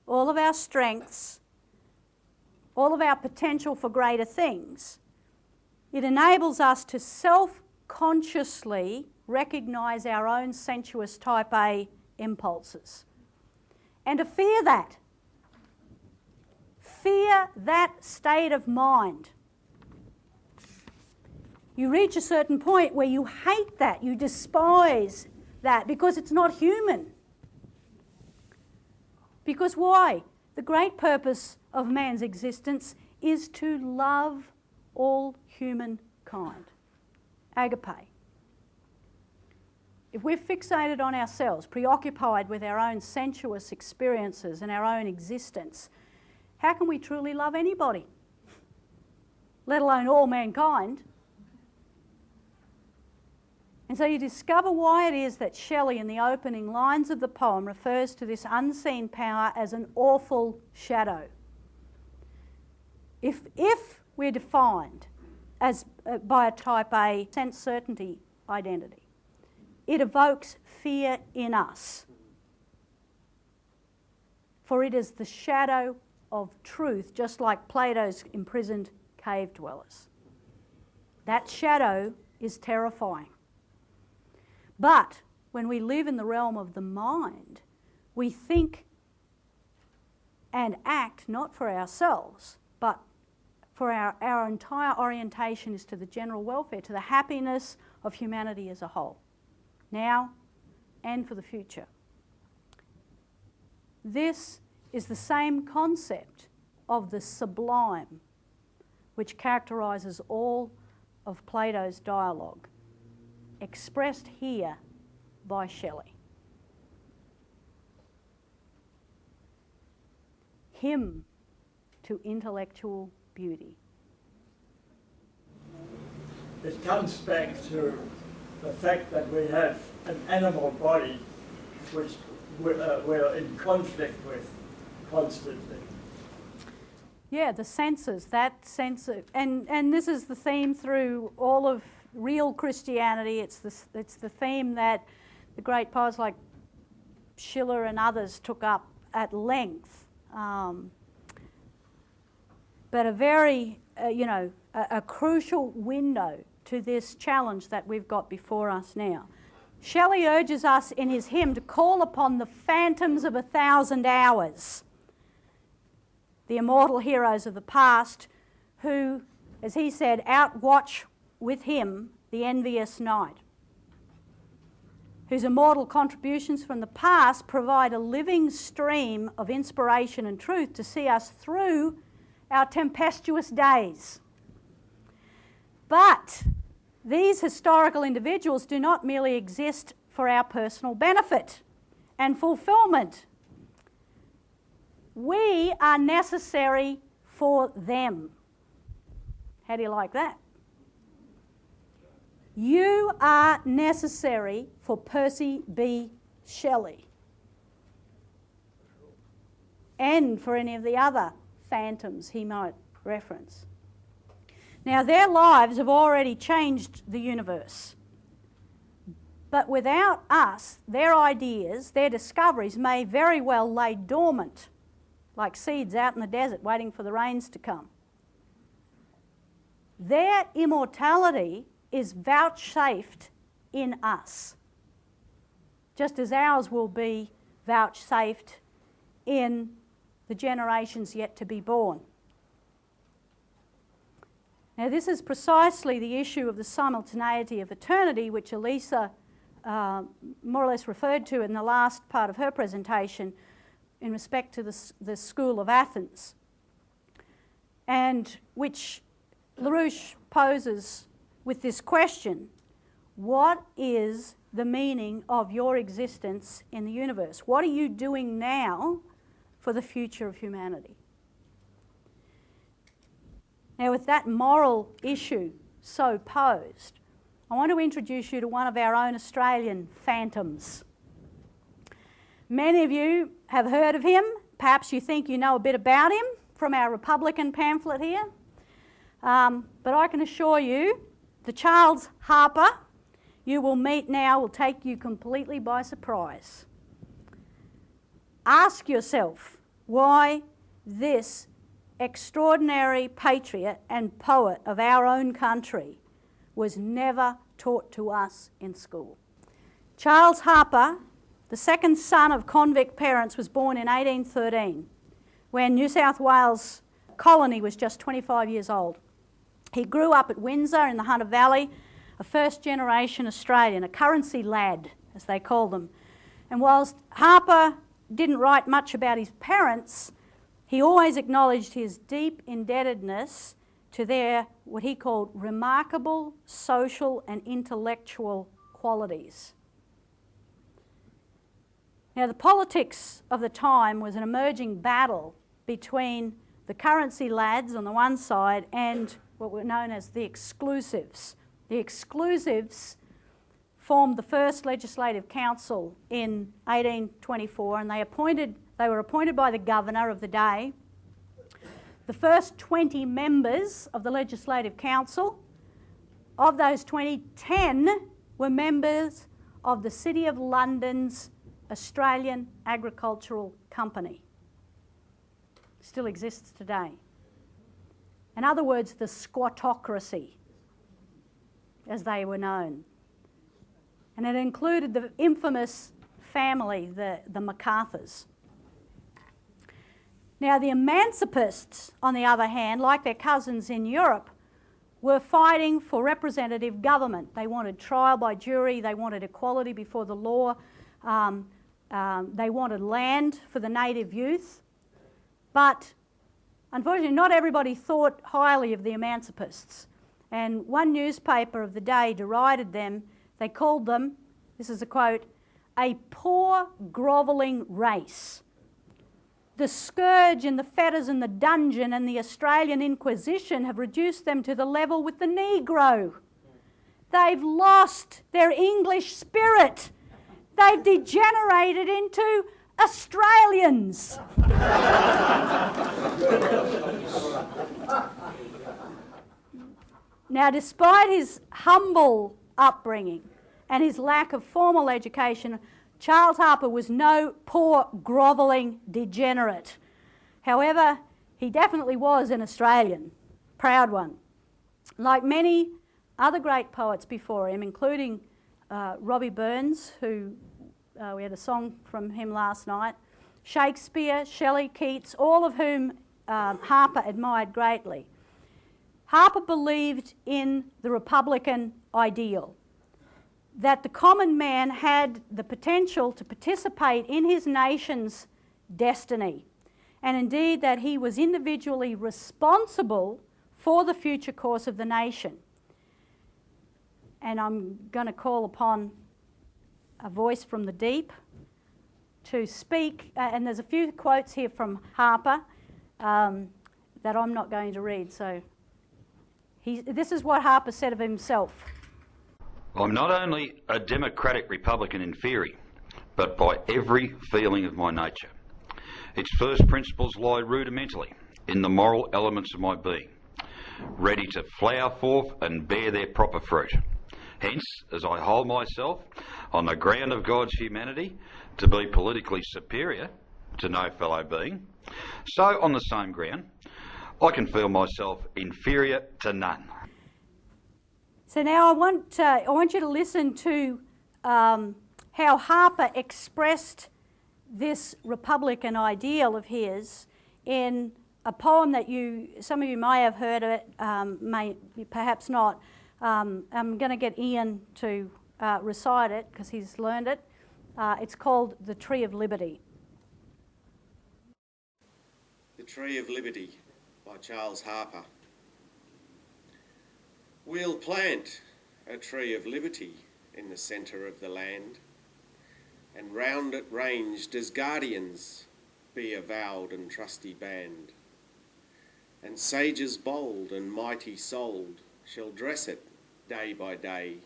all of our strengths, all of our potential for greater things. It enables us to self-consciously recognise our own sensuous type A impulses and to fear that. Fear that state of mind. You reach a certain point where you hate that, you despise that because it's not human. Because why? The great purpose of man's existence is to love all humankind. Agape. If we're fixated on ourselves, preoccupied with our own sensuous experiences and our own existence, how can we truly love anybody? Let alone all mankind. And so you discover why it is that Shelley, in the opening lines of the poem, refers to this unseen power as an awful shadow. If we're defined as by a type A sense certainty identity, it evokes fear in us. For it is the shadow of truth, just like Plato's imprisoned cave dwellers. That shadow is terrifying. But when we live in the realm of the mind, we think and act not for ourselves, but for our entire orientation is to the general welfare, to the happiness of humanity as a whole, now and for the future. This is the same concept of the sublime which characterises all of Plato's dialogue, expressed here by Shelley. Hymn to intellectual beauty. It comes back to the fact that we have an animal body which we're in conflict with constantly. Yeah, the senses, that sense of, and this is the theme through all of real Christianity. It's the theme that the great poets like Schiller and others took up at length. But a very, a crucial window to this challenge that we've got before us now. Shelley urges us in his hymn to call upon the phantoms of 1,000 hours, the immortal heroes of the past who, as he said, outwatch with him the envious night, whose immortal contributions from the past provide a living stream of inspiration and truth to see us through our tempestuous days. But these historical individuals do not merely exist for our personal benefit and fulfillment. We are necessary for them. How do you like that? You are necessary for Percy B. Shelley and for any of the other phantoms he might reference. Now, their lives have already changed the universe. But without us, their ideas, their discoveries may very well lay dormant, like seeds out in the desert waiting for the rains to come. Their immortality is vouchsafed in us, just as ours will be vouchsafed in the generations yet to be born. Now, this is precisely the issue of the simultaneity of eternity, which Elisa more or less referred to in the last part of her presentation, in respect to the School of Athens, and which LaRouche poses with this question: what is the meaning of your existence in the universe? What are you doing now for the future of humanity? Now, with that moral issue so posed, I want to introduce you to one of our own Australian phantoms. Many of you have heard of him. Perhaps you think you know a bit about him from our Republican pamphlet here. But I can assure you, the Charles Harpur you will meet now will take you completely by surprise. Ask yourself why this extraordinary patriot and poet of our own country was never taught to us in school. Charles Harpur, the second son of convict parents, was born in 1813 when New South Wales colony was just 25 years old. He grew up at Windsor in the Hunter Valley, a first-generation Australian, a currency lad, as they call them. And whilst Harpur didn't write much about his parents, he always acknowledged his deep indebtedness to their, what he called, remarkable social and intellectual qualities. Now, the politics of the time was an emerging battle between the currency lads on the one side and what were known as the exclusives. The exclusives formed the first Legislative Council in 1824, and they were appointed by the governor of the day. The first 20 members of the Legislative Council, of those 20, 10 were members of the City of London's Australian Agricultural Company. Still exists today. In other words, the squattocracy, as they were known. And it included the infamous family, the MacArthurs. Now, the emancipists, on the other hand, like their cousins in Europe, were fighting for representative government. They wanted trial by jury, they wanted equality before the law, they wanted land for the native youth. But unfortunately, not everybody thought highly of the emancipists. And one newspaper of the day derided them. They called them, this is a quote, a poor, grovelling race. The scourge and the fetters and the dungeon and the Australian Inquisition have reduced them to the level with the Negro. They've lost their English spirit. They've degenerated into Australians. Now, despite his humble upbringing and his lack of formal education, Charles Harpur was no poor, grovelling degenerate. However, he definitely was an Australian, proud one. Like many other great poets before him, including Robbie Burns, who we had a song from him last night, Shakespeare, Shelley, Keats, all of whom Harpur admired greatly. Harpur believed in the Republican ideal, that the common man had the potential to participate in his nation's destiny, and indeed that he was individually responsible for the future course of the nation. And I'm going to call upon a voice from the deep to speak, and there's a few quotes here from Harpur that I'm not going to read, so this is what Harpur said of himself. I'm not only a democratic Republican in theory, but by every feeling of my nature. Its first principles lie rudimentarily in the moral elements of my being, ready to flower forth and bear their proper fruit. Hence, as I hold myself on the ground of God's humanity to be politically superior to no fellow being, so on the same ground, I can feel myself inferior to none. So now I want you to listen to how Harpur expressed this Republican ideal of his in a poem that some of you may have heard of it, perhaps not. I'm going to get Ian to recite it because he's learned it. It's called The Tree of Liberty. Tree of Liberty by Charles Harpur. We'll plant a tree of liberty in the centre of the land, and round it ranged as guardians be a vowed and trusty band, and sages bold and mighty souled shall dress it day by day,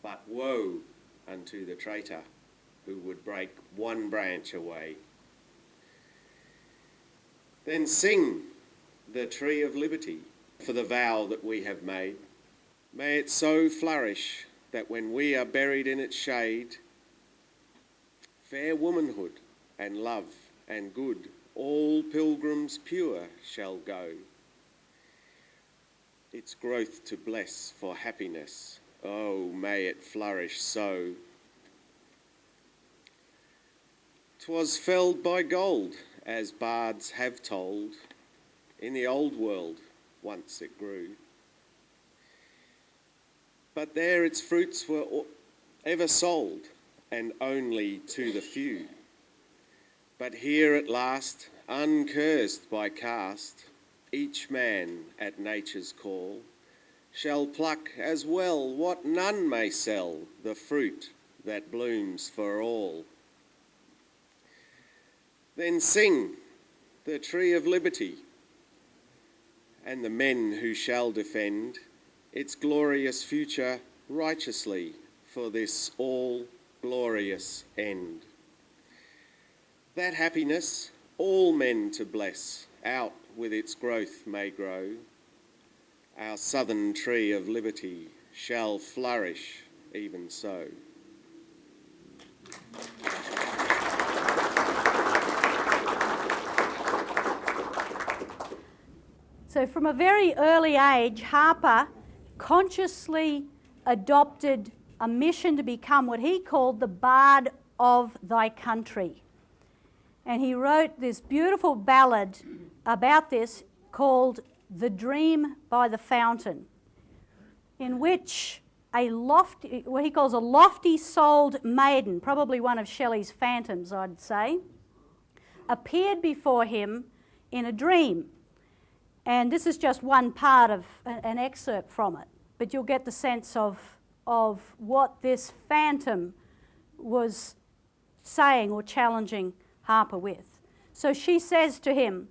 but woe unto the traitor who would break one branch away. Then sing the Tree of Liberty for the vow that we have made. May it so flourish that when we are buried in its shade, fair womanhood and love and good, all pilgrims pure shall go. Its growth to bless for happiness, oh, may it flourish so. 'Twas felled by gold, as bards have told, in the old world once it grew. But there its fruits were ever sold, and only to the few. But here at last, uncursed by caste, each man at nature's call shall pluck as well what none may sell, the fruit that blooms for all. Then sing the Tree of Liberty, and the men who shall defend its glorious future righteously for this all glorious end. That happiness all men to bless out with its growth may grow. Our southern Tree of Liberty shall flourish even so. So from a very early age, Harpur consciously adopted a mission to become what he called the Bard of thy country. And he wrote this beautiful ballad about this called The Dream by the Fountain, in which what he calls a lofty-souled maiden, probably one of Shelley's phantoms, I'd say, appeared before him in a dream. And this is just one part of an excerpt from it, but you'll get the sense of what this phantom was saying or challenging Harpur with. So she says to him,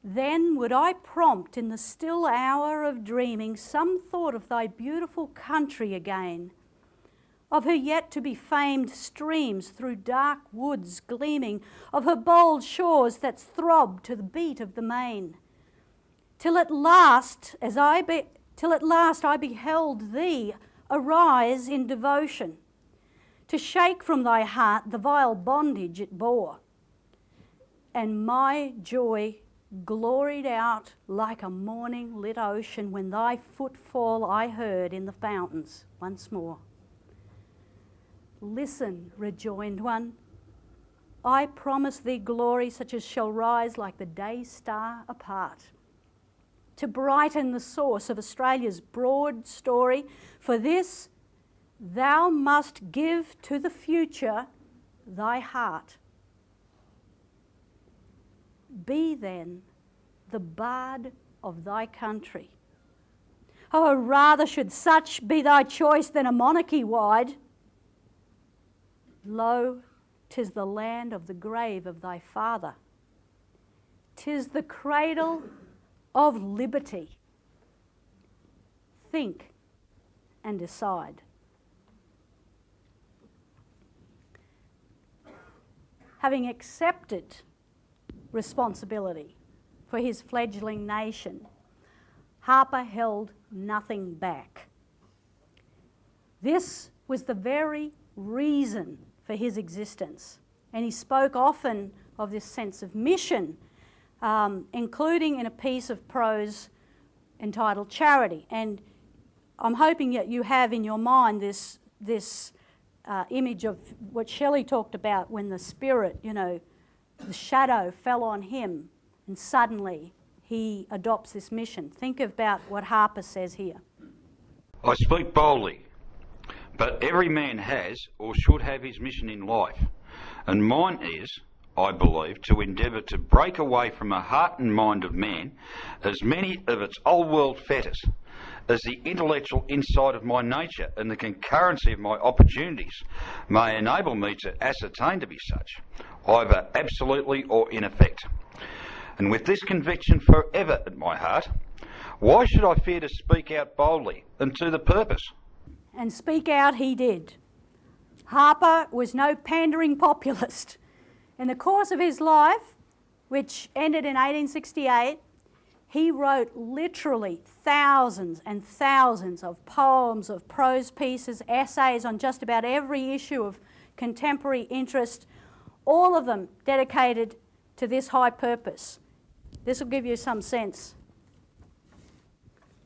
"Then would I prompt in the still hour of dreaming some thought of thy beautiful country again, of her yet to be famed streams through dark woods gleaming, of her bold shores that throb to the beat of the main, till at last I beheld thee arise in devotion, to shake from thy heart the vile bondage it bore. And my joy gloried out like a morning lit ocean when thy footfall I heard in the fountains once more." "Listen," rejoined one, "I promise thee glory such as shall rise like the day star apart, to brighten the source of Australia's broad story. For this thou must give to the future thy heart. Be then the bard of thy country. Oh, rather should such be thy choice than a monarchy wide. Lo, 'tis the land of the grave of thy father. 'Tis the cradle of liberty. Think and decide." Having accepted responsibility for his fledgling nation, Harpur held nothing back. This was the very reason for his existence, and he spoke often of this sense of mission, including in a piece of prose entitled Charity. And I'm hoping that you have in your mind this image of what Shelley talked about when the spirit, the shadow fell on him and suddenly he adopts this mission. Think about what Harpur says here. "I speak boldly, but every man has or should have his mission in life, and mine is, I believe, to endeavour to break away from the heart and mind of man as many of its old world fetters as the intellectual insight of my nature and the concurrency of my opportunities may enable me to ascertain to be such, either absolutely or in effect. And with this conviction forever at my heart, why should I fear to speak out boldly and to the purpose? And speak out he did. Harpur was no pandering populist. In the course of his life, which ended in 1868, he wrote literally thousands and thousands of poems, of prose pieces, essays on just about every issue of contemporary interest, all of them dedicated to this high purpose. This will give you some sense.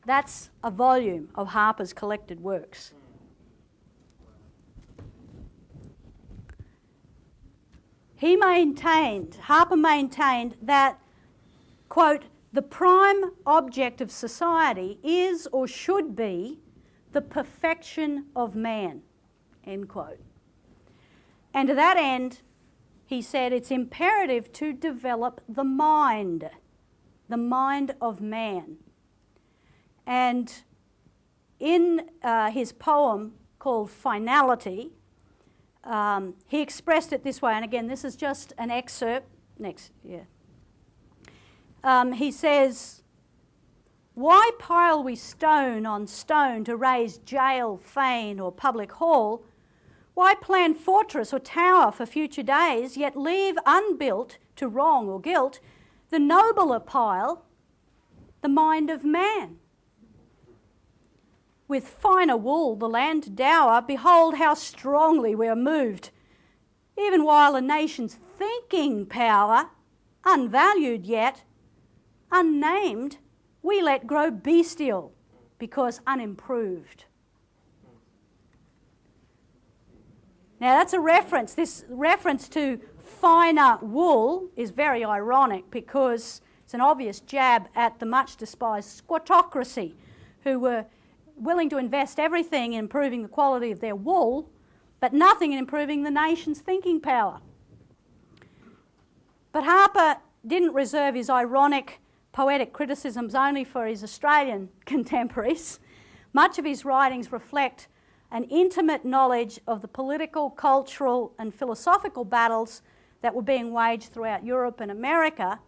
That's a volume of Harpur's collected works. Harpur maintained that, quote, the prime object of society is or should be the perfection of man, end quote. And to that end, he said it's imperative to develop the mind of man. And in his poem called Finality, he expressed it this way, and again, this is just an excerpt. He says, why pile we stone on stone to raise jail, fane, or public hall? Why plan fortress or tower for future days, yet leave unbuilt to wrong or guilt the nobler pile, the mind of man? With finer wool the land to dower, behold how strongly we are moved, even while a nation's thinking power, unvalued yet, unnamed, we let grow bestial because unimproved. Now that's a reference. This reference to finer wool is very ironic because it's an obvious jab at the much despised squattocracy, who were willing to invest everything in improving the quality of their wool, but nothing in improving the nation's thinking power. But Harpur didn't reserve his ironic poetic criticisms only for his Australian contemporaries. Much of his writings reflect an intimate knowledge of the political, cultural and philosophical battles that were being waged throughout Europe and America,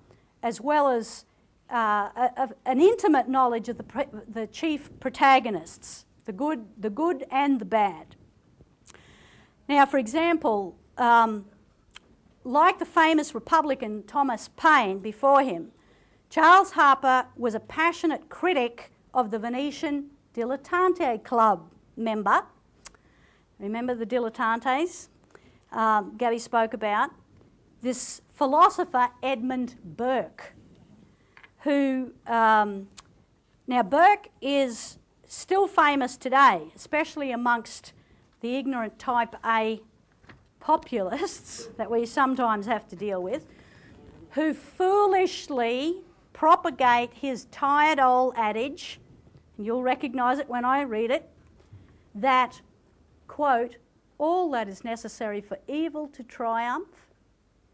as well as an intimate knowledge of the chief protagonists, the good and the bad. Now, for example, like the famous Republican Thomas Paine before him, Charles Harpur was a passionate critic of the Venetian Dilettante Club member. Remember the dilettantes Gabby spoke about? This philosopher, Edmund Burke, who, now Burke is still famous today, especially amongst the ignorant type A populists that we sometimes have to deal with, who foolishly propagate his tired old adage, and you'll recognise it when I read it, that, quote, all that is necessary for evil to triumph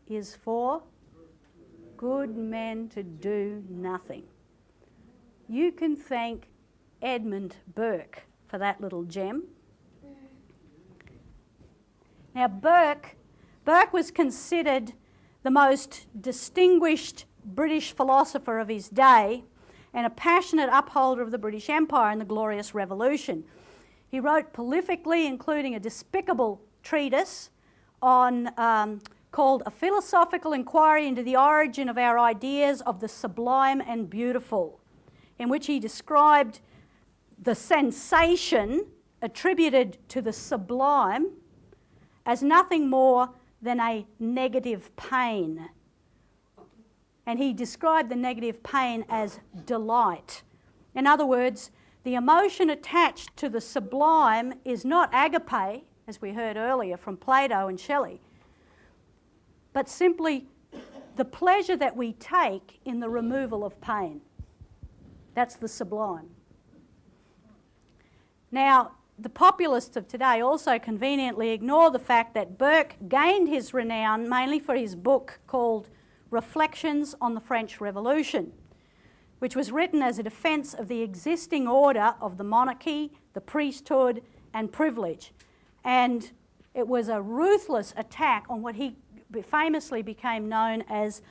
is for good men to do nothing. You can thank Edmund Burke for that little gem. Now Burke was considered the most distinguished British philosopher of his day and a passionate upholder of the British Empire and the Glorious Revolution. He wrote prolifically, including a despicable treatise on called A Philosophical Inquiry into the Origin of Our Ideas of the Sublime and Beautiful, in which he described the sensation attributed to the sublime as nothing more than a negative pain. And he described the negative pain as delight. In other words, the emotion attached to the sublime is not agape, as we heard earlier from Plato and Shelley, but simply the pleasure that we take in the removal of pain. That's the sublime. Now, the populists of today also conveniently ignore the fact that Burke gained his renown mainly for his book called Reflections on the French Revolution, which was written as a defence of the existing order of the monarchy, the priesthood and privilege. And it was a ruthless attack on what he famously became known as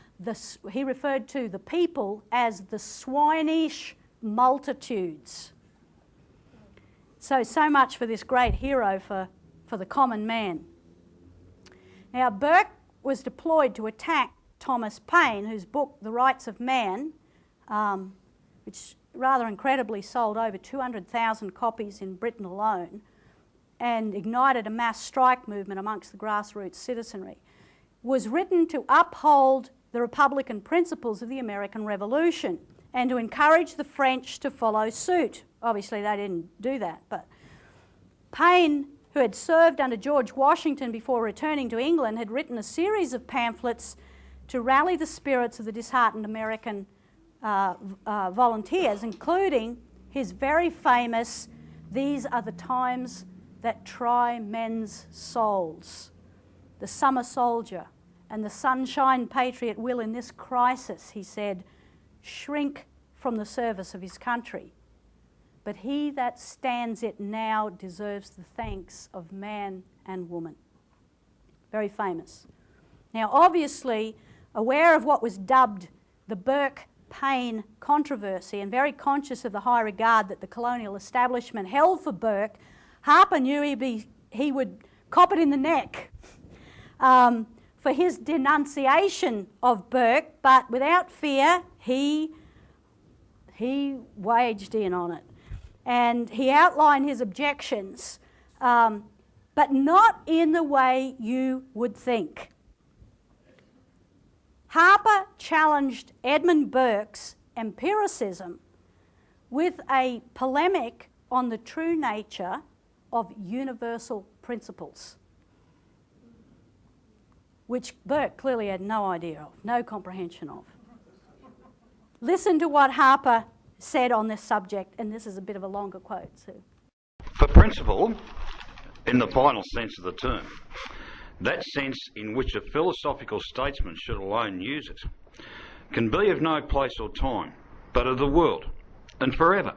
he referred to the people as the swinish multitudes. So much for this great hero for the common man. Now, Burke was deployed to attack Thomas Paine, whose book, The Rights of Man, which rather incredibly sold over 200,000 copies in Britain alone and ignited a mass strike movement amongst the grassroots citizenry, was written to uphold the Republican principles of the American Revolution and to encourage the French to follow suit. Obviously, they didn't do that, but Paine, who had served under George Washington before returning to England, had written a series of pamphlets to rally the spirits of the disheartened American volunteers, including his very famous "These are the times that try men's souls. The summer soldier and the sunshine patriot will in this crisis," he said, "shrink from the service of his country. But he that stands it now deserves the thanks of man and woman." Very famous. Now, obviously, aware of what was dubbed the Burke-Paine controversy and very conscious of the high regard that the colonial establishment held for Burke, Harpur knew he would cop it in the neck for his denunciation of Burke, but without fear, he waged in on it. And he outlined his objections, but not in the way you would think. Harpur challenged Edmund Burke's empiricism with a polemic on the true nature of universal principles, which Burke clearly had no idea of, no comprehension of. Listen to what Harpur said on this subject, and this is a bit of a longer quote too. For principle, in the final sense of the term, that sense in which a philosophical statesman should alone use it, can be of no place or time, but of the world, and forever.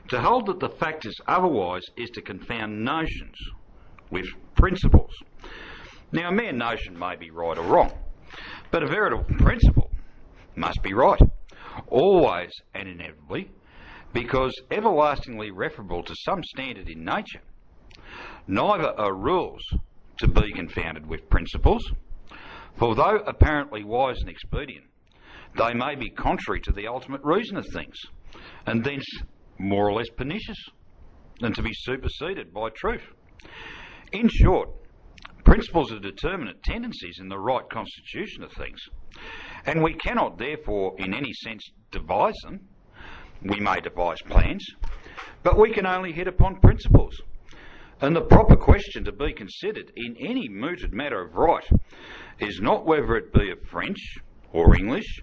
To hold that the fact is otherwise is to confound notions with principles. Now, a mere notion may be right or wrong, but a veritable principle must be right, always and inevitably, because everlastingly referable to some standard in nature. Neither are rules to be confounded with principles, for though apparently wise and expedient, they may be contrary to the ultimate reason of things, and thence more or less pernicious, than to be superseded by truth. In short, principles are determinate tendencies in the right constitution of things, and we cannot therefore in any sense devise them. We may devise plans, but we can only hit upon principles. And the proper question to be considered in any mooted matter of right is not whether it be of French or English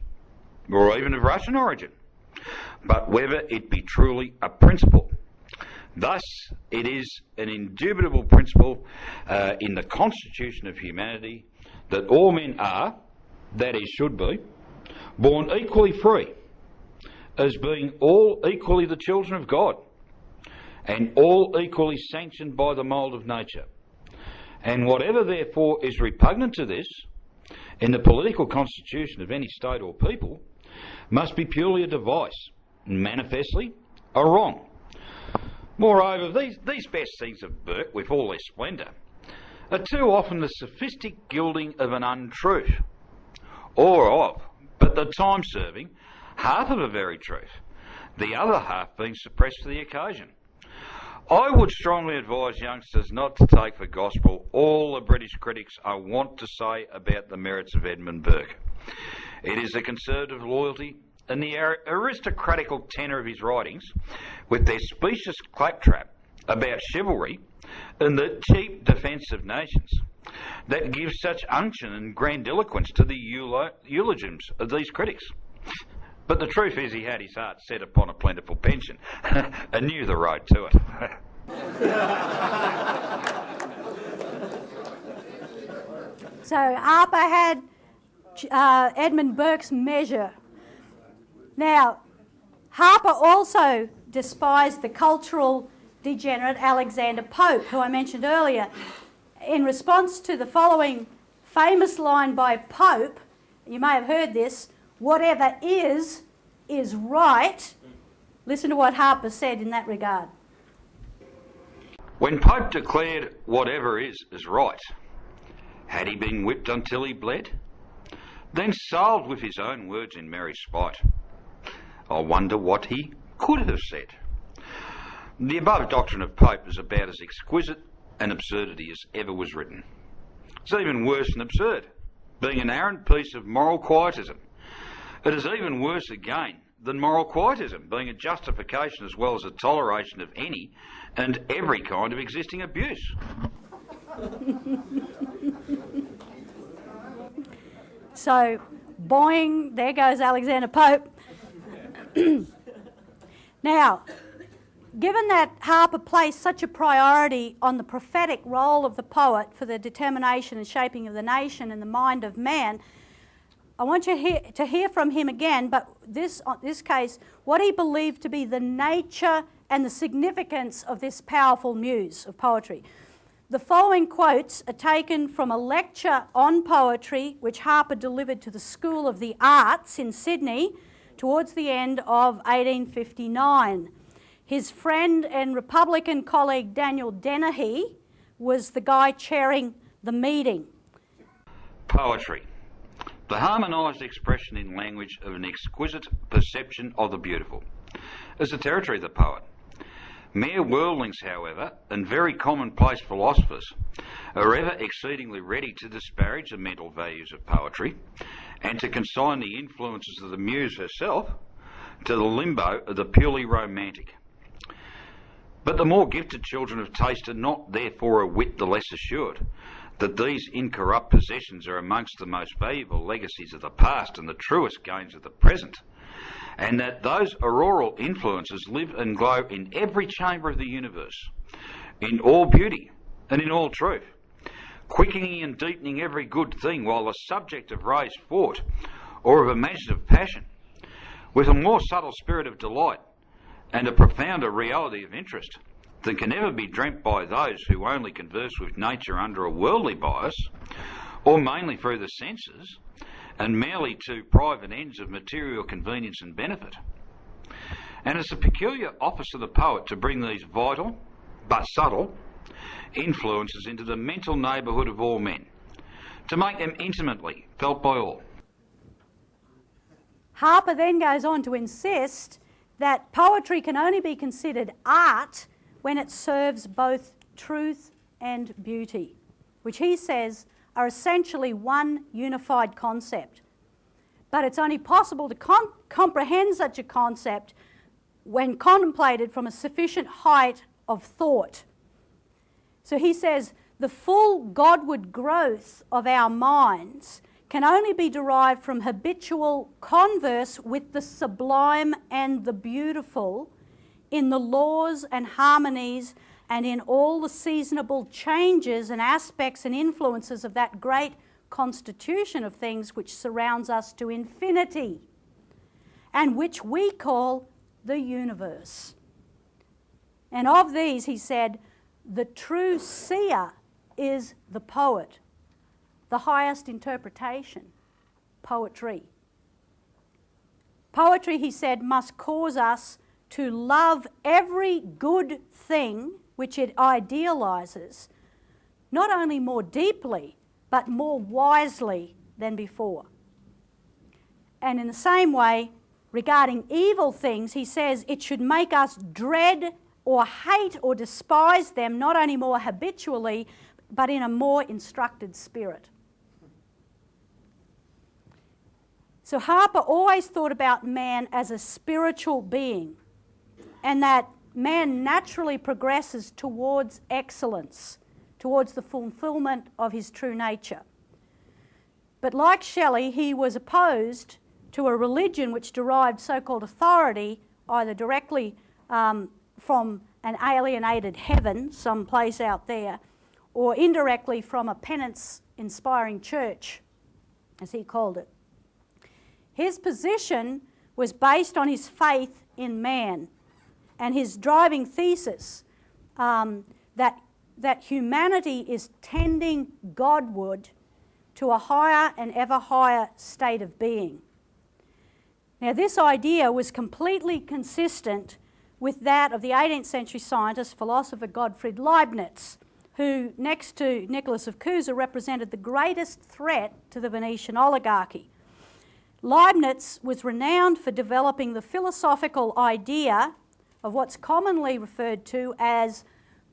or even of Russian origin, but whether it be truly a principle. Thus, it is an indubitable principle in the constitution of humanity that all men are, that is, should be, born equally free, as being all equally the children of God, and all equally sanctioned by the mould of nature. And whatever therefore is repugnant to this, in the political constitution of any state or people, must be purely a device, manifestly a wrong. Moreover, these best things of Burke, with all their splendour, are too often the sophistic gilding of an untruth, or of, but the time-serving, half of a very truth, the other half being suppressed for the occasion. I would strongly advise youngsters not to take for gospel all the British critics are wont to say about the merits of Edmund Burke. It is the conservative loyalty and the aristocratical tenor of his writings, with their specious claptrap about chivalry and the cheap defence of nations, that gives such unction and grandiloquence to the eulogiums of these critics. But the truth is he had his heart set upon a plentiful pension and knew the road to it. So Harpur had Edmund Burke's measure. Now, Harpur also despised the cultural degenerate Alexander Pope, who I mentioned earlier. In response to the following famous line by Pope, you may have heard this, "Whatever is right." Listen to what Harpur said in that regard. When Pope declared whatever is right, had he been whipped until he bled? Then salved with his own words in merry spite, I wonder what he could have said. The above doctrine of Pope is about as exquisite an absurdity as ever was written. It's even worse than absurd, being an arrant piece of moral quietism. It is even worse again than moral quietism, being a justification as well as a toleration of any and every kind of existing abuse. So, boing, there goes Alexander Pope. Now, given that Harpur placed such a priority on the prophetic role of the poet for the determination and shaping of the nation and the mind of man, I want you to hear from him again, but this case, what he believed to be the nature and the significance of this powerful muse of poetry. The following quotes are taken from a lecture on poetry which Harpur delivered to the School of the Arts in Sydney towards the end of 1859. His friend and Republican colleague Daniel Dennehy was the guy chairing the meeting. Poetry. The harmonised expression in language of an exquisite perception of the beautiful is the territory of the poet. Mere worldlings, however, and very commonplace philosophers are ever exceedingly ready to disparage the mental values of poetry and to consign the influences of the muse herself to the limbo of the purely romantic. But the more gifted children of taste are not therefore a whit the less assured that these incorrupt possessions are amongst the most valuable legacies of the past and the truest gains of the present, and that those auroral influences live and glow in every chamber of the universe, in all beauty and in all truth, quickening and deepening every good thing, while the subject of raised thought or of imaginative passion, with a more subtle spirit of delight and a profounder reality of interest than can ever be dreamt by those who only converse with nature under a worldly bias, or mainly through the senses, and merely to private ends of material convenience and benefit. And it's a peculiar office of the poet to bring these vital, but subtle, influences into the mental neighbourhood of all men, to make them intimately felt by all. Harpur then goes on to insist that poetry can only be considered art when it serves both truth and beauty, which he says are essentially one unified concept. But it's only possible to comprehend such a concept when contemplated from a sufficient height of thought. So he says the full Godward growth of our minds can only be derived from habitual converse with the sublime and the beautiful in the laws and harmonies and in all the seasonable changes and aspects and influences of that great constitution of things which surrounds us to infinity and which we call the universe. And of these, he said, the true seer is the poet, the highest interpretation, poetry. Poetry, he said, must cause us to love every good thing which it idealises, not only more deeply, but more wisely than before. And in the same way, regarding evil things, he says it should make us dread or hate or despise them, not only more habitually, but in a more instructed spirit. So Harpur always thought about man as a spiritual being, and that man naturally progresses towards excellence, towards the fulfilment of his true nature. But like Shelley, he was opposed to a religion which derived so-called authority either directly from an alienated heaven someplace out there, or indirectly from a penance-inspiring church, as he called it. His position was based on his faith in man and his driving thesis that humanity is tending Godward to a higher and ever higher state of being. Now, this idea was completely consistent with that of the 18th century scientist, philosopher Gottfried Leibniz, who, next to Nicholas of Cusa, represented the greatest threat to the Venetian oligarchy. Leibniz was renowned for developing the philosophical idea of what's commonly referred to as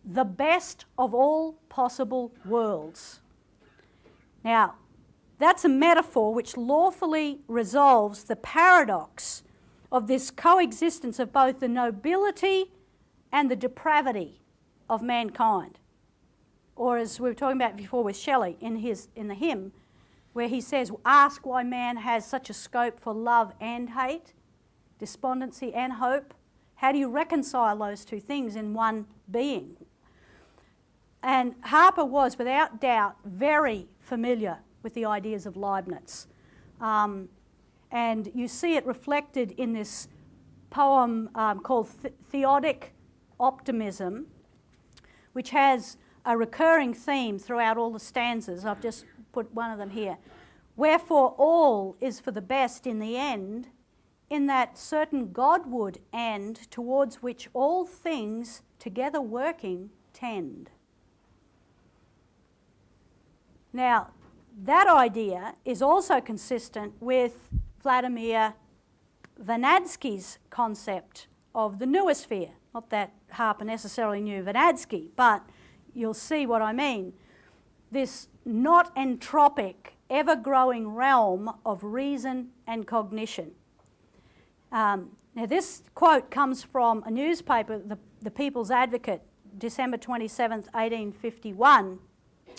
the best of all possible worlds. Now, that's a metaphor which lawfully resolves the paradox of this coexistence of both the nobility and the depravity of mankind. Or as we were talking about before with Shelley in the hymn, where he says, ask why man has such a scope for love and hate, despondency and hope. How do you reconcile those two things in one being? And Harpur was, without doubt, very familiar with the ideas of Leibniz. And you see it reflected in this poem called Theodic Optimism, which has a recurring theme throughout all the stanzas. I've just put one of them here. Wherefore all is for the best in the end, in that certain Godward end towards which all things together working tend. Now, that idea is also consistent with Vladimir Vernadsky's concept of the noosphere. Not that Harpur necessarily knew Vernadsky, but you'll see what I mean. This not entropic, ever-growing realm of reason and cognition. Now, this quote comes from a newspaper, the People's Advocate, December 27th, 1851,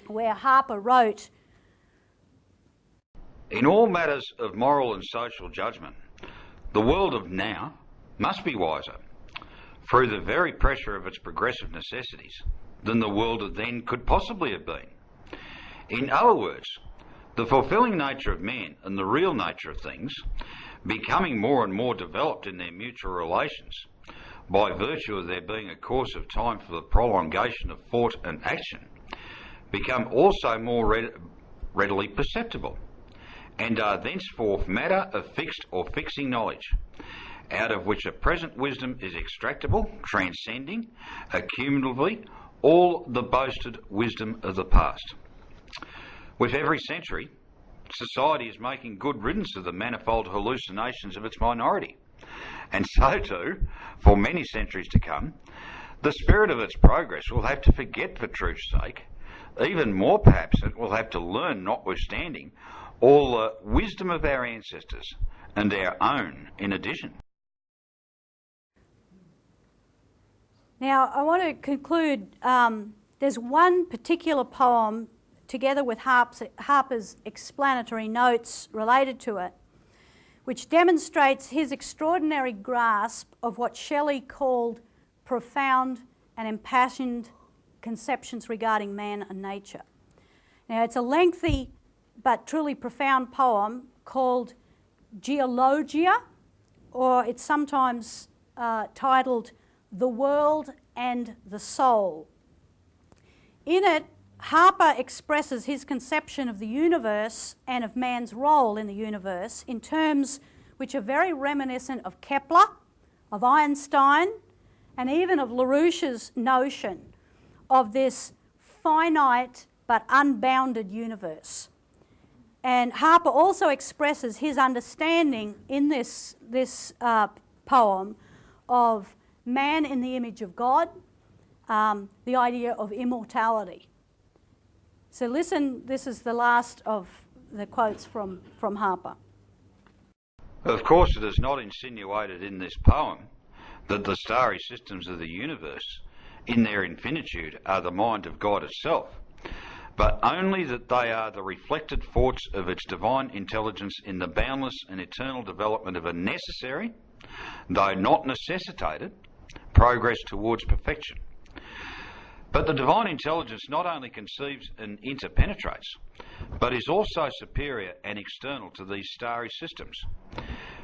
where Harpur wrote, in all matters of moral and social judgment, the world of now must be wiser, through the very pressure of its progressive necessities, than the world of then could possibly have been. In other words, the fulfilling nature of man and the real nature of things, becoming more and more developed in their mutual relations, by virtue of there being a course of time for the prolongation of thought and action, become also more readily perceptible, and are thenceforth matter of fixed or fixing knowledge, out of which a present wisdom is extractable, transcending, accumulatively, all the boasted wisdom of the past. With every century, society is making good riddance of the manifold hallucinations of its minority, and so too, for many centuries to come, the spirit of its progress will have to forget for truth's sake. Even more perhaps it will have to learn, notwithstanding, all the wisdom of our ancestors, and our own in addition. Now, I want to conclude, there's one particular poem, together with Harpur's explanatory notes related to it, which demonstrates his extraordinary grasp of what Shelley called profound and impassioned conceptions regarding man and nature. Now, it's a lengthy but truly profound poem called Geologia, or it's sometimes titled The World and the Soul. In it, Harpur expresses his conception of the universe and of man's role in the universe in terms which are very reminiscent of Kepler, of Einstein, and even of LaRouche's notion of this finite but unbounded universe. And Harpur also expresses his understanding in this poem of man in the image of God, the idea of immortality. So listen, this is the last of the quotes from Harpur. Of course, it is not insinuated in this poem that the starry systems of the universe, in their infinitude, are the mind of God itself, but only that they are the reflected thoughts of its divine intelligence in the boundless and eternal development of a necessary, though not necessitated, progress towards perfection. But the divine intelligence not only conceives and interpenetrates, but is also superior and external to these starry systems.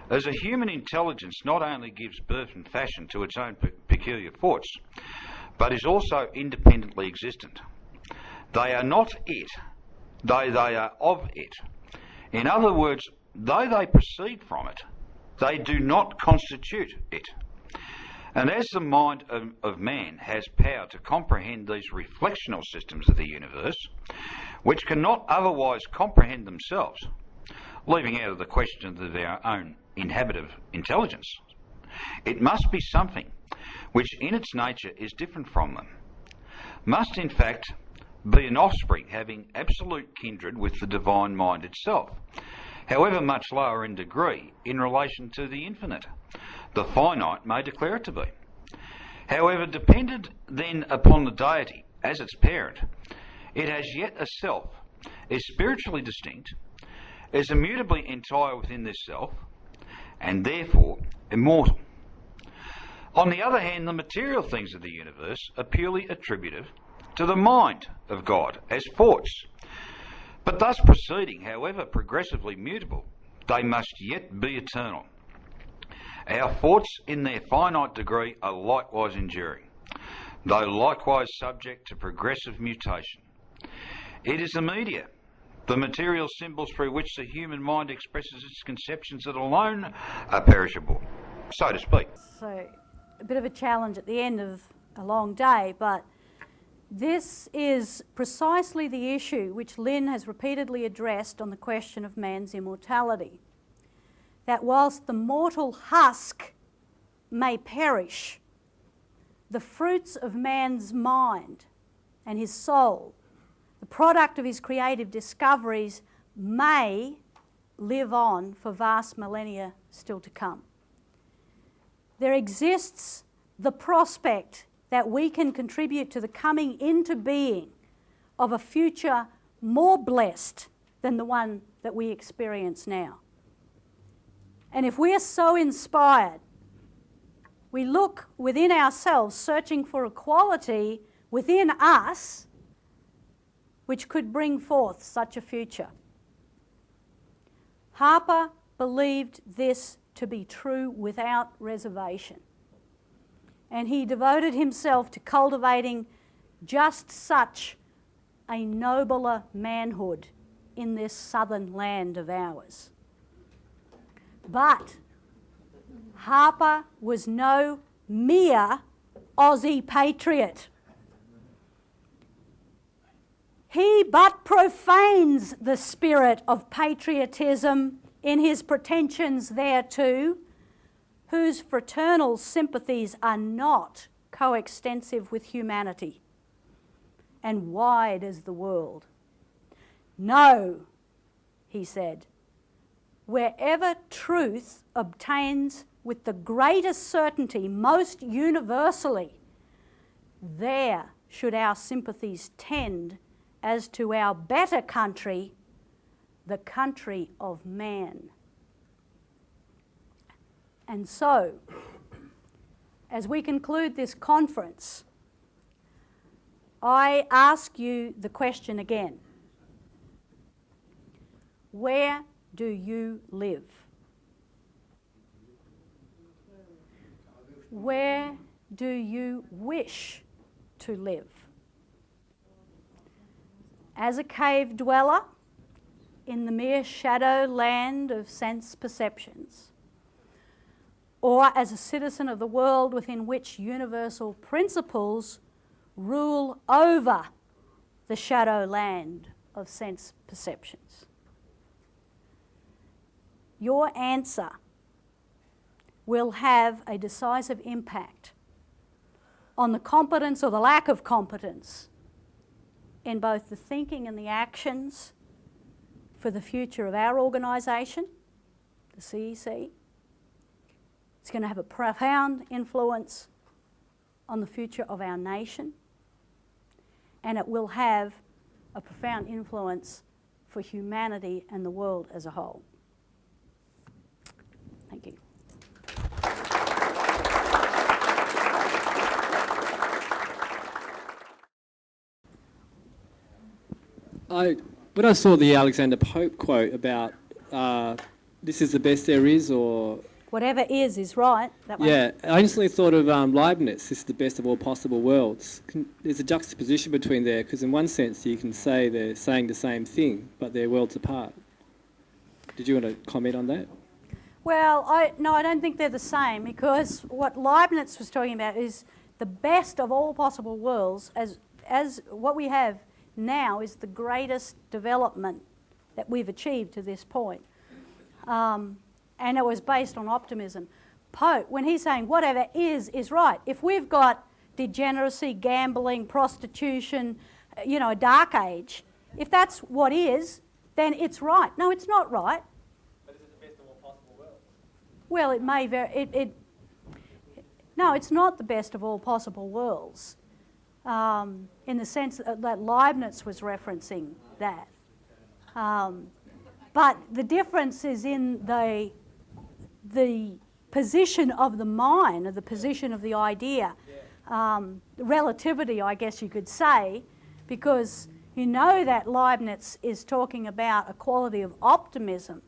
As a human intelligence not only gives birth and fashion to its own peculiar thoughts, but is also independently existent. They are not it, they are of it. In other words, though they proceed from it, they do not constitute it. And as the mind of man has power to comprehend these reflectional systems of the universe, which cannot otherwise comprehend themselves, leaving out of the question of their own inhabitive intelligence, it must be something which in its nature is different from them, must in fact be an offspring having absolute kindred with the divine mind itself, however much lower in degree in relation to the infinite the finite may declare it to be. However, dependent then upon the deity as its parent, it has yet a self, is spiritually distinct, is immutably entire within this self, and therefore immortal. On the other hand, the material things of the universe are purely attributive to the mind of God as thoughts, but thus proceeding, however progressively mutable, they must yet be eternal. Our thoughts in their finite degree are likewise enduring, though likewise subject to progressive mutation. It is the media, the material symbols through which the human mind expresses its conceptions that alone are perishable, so to speak. So, a bit of a challenge at the end of a long day, but this is precisely the issue which Lynn has repeatedly addressed on the question of man's immortality. That whilst the mortal husk may perish, the fruits of man's mind and his soul, the product of his creative discoveries, may live on for vast millennia still to come. There exists the prospect that we can contribute to the coming into being of a future more blessed than the one that we experience now. And if we are so inspired, we look within ourselves, searching for a quality within us which could bring forth such a future. Harpur believed this to be true without reservation, and he devoted himself to cultivating just such a nobler manhood in this southern land of ours. But Harpur was no mere Aussie patriot. He but profanes the spirit of patriotism in his pretensions thereto, whose fraternal sympathies are not coextensive with humanity and wide as the world. No, he said, wherever truth obtains with the greatest certainty most universally, there should our sympathies tend as to our better country, the country of man. And so, as we conclude this conference, I ask you the question again. Where do you live? Where do you wish to live? As a cave dweller in the mere shadow land of sense perceptions, or as a citizen of the world within which universal principles rule over the shadow land of sense perceptions? Your answer will have a decisive impact on the competence or the lack of competence in both the thinking and the actions for the future of our organisation, the CEC. It's going to have a profound influence on the future of our nation, and it will have a profound influence for humanity and the world as a whole. Thank you. when I saw the Alexander Pope quote about this is the best there is, or whatever is right. That one. Yeah, I instantly thought of Leibniz, this is the best of all possible worlds. There's a juxtaposition between there, because in one sense you can say they're saying the same thing, but they're worlds apart. Did you want to comment on that? Well, no, I don't think they're the same, because what Leibniz was talking about is the best of all possible worlds, as what we have now is the greatest development that we've achieved to this point. And it was based on optimism. Pope, when he's saying whatever is right. If we've got degeneracy, gambling, prostitution, a dark age, if that's what is, then it's right. No, it's not right. But is it the best of all possible worlds? Well, it may very... No, it's not the best of all possible worlds, in the sense that Leibniz was referencing that. But the difference is in the position of the mind, or the position of the idea. Relativity, I guess you could say, because you know that Leibniz is talking about a quality of optimism,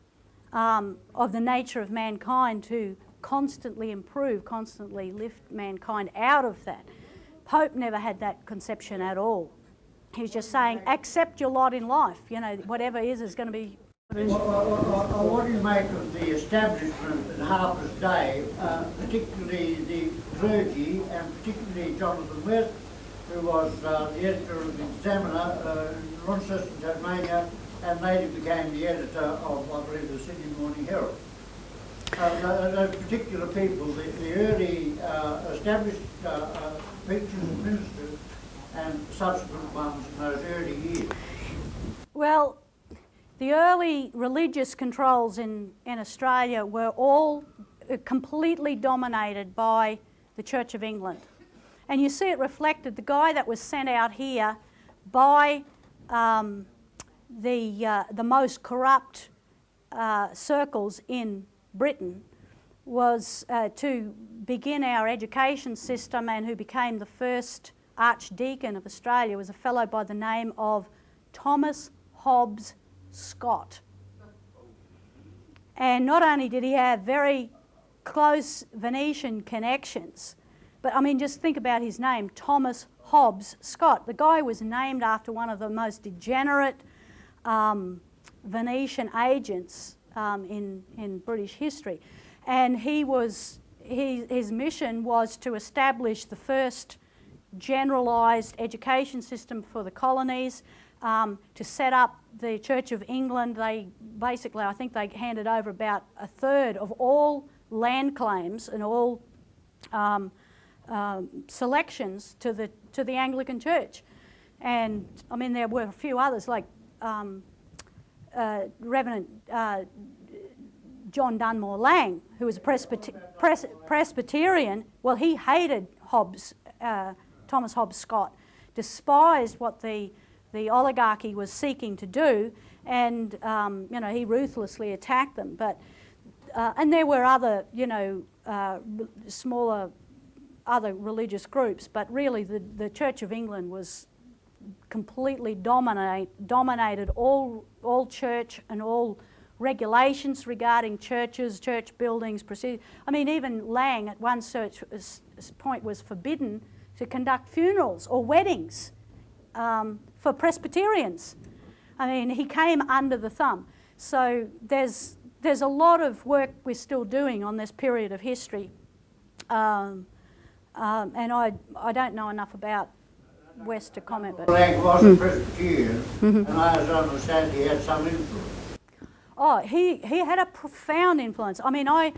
of the nature of mankind to constantly improve, constantly lift mankind out of that. Pope never had that conception at all. He was just saying, accept your lot in life. Whatever is going to be. What do you make of the establishment in Harpur's day, particularly the clergy, and particularly Jonathan West, who was the editor of the Examiner in Launceston, Tasmania, and later became the editor of, I believe, the Sydney Morning Herald. Those particular people, the early established preachers and ministers, and subsequent ones in those early years. Well, the early religious controls in Australia were all completely dominated by the Church of England. And you see it reflected. The guy that was sent out here by the most corrupt circles in Britain was to begin our education system, and who became the first Archdeacon of Australia was a fellow by the name of Thomas Hobbes Scott. And not only did he have very close Venetian connections, but just think about his name, Thomas Hobbes Scott. The guy was named after one of the most degenerate Venetian agents in British history. And his mission was to establish the first generalised education system for the colonies, to set up the Church of England. They basically, I think they handed over about a third of all land claims and all selections to the Anglican Church. And there were a few others, like Reverend John Dunmore Lang, who was a Presbyterian. Well, he hated Thomas Hobbes Scott, despised what the oligarchy was seeking to do, and he ruthlessly attacked them. But and there were other smaller other religious groups, but really the Church of England was completely dominated all church and all regulations regarding churches, church buildings, procedure. Even Lang at one point was forbidden to conduct funerals or weddings for Presbyterians. He came under the thumb. So there's a lot of work we're still doing on this period of history, and I don't know enough about West to comment. But Lang was a Presbyterian, and I understand he had some influence. Oh, he had a profound influence. I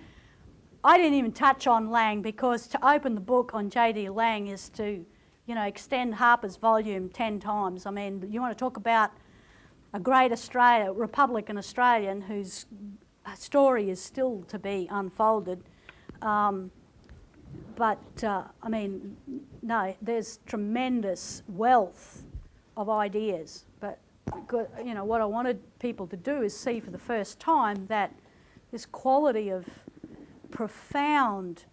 didn't even touch on Lang, because to open the book on J.D. Lang is to, extend Harpur's volume 10 times. You want to talk about a great Republican Australian whose story is still to be unfolded. No, there's tremendous wealth of ideas. But, what I wanted people to do is see for the first time that this quality of profound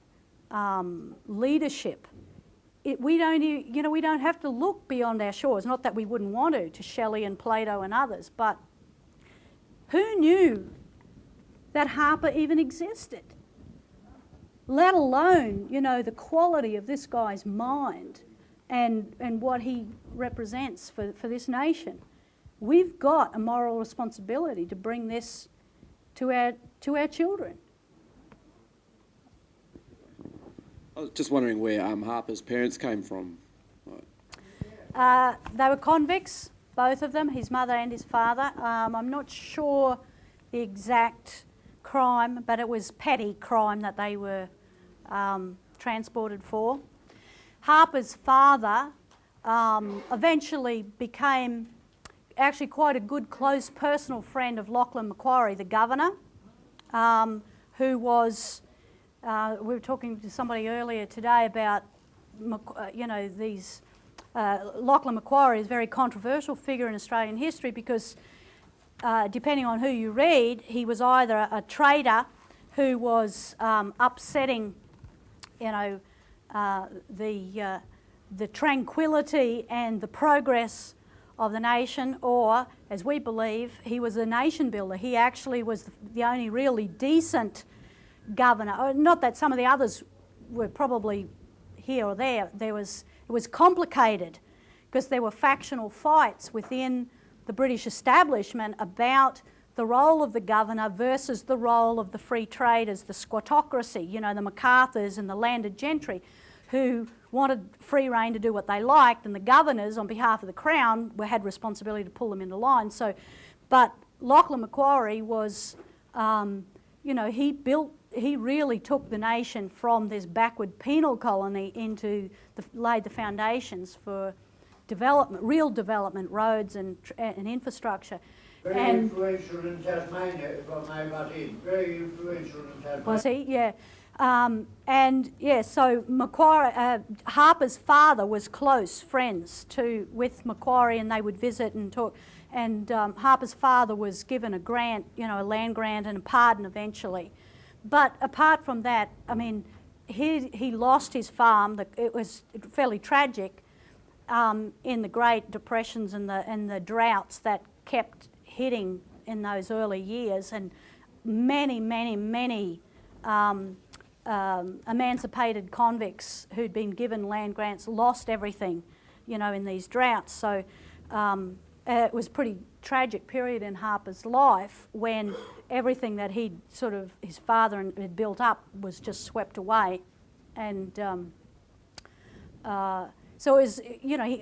leadership we don't have to look beyond our shores. Not that we wouldn't want to Shelley and Plato and others, but who knew that Harpur even existed? Let alone, the quality of this guy's mind and what he represents for this nation. We've got a moral responsibility to bring this to our children. I was just wondering where Harpur's parents came from. They were convicts, both of them, his mother and his father. I'm not sure the exact crime, but it was petty crime that they were transported for. Harpur's father eventually became actually quite a good, close personal friend of Lachlan Macquarie, the governor, who was, we were talking to somebody earlier today about, Lachlan Macquarie is a very controversial figure in Australian history because depending on who you read, he was either a trader who was upsetting, the tranquility and the progress of the nation, or, as we believe, he was a nation builder. He actually was the only really decent governor. Not that some of the others were probably here or there. It was complicated because there were factional fights within the British establishment about the role of the governor versus the role of the free traders, the squattocracy, the MacArthurs and the landed gentry, who wanted free rein to do what they liked, and the governors, on behalf of the Crown, had responsibility to pull them into line. But Lachlan Macquarie was, he really took the nation from this backward penal colony into laid the foundations for development, real development, roads and infrastructure. Very influential in Tasmania, if I may butt in. Very influential in Tasmania. Was he? Yeah. So Harpur's father was close friends with Macquarie, and they would visit and talk. And Harpur's father was given a grant, a land grant and a pardon eventually. But apart from that, he lost his farm. It was fairly tragic in the Great Depressions and the droughts that kept hitting in those early years, and many emancipated convicts who'd been given land grants lost everything, in these droughts. So it was a pretty tragic period in Harpur's life when everything that his father had built up was just swept away. And so it was,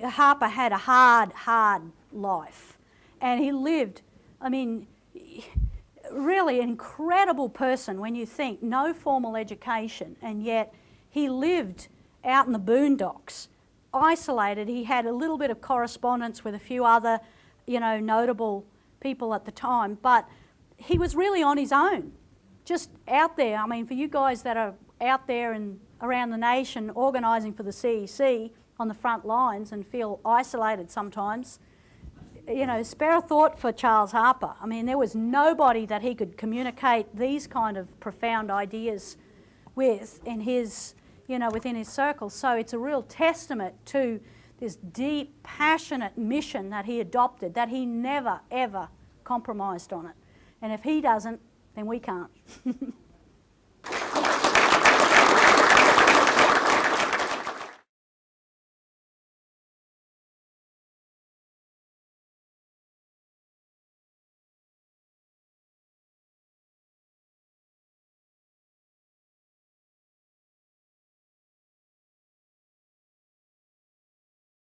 Harpur had a hard life. And he lived, really an incredible person when you think, no formal education, and yet he lived out in the boondocks, isolated. He had a little bit of correspondence with a few other, notable people at the time, but he was really on his own, just out there. For you guys that are out there and around the nation organising for the CEC on the front lines and feel isolated sometimes, spare a thought for Charles Harpur. There was nobody that he could communicate these kind of profound ideas with in his, within his circle. So it's a real testament to this deep, passionate mission that he adopted, that he never, ever compromised on it. And if he doesn't, then we can't.